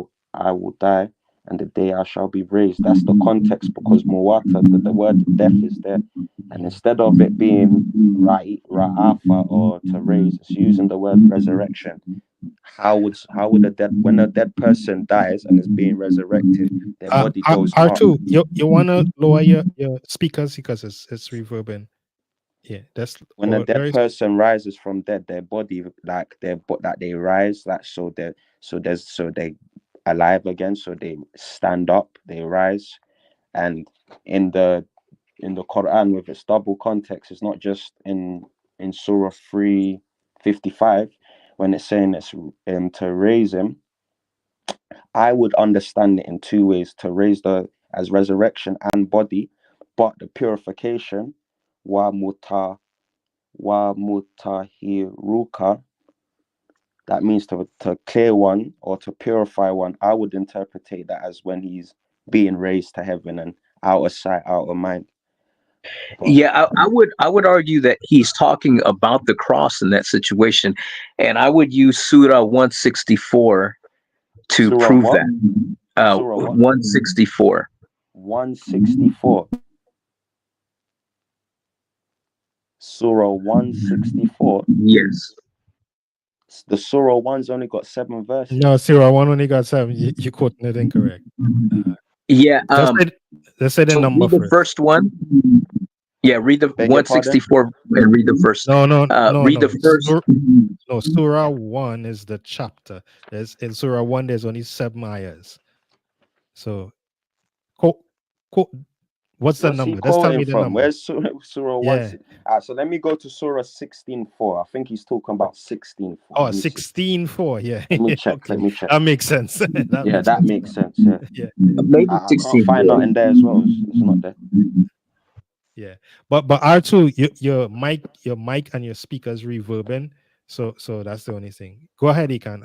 will die and the day I shall be raised. That's the context, because muwata, the word death is there. And instead of it being ra'afa or to raise, it's using the word resurrection. How would when a dead person dies and is being resurrected, their body goes R2, up. you wanna lower your speakers because it's reverbing. Yeah, that's when a dead person rises from dead, their body they rise, so they alive again, so they stand up, they rise. And in the Quran, with its double context, it's not just in Surah 355 when it's saying it's to raise him. I would understand it in two ways: to raise as resurrection and body, but the purification wa mutahiruka, that means to clear one or to purify one. I would interpret that as when he's being raised to heaven and out of sight, out of mind. Yeah, I would argue that he's talking about the cross in that situation, and I would use Surah 164 to Surah prove what? that. Surah what? 164. 164. Surah 164. Yes. The Surah 1's only got 7 verses. No, Surah 1 only got 7. You quoting it incorrect. Yeah. Let's say the So number read the first. first one. Yeah, read the Beg your pardon? 164 and read the first. No. Read the first. Surah 1 is the chapter. In Surah 1, there's only 7 ayahs. So, what's the What's he number? Let's tell me quoting the from? number. Where's Surah 1? Yeah. So let me go to Surah 16:4. I think he's talking about 16:4. Oh, 16:4. Yeah. Let me check. Okay. Let me check. That makes sense. That makes sense. Yeah. Yeah. Maybe I can't find nothing there as well. It's not there. Yeah. But R2, your mic and your speakers reverbing. So that's the only thing. Go ahead, you can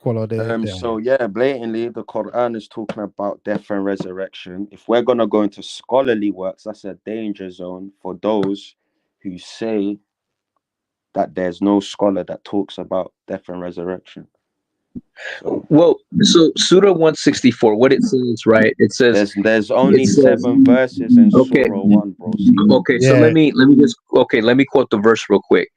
call out the So yeah, blatantly the Quran is talking about death and resurrection. If we're gonna go into scholarly works, that's a danger zone for those who say that there's no scholar that talks about death and resurrection. So Surah 164, what it says, right? It says there's only 7 verses in Surah 1, bro. Okay, so let me quote the verse real quick.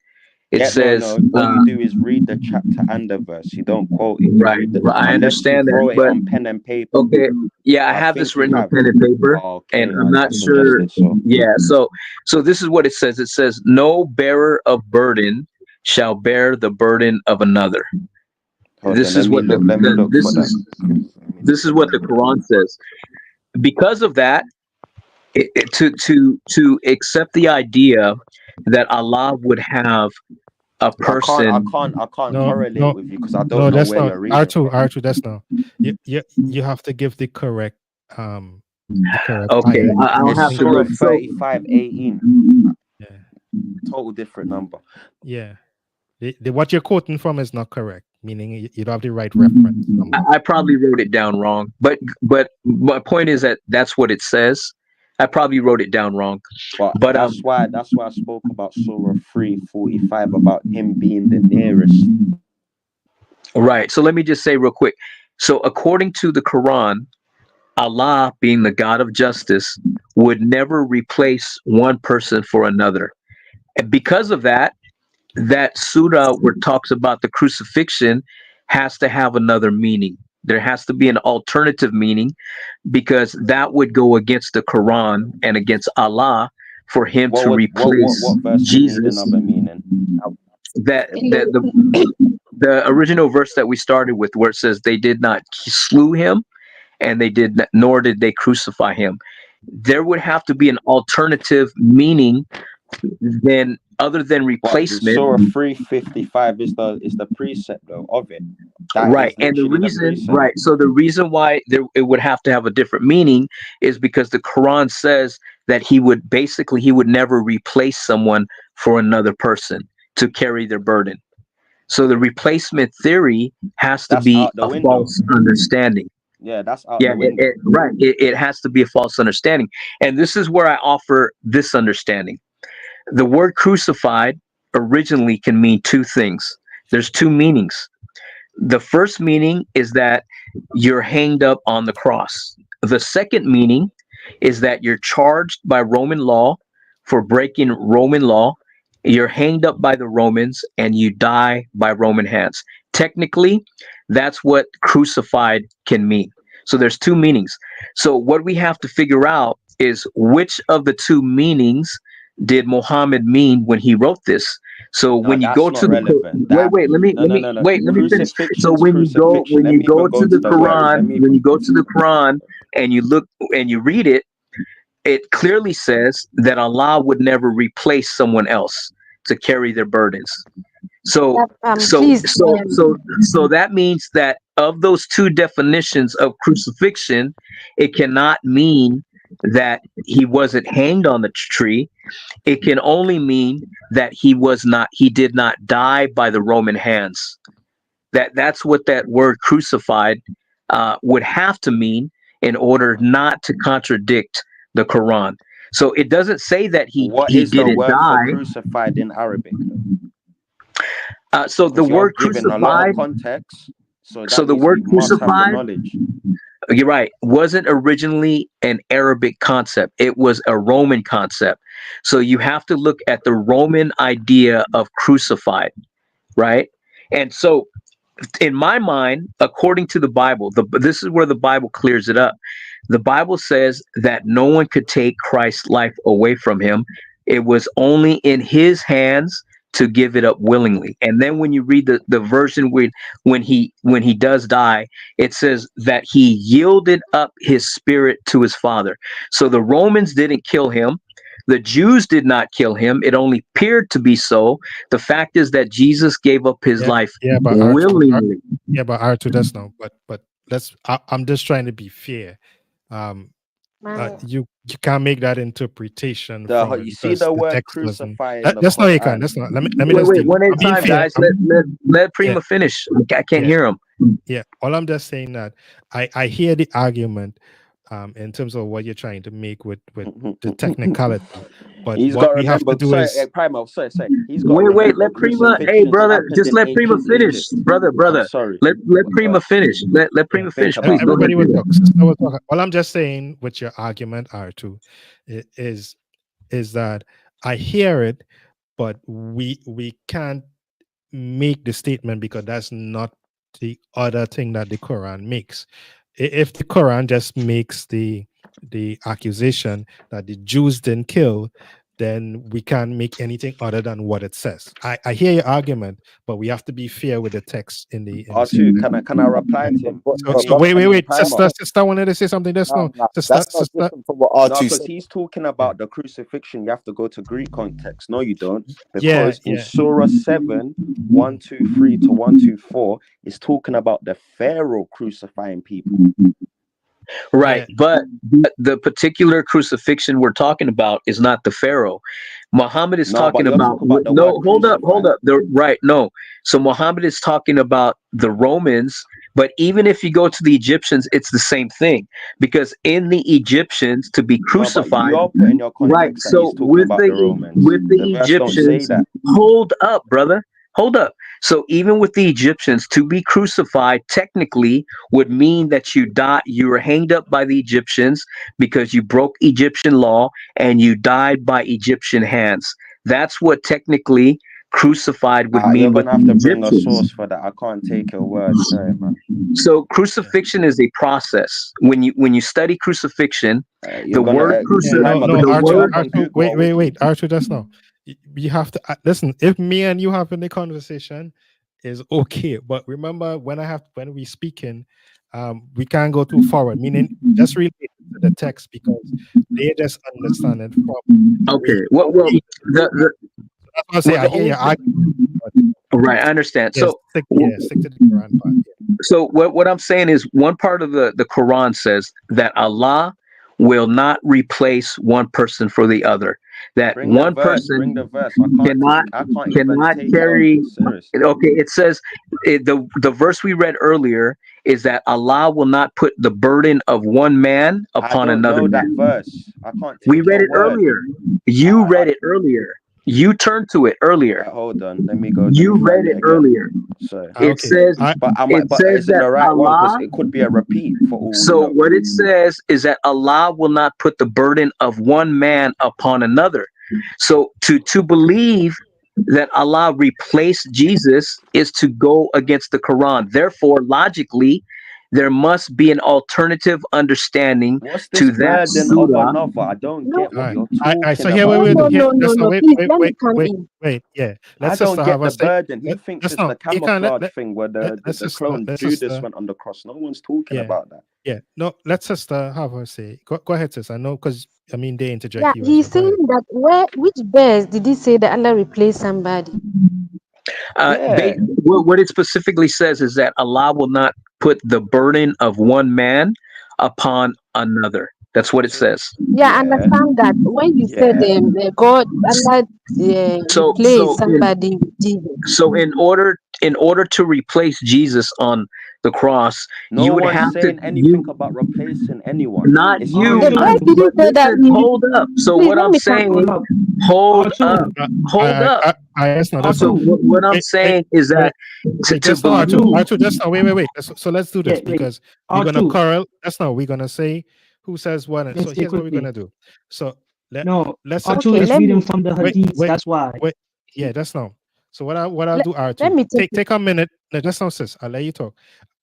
It says, what you do is read the chapter and the verse. You don't quote it. Right, I understand that, wrote it but on pen and paper. okay, yeah, I have this written on pen and paper, and I'm not that's sure. suggested, so. Yeah, so this is what it says. It says, "No bearer of burden shall bear the burden of another." This is what the Quran says. Because of that, to accept the idea that Allah would have a person. I can't correlate with you because I don't know where you're reading. R2, that's not. You have to give the correct okay, I'll have to look. 35:18. Yeah. Total different number. Yeah. What you're quoting from is not correct, meaning you don't have the right reference. I probably wrote it down wrong, but my point is that that's what it says. I probably wrote it down wrong, but that's why I spoke about Surah 3:45 about him being the nearest. Right. So let me just say real quick. So according to the Quran, Allah, being the God of justice, would never replace one person for another, and because of that, that surah where it talks about the crucifixion has to have another meaning. There has to be an alternative meaning, because that would go against the Quran and against Allah for him to replace Jesus. Another meaning? That the original verse that we started with, where it says they did not slew him, and they did not, nor did they crucify him. There would have to be an alternative meaning then, other than replacement. Surah 3:55 is the precept though of it. Right, and the reason, right, so the reason why it would have to have a different meaning is because the Quran says that he would never replace someone for another person to carry their burden. So the replacement theory has to be a false understanding. Yeah, that's out the window. It has to be a false understanding, and this is where I offer this understanding. The word crucified originally can mean two things. There's two meanings. The first meaning is that you're hanged up on the cross. The second meaning is that you're charged by Roman law for breaking Roman law. You're hanged up by the Romans and you die by Roman hands. Technically, that's what crucified can mean. So there's two meanings. So what we have to figure out is which of the two meanings did Muhammad mean when he wrote this? So when you go to let me finish. So when you go to the Quran and you look and you read it, it clearly says that Allah would never replace someone else to carry their burdens. So that means that of those two definitions of crucifixion, it cannot mean that he wasn't hanged on the tree. It can only mean that he did not die by the Roman hands. That's what that word crucified would have to mean in order not to contradict the Quran. So it doesn't say that he didn't die. Crucified in Arabic. So the word crucified. Context. So the word crucified. You're right. Wasn't originally an Arabic concept. It was a Roman concept. So you have to look at the Roman idea of crucified. right? And so, in my mind, according to the Bible, this is where the Bible clears it up. The Bible says that no one could take Christ's life away from him. It was only in his hands to give it up willingly. And then when you read the version when he does die, it says that he yielded up his spirit to his Father. So the Romans didn't kill him. The Jews did not kill him. It only appeared to be so. The fact is that Jesus gave up his life willingly. But Arthur, that's no. But I'm just trying to be fair. You can't make that interpretation. You see the word crucify. That's not you can. That's not. Let me wait. One at a time, guys. Let Prima finish. I can't hear him. Yeah. All I'm just saying that I hear the argument. In terms of what you're trying to make with the technicality, but he's what we have to do is Prima. Sorry. He's got wait. Let Prima. Hey, brother, just let Prima finish, brother. Sorry. Let Prima finish. Let Prima finish, please. Everybody will talk. All I'm just saying, with your argument, R2, is that I hear it, but we can't make the statement because that's not the other thing that the Quran makes. If the Quran just makes the accusation that the Jews didn't kill, then we can't make anything other than what it says. I hear your argument, but we have to be fair with the text in the. R2, can I reply to him? So wait. Sister wanted to say something. That's not different from what R2 said. He's talking about the crucifixion. You have to go to Greek context. No, you don't. Because in Surah 7, 123 to 124, it's talking about the Pharaoh crucifying people. Right, but the particular crucifixion we're talking about is not the Pharaoh. Muhammad is talking about hold up. So Muhammad is talking about the Romans, but even if you go to the Egyptians, it's the same thing, because in the Egyptians to be crucified, right? So with the Egyptians, hold up, brother. Hold up. So even with the Egyptians, to be crucified technically would mean that you were hanged up by the Egyptians because you broke Egyptian law and you died by Egyptian hands. That's what technically crucified would mean. You're gonna have to bring a source for that. I can't take your word. Sorry, man. So crucifixion is a process. When you study crucifixion, the word crucifixion. Wait, Arthur, that's not. You have to listen. If me and you having the conversation is okay, but remember when we speaking, we can't go too forward. Meaning, just relate to the text because they just understand it from. Okay. Well, I say I hear your argument. Right, I understand. Yeah, so stick to the Quran part. Yeah. So what I'm saying is, one part of the Quran says that Allah will not replace one person for the other. That one person cannot carry. Okay, it says the verse we read earlier is that Allah will not put the burden of one man upon another man. Verse. I can't. We read it earlier. You read it earlier. You turned to it earlier. Hold on, let me go. You read it earlier. So it says that the right Allah, one? It could be a repeat for all. So what it says is that Allah will not put the burden of one man upon another. So to believe that Allah replaced Jesus is to go against the Quran. Therefore, logically, there must be an alternative understanding to that surah. I don't get what you're talking wait. Yeah, let's I don't get the burden. He thinks it's the camouflage thing where the clone Judas went on the cross. No one's talking about that. Yeah, no, let's just have her say. Go ahead, sis. I know because they interject. Yeah, he's saying that which verse did he say that Allah replaced somebody? What it specifically says is that Allah will not put the burden of one man upon another. That's what it says. Yeah, I understand that. When you said God, Allah replaced somebody with Jesus. So in order to replace Jesus on the cross, you would have to anything about replacing anyone. Not you. Hold up. So what I'm saying, hold up. Also, what I'm saying is that wait. So let's do this because we're gonna quarrel. We're gonna say who says what. So here's what we're gonna do. So let's read them from the hadith. That's why. Yeah, that's no. So what I'll Let, do, let R2, me take take a minute. No, just now, sis. I'll let you talk.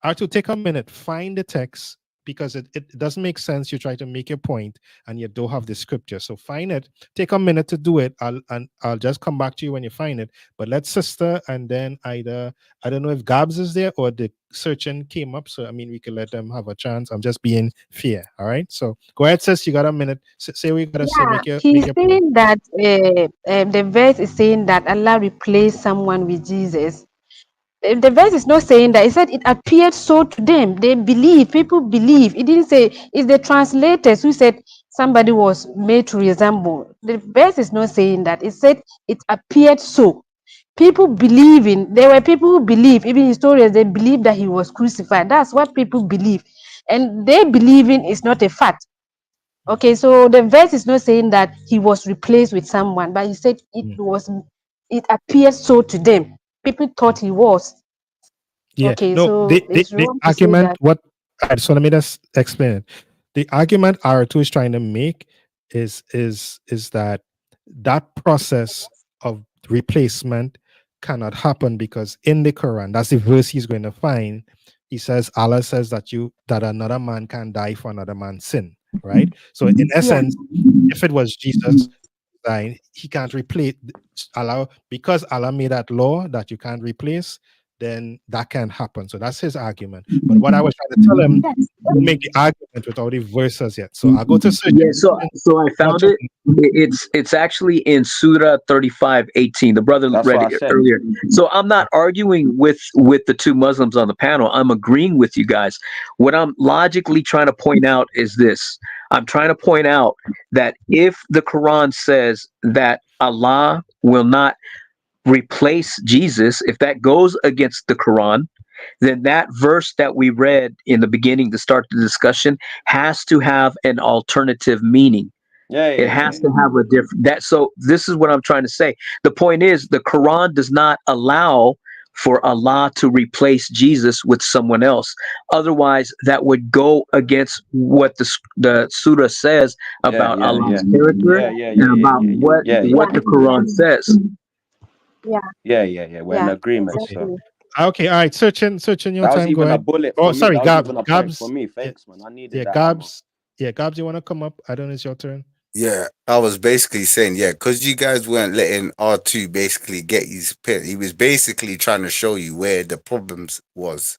R2, take a minute, find the text, because it doesn't make sense. You try to make your point and you don't have the scripture. So find it. Take a minute to do it. I'll just come back to you when you find it. But let's sister, and then either I don't know if Gabs is there or the searching came up. So I mean, we can let them have a chance. I'm just being fair. All right. So go ahead, sis. You got a minute. Say what you gotta say. Yeah, Make he's your point. saying that the verse is saying that Allah replaced someone with Jesus. The verse is not saying that. It said it appeared so to them. They believe. People believe. It didn't say. It's the translators who said somebody was made to resemble. The verse is not saying that. It said it appeared so. People believing. There were people who believe. Even historians, they believe that he was crucified. That's what people believe, and they believing is not a fact. Okay, so the verse is not saying that he was replaced with someone, but he said it appeared so to them. People thought he was. Yeah. Okay, No, so the it's wrong to say argument, that. what I just want to make us explain it. The argument R2 is trying to make is that process of replacement cannot happen, because in the Quran, that's the verse he's going to find. He says, Allah says that another man can die for another man's sin, right? So in essence, if it was Jesus dying, he can't replace Allah, because Allah made that law that you can't replace, then that can happen. So that's his argument. But what I was trying to tell him, don't make the argument without the verses yet. So I'll go to search. Yeah, so I found it. It's actually in Surah 35:18. The brother That's read what I it said. earlier. So I'm not arguing with the two Muslims on the panel. I'm agreeing with you guys. What I'm logically trying to point out is this. I'm trying to point out that if the Quran says that Allah will not replace Jesus, if that goes against the Quran, then that verse that we read in the beginning to start the discussion has to have an alternative meaning. It has to have a different so this is what I'm trying to say. The point is, the Quran does not allow for Allah to replace Jesus with someone else. Otherwise, that would go against what the surah says about Allah's character and about what the Quran says. Yeah. We're in agreement. Exactly. Okay, all right. Searching your That was time. Go even a ahead. bullet Oh, for me. sorry, That was even a point Gabs. for me. Thanks, man. I needed Yeah, that. Gabs. Yeah, Gabs, you want to come up? I don't know, it's your turn. Yeah, I was basically saying, because you guys weren't letting R2 basically get his pit. He was basically trying to show you where the problems was,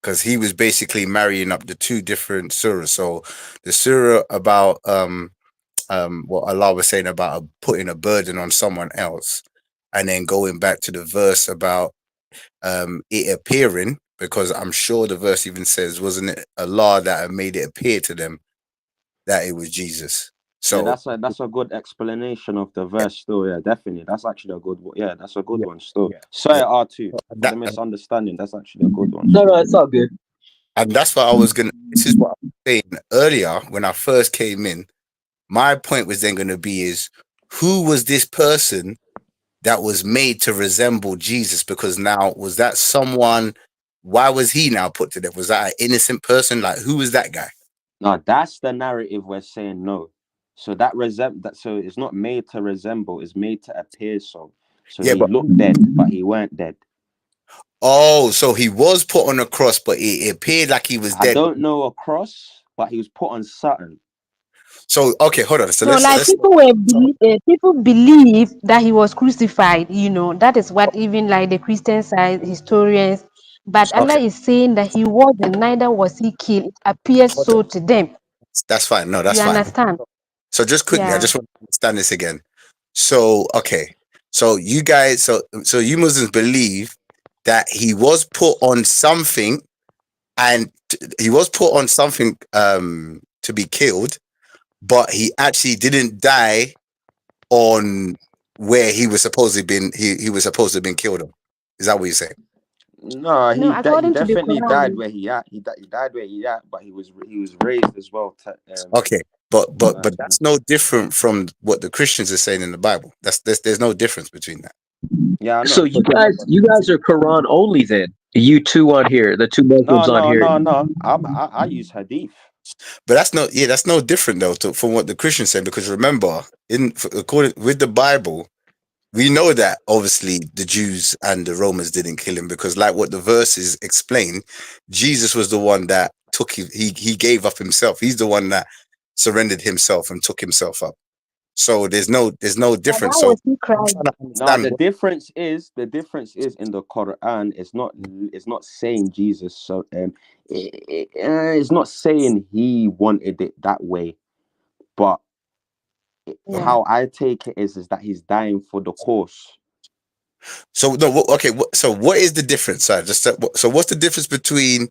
because he was basically marrying up the two different surahs. So the surah about what Allah was saying about putting a burden on someone else, and then going back to the verse about it appearing, because I'm sure the verse even says, wasn't it Allah that had made it appear to them that it was Jesus? So that's a good explanation of the verse still. Yeah, definitely. That's actually a good one. Yeah, that's a good one still. Sorry, R2, for the misunderstanding. That's actually a good one. No, it's all good. And that's what I was gonna. This is what I was saying earlier when I first came in. My point was then going to be is, who was this person that was made to resemble Jesus? Because now, was that someone? Why was he now put to death? Was that an innocent person? Like, who was that guy? No, that's the narrative we're saying no. So so it's not made to resemble, it's made to appear so. So he looked dead, but he weren't dead. Oh, so he was put on a cross, but it appeared like he was dead. I don't know a cross, but he was put on something. So okay, hold on. So people believe that he was crucified. That is what even like the Christian side historians. But Allah is saying that he wasn't, neither was he killed. It appears so to them. That's fine. No, that's fine. You understand? So just quickly, I just want to understand this again. So so you guys, so you Muslims believe that he was put on something, and he was put on something to be killed, but he actually didn't die on where he was supposed to have been. He was supposed to have been killed on. Is that what you're saying? No, he definitely Quran, died where he at. He died where he at, but he was raised as well. Okay, but that's no different from what the Christians are saying in the Bible. There's no difference between that. Yeah. So you guys are Quran only then? You two on here, the two Muslims on here. No. I use Hadith. But that's no different though from what the Christians say, because remember, according with the Bible, we know that obviously the Jews and the Romans didn't kill him, because like what the verses explain, Jesus was the one that took he gave up himself. He's the one that surrendered himself and took himself up. So there's no difference. So I'm trying to No, understand the difference is in the Quran. It's not saying Jesus. So it's not saying he wanted it that way, but how I take it is that he's dying for the cause. So no, okay. So what is the difference? Sorry, so what's the difference between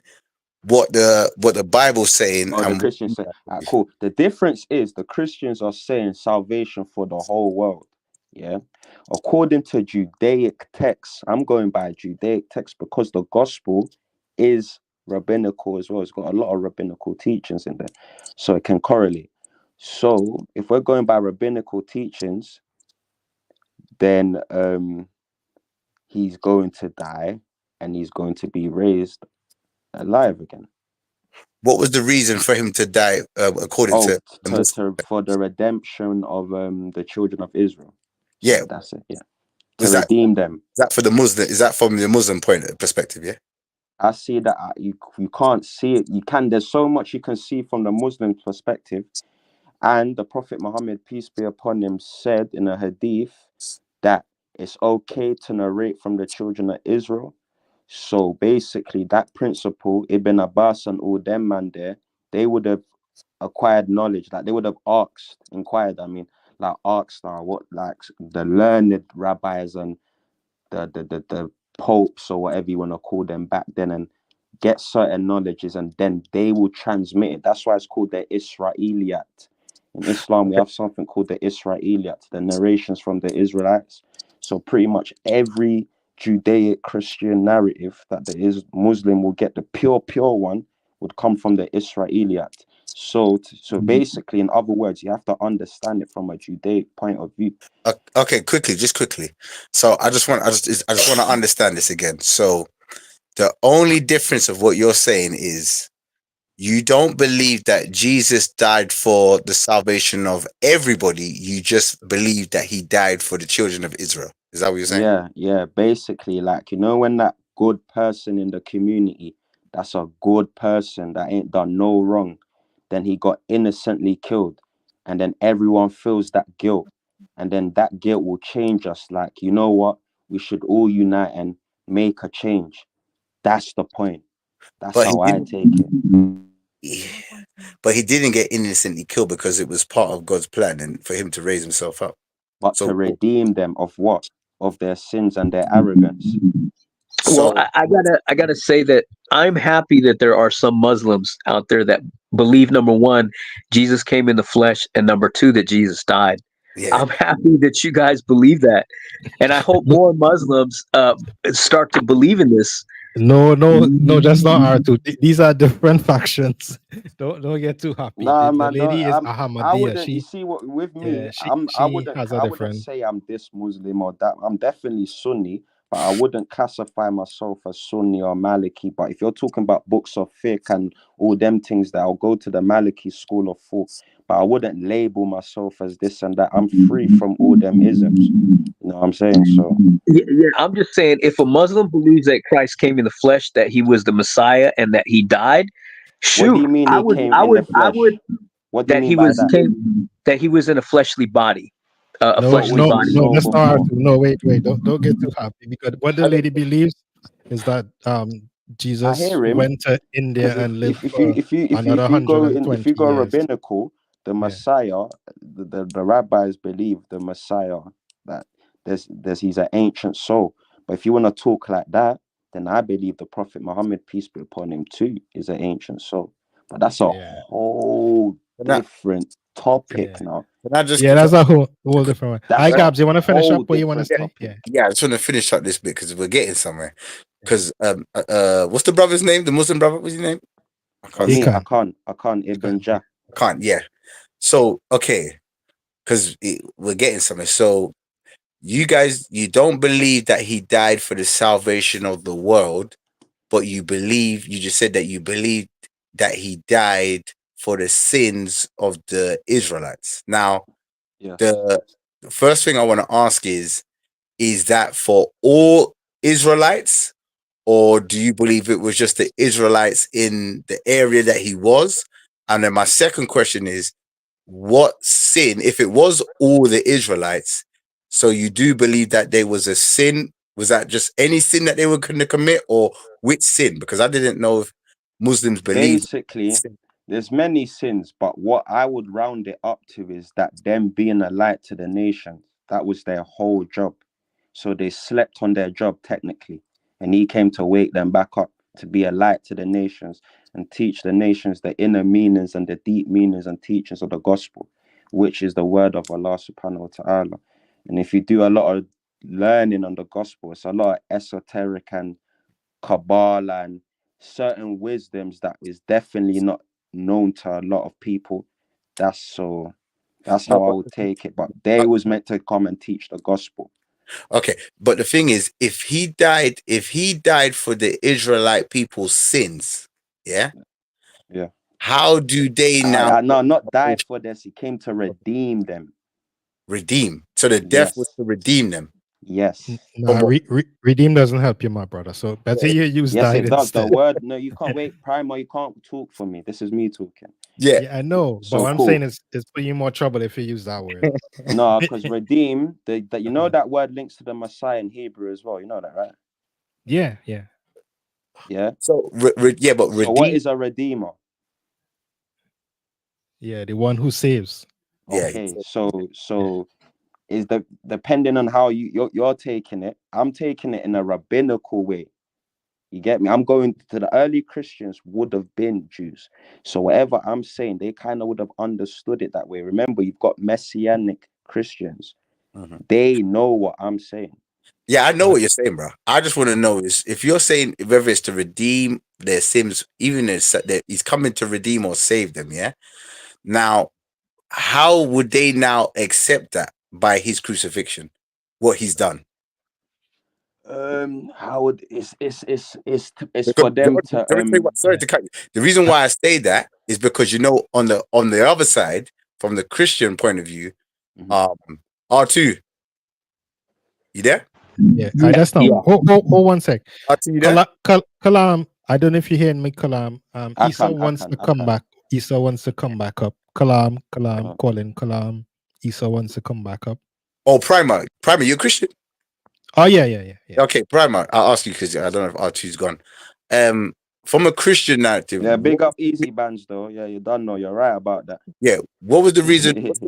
what the Bible's saying Oh, the and Christians say, cool. The difference is the Christians are saying salvation for the whole world. Yeah. According to Judaic texts, I'm going by Judaic text because the gospel is rabbinical as well. It's got a lot of rabbinical teachings in there, so it can correlate. So if we're going by rabbinical teachings, then he's going to die and he's going to be raised alive again. What was the reason for him to die according to for the redemption of the children of Israel? So yeah, that's it. Yeah, to redeem them. Is that for the Muslim? Is that from the Muslim perspective? Yeah, I see that you can't see it. You can. There's so much you can see from the Muslim perspective, and the Prophet Muhammad, peace be upon him, said in a hadith that it's okay to narrate from the children of Israel. So basically, that principle, Ibn Abbas and all them man there, they would have acquired knowledge. Like they would have asked what like the learned rabbis and the popes or whatever you want to call them back then, and get certain knowledges, and then they will transmit it. That's why it's called the Israeliyat. In Islam, we have something called the Israeliyat, the narrations from the Israelites. So pretty much every Judaic Christian narrative that there is Muslim will get, the pure one would come from the Israeliyat. So basically, in other words, you have to understand it from a Judaic point of view. Okay, quickly. So I just want to understand this again. So the only difference of what you're saying is you don't believe that Jesus died for the salvation of everybody. You just believe that he died for the children of Israel. Is that what you're saying? Yeah. Basically, like, you know, when that good person in the community, that's a good person that ain't done no wrong, then he got innocently killed, and then everyone feels that guilt, and then that guilt will change us. Like, you know what? We should all unite and make a change. That's the point. That's how I take it. Yeah. But he didn't get innocently killed because it was part of God's plan and for him to raise himself up. But to redeem them of what? Of their sins and their arrogance. Well, I gotta say that I'm happy that there are some Muslims out there that believe, number one, Jesus came in the flesh, and number two, that Jesus died. Yeah. I'm happy that you guys believe that, and I hope more Muslims start to believe in this. No, that's not R2. These are different factions. Don't get too happy. Nah, the man, lady is Ahmadiyya. I wouldn't. You see what with me? I wouldn't say I'm this Muslim or that. I'm definitely Sunni, but I wouldn't classify myself as Sunni or Maliki. But if you're talking about books of fiqh and all them things, that I'll go to the Maliki school of thought. But I wouldn't label myself as this and that. I'm free from all them isms. You know what I'm saying? So yeah, I'm just saying, if a Muslim believes that Christ came in the flesh, that he was the Messiah, and that he died, shoot, what do you mean I would what do that you mean he by was that? that he was in a fleshly body. No, that's not R2. No, wait, don't get too happy, because what the lady believes is that Jesus went to India and lived if you go rabbinical, the Messiah, the rabbis believe the Messiah, that he's an ancient soul. But if you want to talk like that, then I believe the Prophet Muhammad, peace be upon him, too, is an ancient soul. But that's a whole different topic now. That's a whole different one. Hi, Gabs, you want to finish up or you want to stop? Yeah, I just want to finish up this bit because we're getting somewhere. Because what's the brother's name? The Muslim brother, what's his name? I can't. Ibn Jah. Yeah. So okay, because we're getting somewhere. So you guys, you don't believe that he died for the salvation of the world, but you just said that you believe that he died for the sins of the Israelites. Now, the first thing I want to ask is, is that for all Israelites, or do you believe it was just the Israelites in the area that he was? And then my second question is, what sin, if it was all the Israelites, so you do believe that there was a sin? Was that just any sin that they were going to commit, or which sin? Because I didn't know if Muslims believe. Basically, there's many sins, but what I would round it up to is that them being a light to the nations, that was their whole job. So they slept on their job technically, and he came to wake them back up to be a light to the nations and teach the nations the inner meanings and the deep meanings and teachings of the gospel, which is the word of Allah subhanahu wa ta'ala. And if you do a lot of learning on the gospel, it's a lot of esoteric and Kabbalah and certain wisdoms that is definitely not known to a lot of people. That's how I would take it. But they was meant to come and teach the gospel. Okay, but the thing is, if he died for the Israelite people's sins, yeah, how do they now? No, not died for this. He came to redeem them. Redeem. So the death was to redeem them. Yes. Nah, redeem doesn't help you, my brother. So better you use died it does. instead. The word. No, you can't wait. Primer, you can't talk for me. This is me talking. Yeah, I know. So but what I'm cool. saying is, it's putting you more trouble if you use that word. No, because redeem, that you know that word links to the Messiah in Hebrew as well. You know that, right? Yeah. Yeah. So but redeem. So what is a redeemer? Yeah, the one who saves. Okay, so is depending on how you're taking it. I'm taking it in a rabbinical way. You get me? I'm going to the early Christians would have been Jews. So whatever I'm saying, they kind of would have understood it that way. Remember, you've got Messianic Christians. They know what I'm saying. Yeah, I know what you're saying, bro. I just want to know is if you're saying whether it's to redeem their sins, even if that he's coming to redeem or save them, yeah. Now, how would they now accept that by his crucifixion, what he's done? How would it's for them to sorry to cut you. The reason why I say that is because on the other side, from the Christian point of view, R2, you there? Yeah, that's not. Hold 1 sec. R2, you there? Kalam, I don't know if you're hearing me, Kalam. Esau wants to come back. Esau wants to come back up. Kalam, calling Kalam. Esau wants to come back up. Oh, Primer, you're Christian? Oh yeah. Okay, Primer, I'll ask you because I don't know if R2's gone. From a Christian narrative, big up easy bands though. Yeah, you don't know. You're right about that. Yeah, what was the reason? What's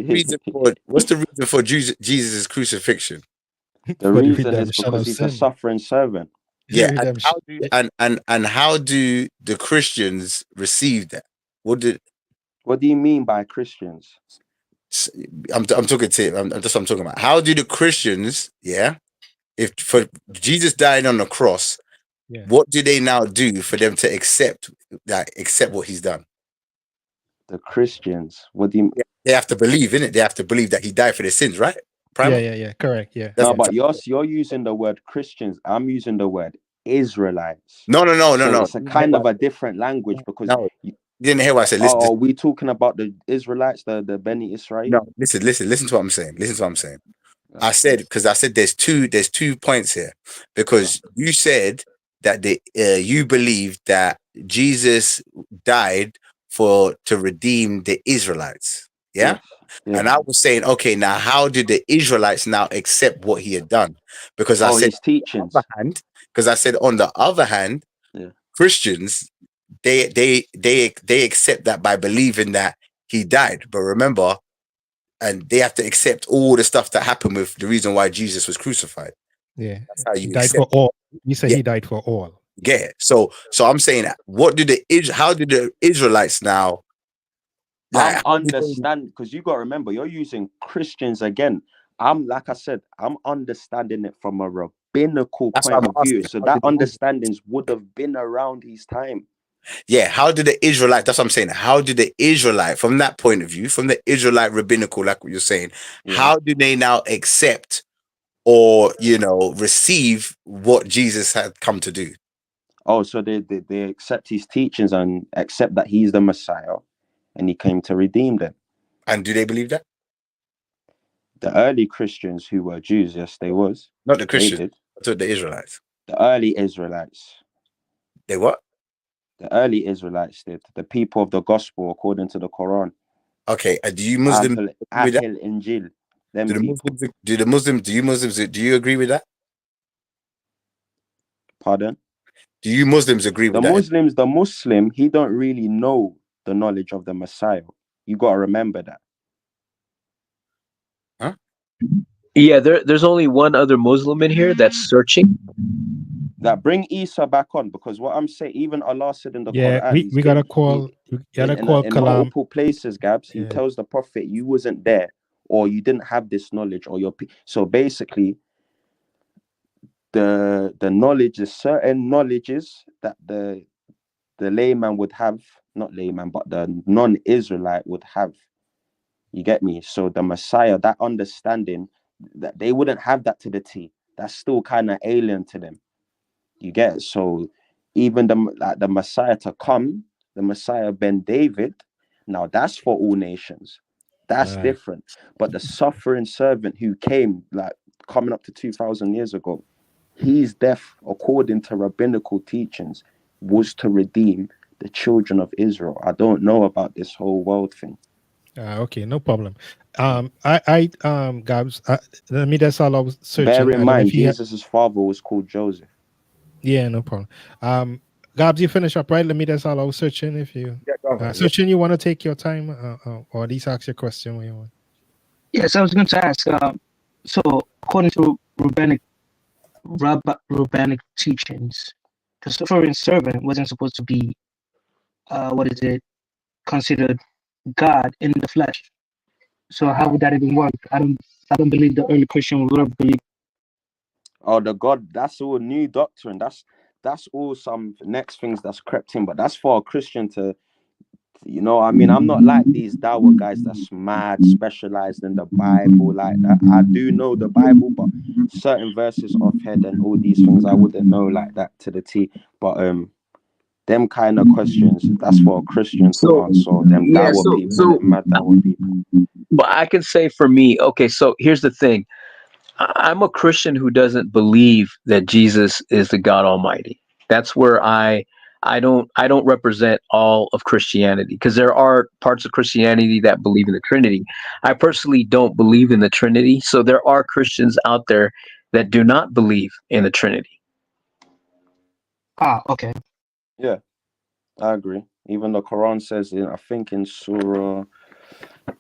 the reason for Jesus' crucifixion? The reason is because he's a suffering servant. Yeah, and how do the Christians receive that? What do you mean by Christians? I'm talking to him. That's what I'm talking about. How do the Christians, if for Jesus dying on the cross, what do they now do for them to accept what he's done? The Christians, what do you? They have to believe in it. They have to believe that he died for their sins, right? Yeah, correct. Yeah. No, but you're using the word Christians. I'm using the word Israelites. No. It's a kind of a different language because you didn't hear what I said. Listen, are we talking about the Israelites, the Beni Israel? No, listen to what I'm saying. I said there's two points here, because you said that you believe that Jesus died to redeem the Israelites. Yeah? And I was saying, okay, now how did the Israelites now accept what he had done? Because I said his teachings. On the other hand, Christians, they accept that by believing that he died. But remember, and they have to accept all the stuff that happened with the reason why Jesus was crucified. Yeah, that's how you died for all. You said he died for all. Yeah. So I'm saying, how do the Israelites now? I understand, because you got to remember, you're using Christians again. I'm understanding it from a rabbinical point of view. So that understandings would have been around his time. Yeah, how did the Israelite, that's what I'm saying, how did the Israelite, from that point of view, from the Israelite rabbinical, like what you're saying, how do they now accept or, receive what Jesus had come to do? Oh, so they accept his teachings and accept that he's the Messiah and he came to redeem them. And do they believe that? The early Christians who were Jews, yes, they was. Not the They Christians. did. I thought the Israelites. The early Israelites. They what? The early Israelites did. The people of the gospel according to the Quran. Okay, do you Muslims agree with that? Ahl Injil. Them Do the people. Muslims, do you agree with that? Pardon? Do you Muslims agree with that? The Muslim, he don't really know the knowledge of the Messiah. You got to remember that. Huh? Yeah, there's only one other Muslim in here that's searching. That bring Isa back on, because what I'm saying, even Allah said in the Yeah, Quran, we gotta call in Kalam. multiple places, Gabs, he Yeah. tells the Prophet, you wasn't there, or you didn't have this knowledge, or so basically the knowledge is certain knowledges that the layman would have, not layman, but the non-Israelite would have. You get me? So the Messiah, that understanding, that they wouldn't have that to the T. That's still kind of alien to them. You get it? So even the Messiah to come, the Messiah Ben David, now that's for all nations. That's different. But the suffering servant who came like coming up to 2,000 years ago, his death, according to rabbinical teachings, was to redeem the children of Israel. I don't know about this whole world thing. Okay, no problem. Gabs, let me just all I was searching. Bear in mind, Jesus' father was called Joseph. Yeah, no problem. Gabs, you finish up, right? Let me just all I was searching. If you searching, you want to take your time, or at least ask your question when you want. Yes, I was going to ask. So, according to rabbinic teachings, the suffering servant wasn't supposed to be, considered God in the flesh. So how would that even work? I don't believe the early Christian would have believed. Oh, the God, that's all new doctrine. That's all some next things that's crept in, but that's for a Christian to, you know, I mean, I'm not like these Dawa guys that's mad, specialized in the Bible like that. I do know the Bible, but certain verses off head and all these things I wouldn't know like that to the T. But them kind of questions, that's for a Christian to answer. Them Dawa people, them mad Dawa people. But I can say for me, okay, so here's the thing. I'm a Christian who doesn't believe that Jesus is the God Almighty. That's where I don't represent all of Christianity, because there are parts of Christianity that believe in the Trinity. I personally don't believe in the Trinity. So there are Christians out there that do not believe in the Trinity. Ah, okay. Yeah, I agree. Even the Quran says, I think in Surah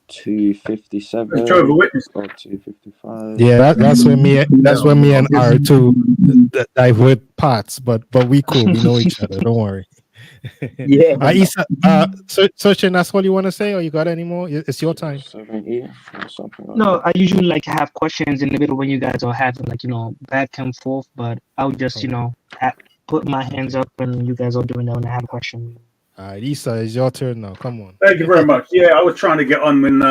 257 Jehovah's Witness. or 255. Yeah, that's when me and R2 divert paths, but we cool. We know each other. Don't worry. Yeah. Isa, searching, that's all you want to say, or you got any more? It's your time. 70 or something like No, that. I usually like to have questions in the middle when you guys are having back and forth, but I'll just put my hands up when you guys are doing that when I have a question. Isa, it's your turn now. Come on. Thank you very much. Yeah, I was trying to get on when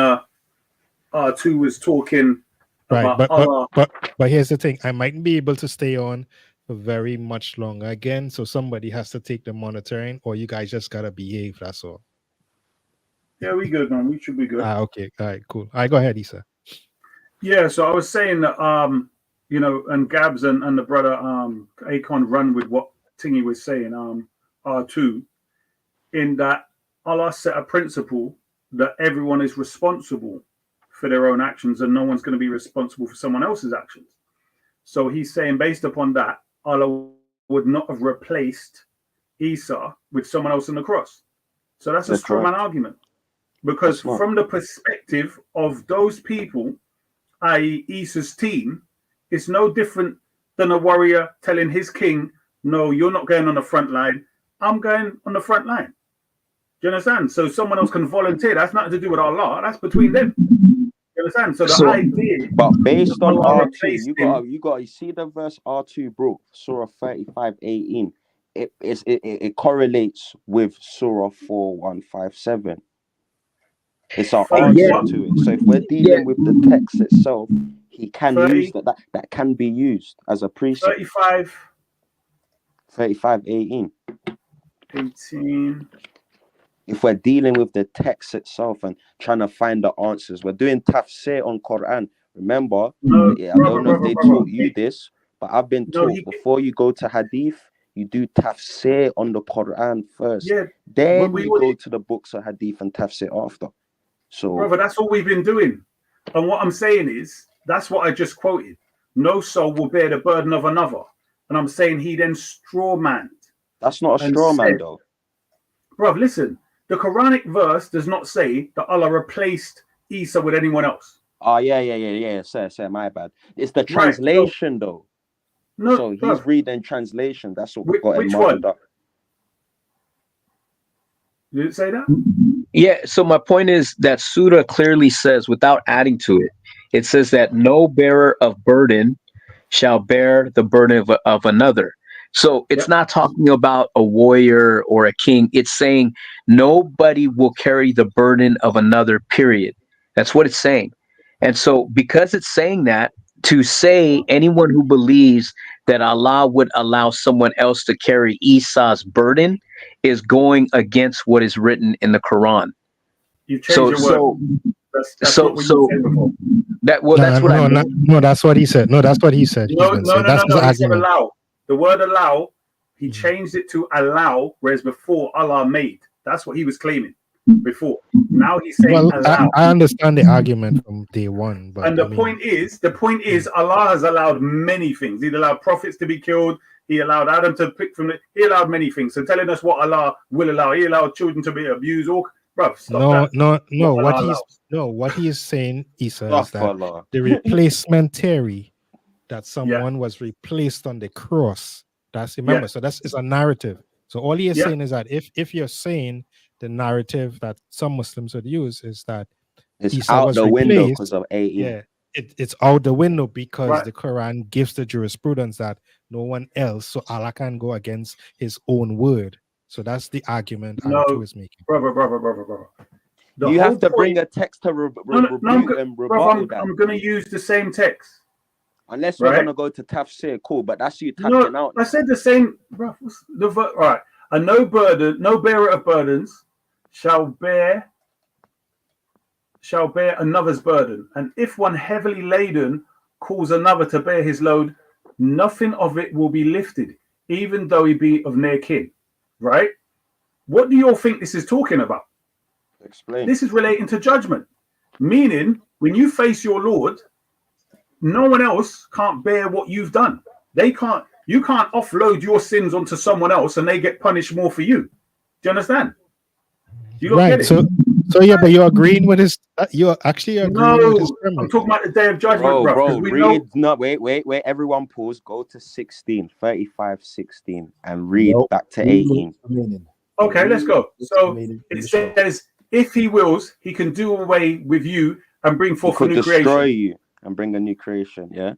R2 was talking Right, about Allah. but here's the thing. I mightn't be able to stay on for very much longer again, so somebody has to take the monitoring, or you guys just gotta behave. That's all. Yeah, we good, man. We should be good. Okay. All right, cool. All right, go ahead, Isa. Yeah, so I was saying that and Gabs and the brother Akon run with what Tingy was saying, R2, in that Allah set a principle that everyone is responsible for their own actions and no one's going to be responsible for someone else's actions. So he's saying, based upon that, Allah would not have replaced Isa with someone else on the cross. So that's a straw man argument. Because from the perspective of those people, i.e. Isa's team, it's no different than a warrior telling his king, no, you're not going on the front line, I'm going on the front line. Do you understand? So someone else can volunteer. That's nothing to do with Allah. That's between them. You understand? So the idea. But based on Allah R2, you got to see the verse R2, bro. Surah 35:18. It correlates with Surah 4157. It's our answer to it. So if we're dealing with the text itself, he can use that can be used as a precept. 35:18. 18. If we're dealing with the text itself and trying to find the answers, we're doing tafsir on Quran. Remember, No, I brother, don't know if brother, they brother. taught you this, but I've been No, taught before you go to hadith, you do tafsir on the Quran first. yeah, Then we you go to the books of hadith and tafsir after. So, brother, that's all we've been doing. And what I'm saying is, that's what I just quoted. No soul will bear the burden of another. And I'm saying he then strawmanned. that's not a And straw man, said, though. bruv, listen, the Quranic verse does not say that Allah replaced Isa with anyone else. Oh, yeah. Say, my bad. It's the Right, translation, though. No, So he's bruv, reading translation. That's what got him which muddled one? up. Did it say that? Yeah, so my point is that Surah clearly says, without adding to it, it says that no bearer of burden shall bear the burden of another. So it's not talking about a warrior or a king. It's saying nobody will carry the burden of another, period. That's what it's saying. And so because it's saying that, to say anyone who believes that Allah would allow someone else to carry Esau's burden is going against what is written in the Quran. You've changed your word. That's not what you said before. That's what I meant. No, that's what he said. No, that's what he said. No. He said argument. allow. The word allow, he changed it to allow, whereas before Allah made. That's what he was claiming before. Now he's saying allow. I understand the argument from day one, but And the point is, Allah has allowed many things. He allowed prophets to be killed. He allowed Adam to pick from it. He allowed many things. So telling us what Allah will allow, he allowed children to be abused. Or, bruv, stop that. What he is saying, Isa, is Stop, that Allah. the replacement theory that someone was replaced on the cross. That's remember. So it's a narrative. So all he is saying is that if you're saying the narrative that some Muslims would use is that It's Isa out was the window replaced, because of 18. yeah, it's out the window because Right. the Quran gives the jurisprudence that no one else, so Allah can go against his own word. So that's the argument Antu is making. Brother. The You whole have to bring point- a text to No, rebuke and rebuttal that. I'm going to use the same text. Unless you're right? going to go to tafsir, cool, but that's you tapping out. I said the same. Bro, right. And no bearer of burdens shall bear another's burden. And if one heavily laden calls another to bear his load, nothing of it will be lifted, even though he be of near kin. Right? What do you all think this is talking about? Explain. This is relating to judgment. Meaning, when you face your Lord, no one else can't bear what you've done. You can't offload your sins onto someone else and they get punished more for you. Do you understand? You don't get it? So yeah, but you're agreeing with his. You're actually agreeing with his premise. I'm talking about the day of judgment, bro. Wait. Everyone pause. Go to 16, 35, 16, and read back to 18. Okay, let's go. So it says, if he wills, he can do away with you and bring forth a new creation. Destroy you and bring a new creation. Yeah.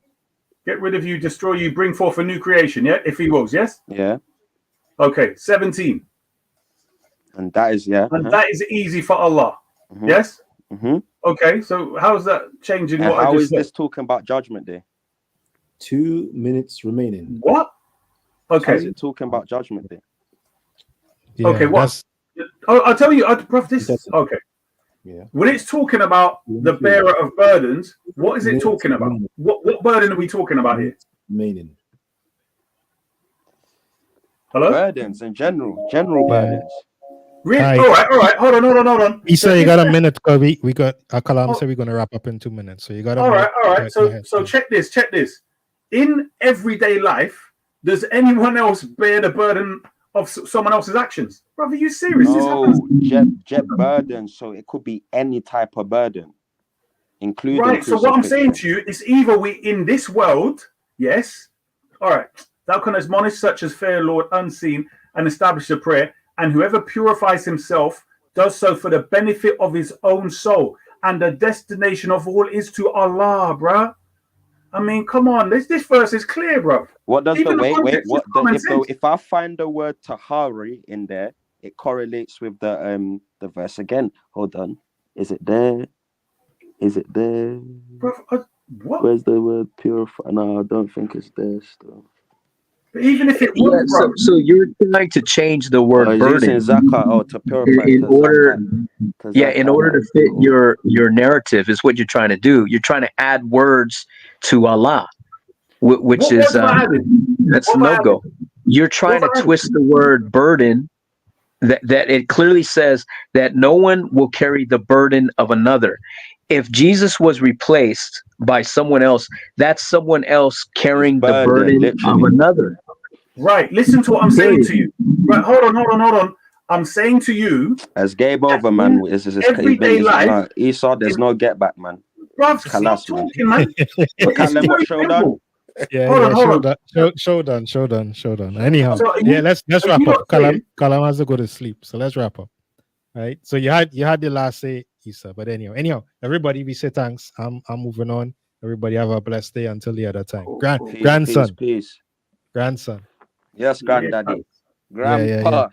Get rid of you, destroy you, bring forth a new creation. Yeah, if he wills. Yes. Yeah. Okay, 17. And that is that is easy for Allah. Mm-hmm. Yes. Mm-hmm. Okay, so how's that changing? And what how I just is said? this talking about Judgment Day? 2 minutes remaining. What? Okay. How is it talking about Judgment Day? Yeah, okay, what? I'll tell you, okay. Yeah. When it's talking about the bearer of burdens, what is it talking about? What burden are we talking about here? Remaining. Hello? Burdens in general burdens. Really? All right. Hold on. Isa, you got a minute because we got Kalam said we're going to wrap up in 2 minutes. So you got a minute. All right. So check this. In everyday life, does anyone else bear the burden of someone else's actions? Brother, you serious? No, jet burden. So it could be any type of burden, including right. So what I'm saying to you is either we in this world, yes. All right. Thou can admonish such as fair Lord unseen and establish a prayer, and whoever purifies himself does so for the benefit of his own soul, and the destination of all is to Allah, bruh. I mean, come on, this verse is clear, bro. What does if I find the word tahari in there, it correlates with the verse again. Hold on. Is it there? Bro, what? Where's the word purify? No, I don't think it's there still. But even if it Yeah, was, bro, so you're trying to change the word he's burden using zakah to purify in to order, to yeah, in zakah. order to fit your narrative is what you're trying to do. You're trying to add words to Allah, which what is was I added? that's What have I no go. You're trying to What have I twist the word burden that it clearly says that no one will carry the burden of another. If Jesus was replaced by someone else, that's someone else carrying the burden, burden of literally. another. Right, listen to what I'm saying Period. to you. Right, hold on. I'm saying to you, As game over, in man. everyday life, No, Esau, there's no get back, man. bruv, stop Kalas, man. talking, man. But this is Callum, what very showdown? simple. Yeah, Hold on, hold on. showdown. Anyhow, So are yeah, you- let's are wrap you up. not saying- Kalam has to go to sleep, so let's wrap up. Right. So you had the last say, Isa, but anyhow, everybody, we say thanks. I'm moving on. Everybody have a blessed day until the other time. Grandson. Peace. Grandson. Yes, granddaddy. Yeah. Grandpa.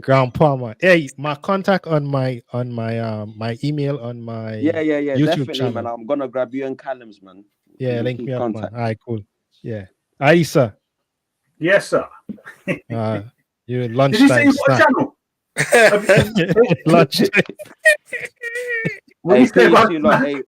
Grandpa, man. Hey, my contact on my my email on my Yeah, YouTube definitely, channel. man. I'm gonna grab you and Callum's, man. Yeah, You link keep me up, contact. man. All right, cool. Yeah. Isa. Yes, sir. You Did you say lunchtime you've got a snack. channel? Lunchtime. Hey, you say peace, about you lot. Hey,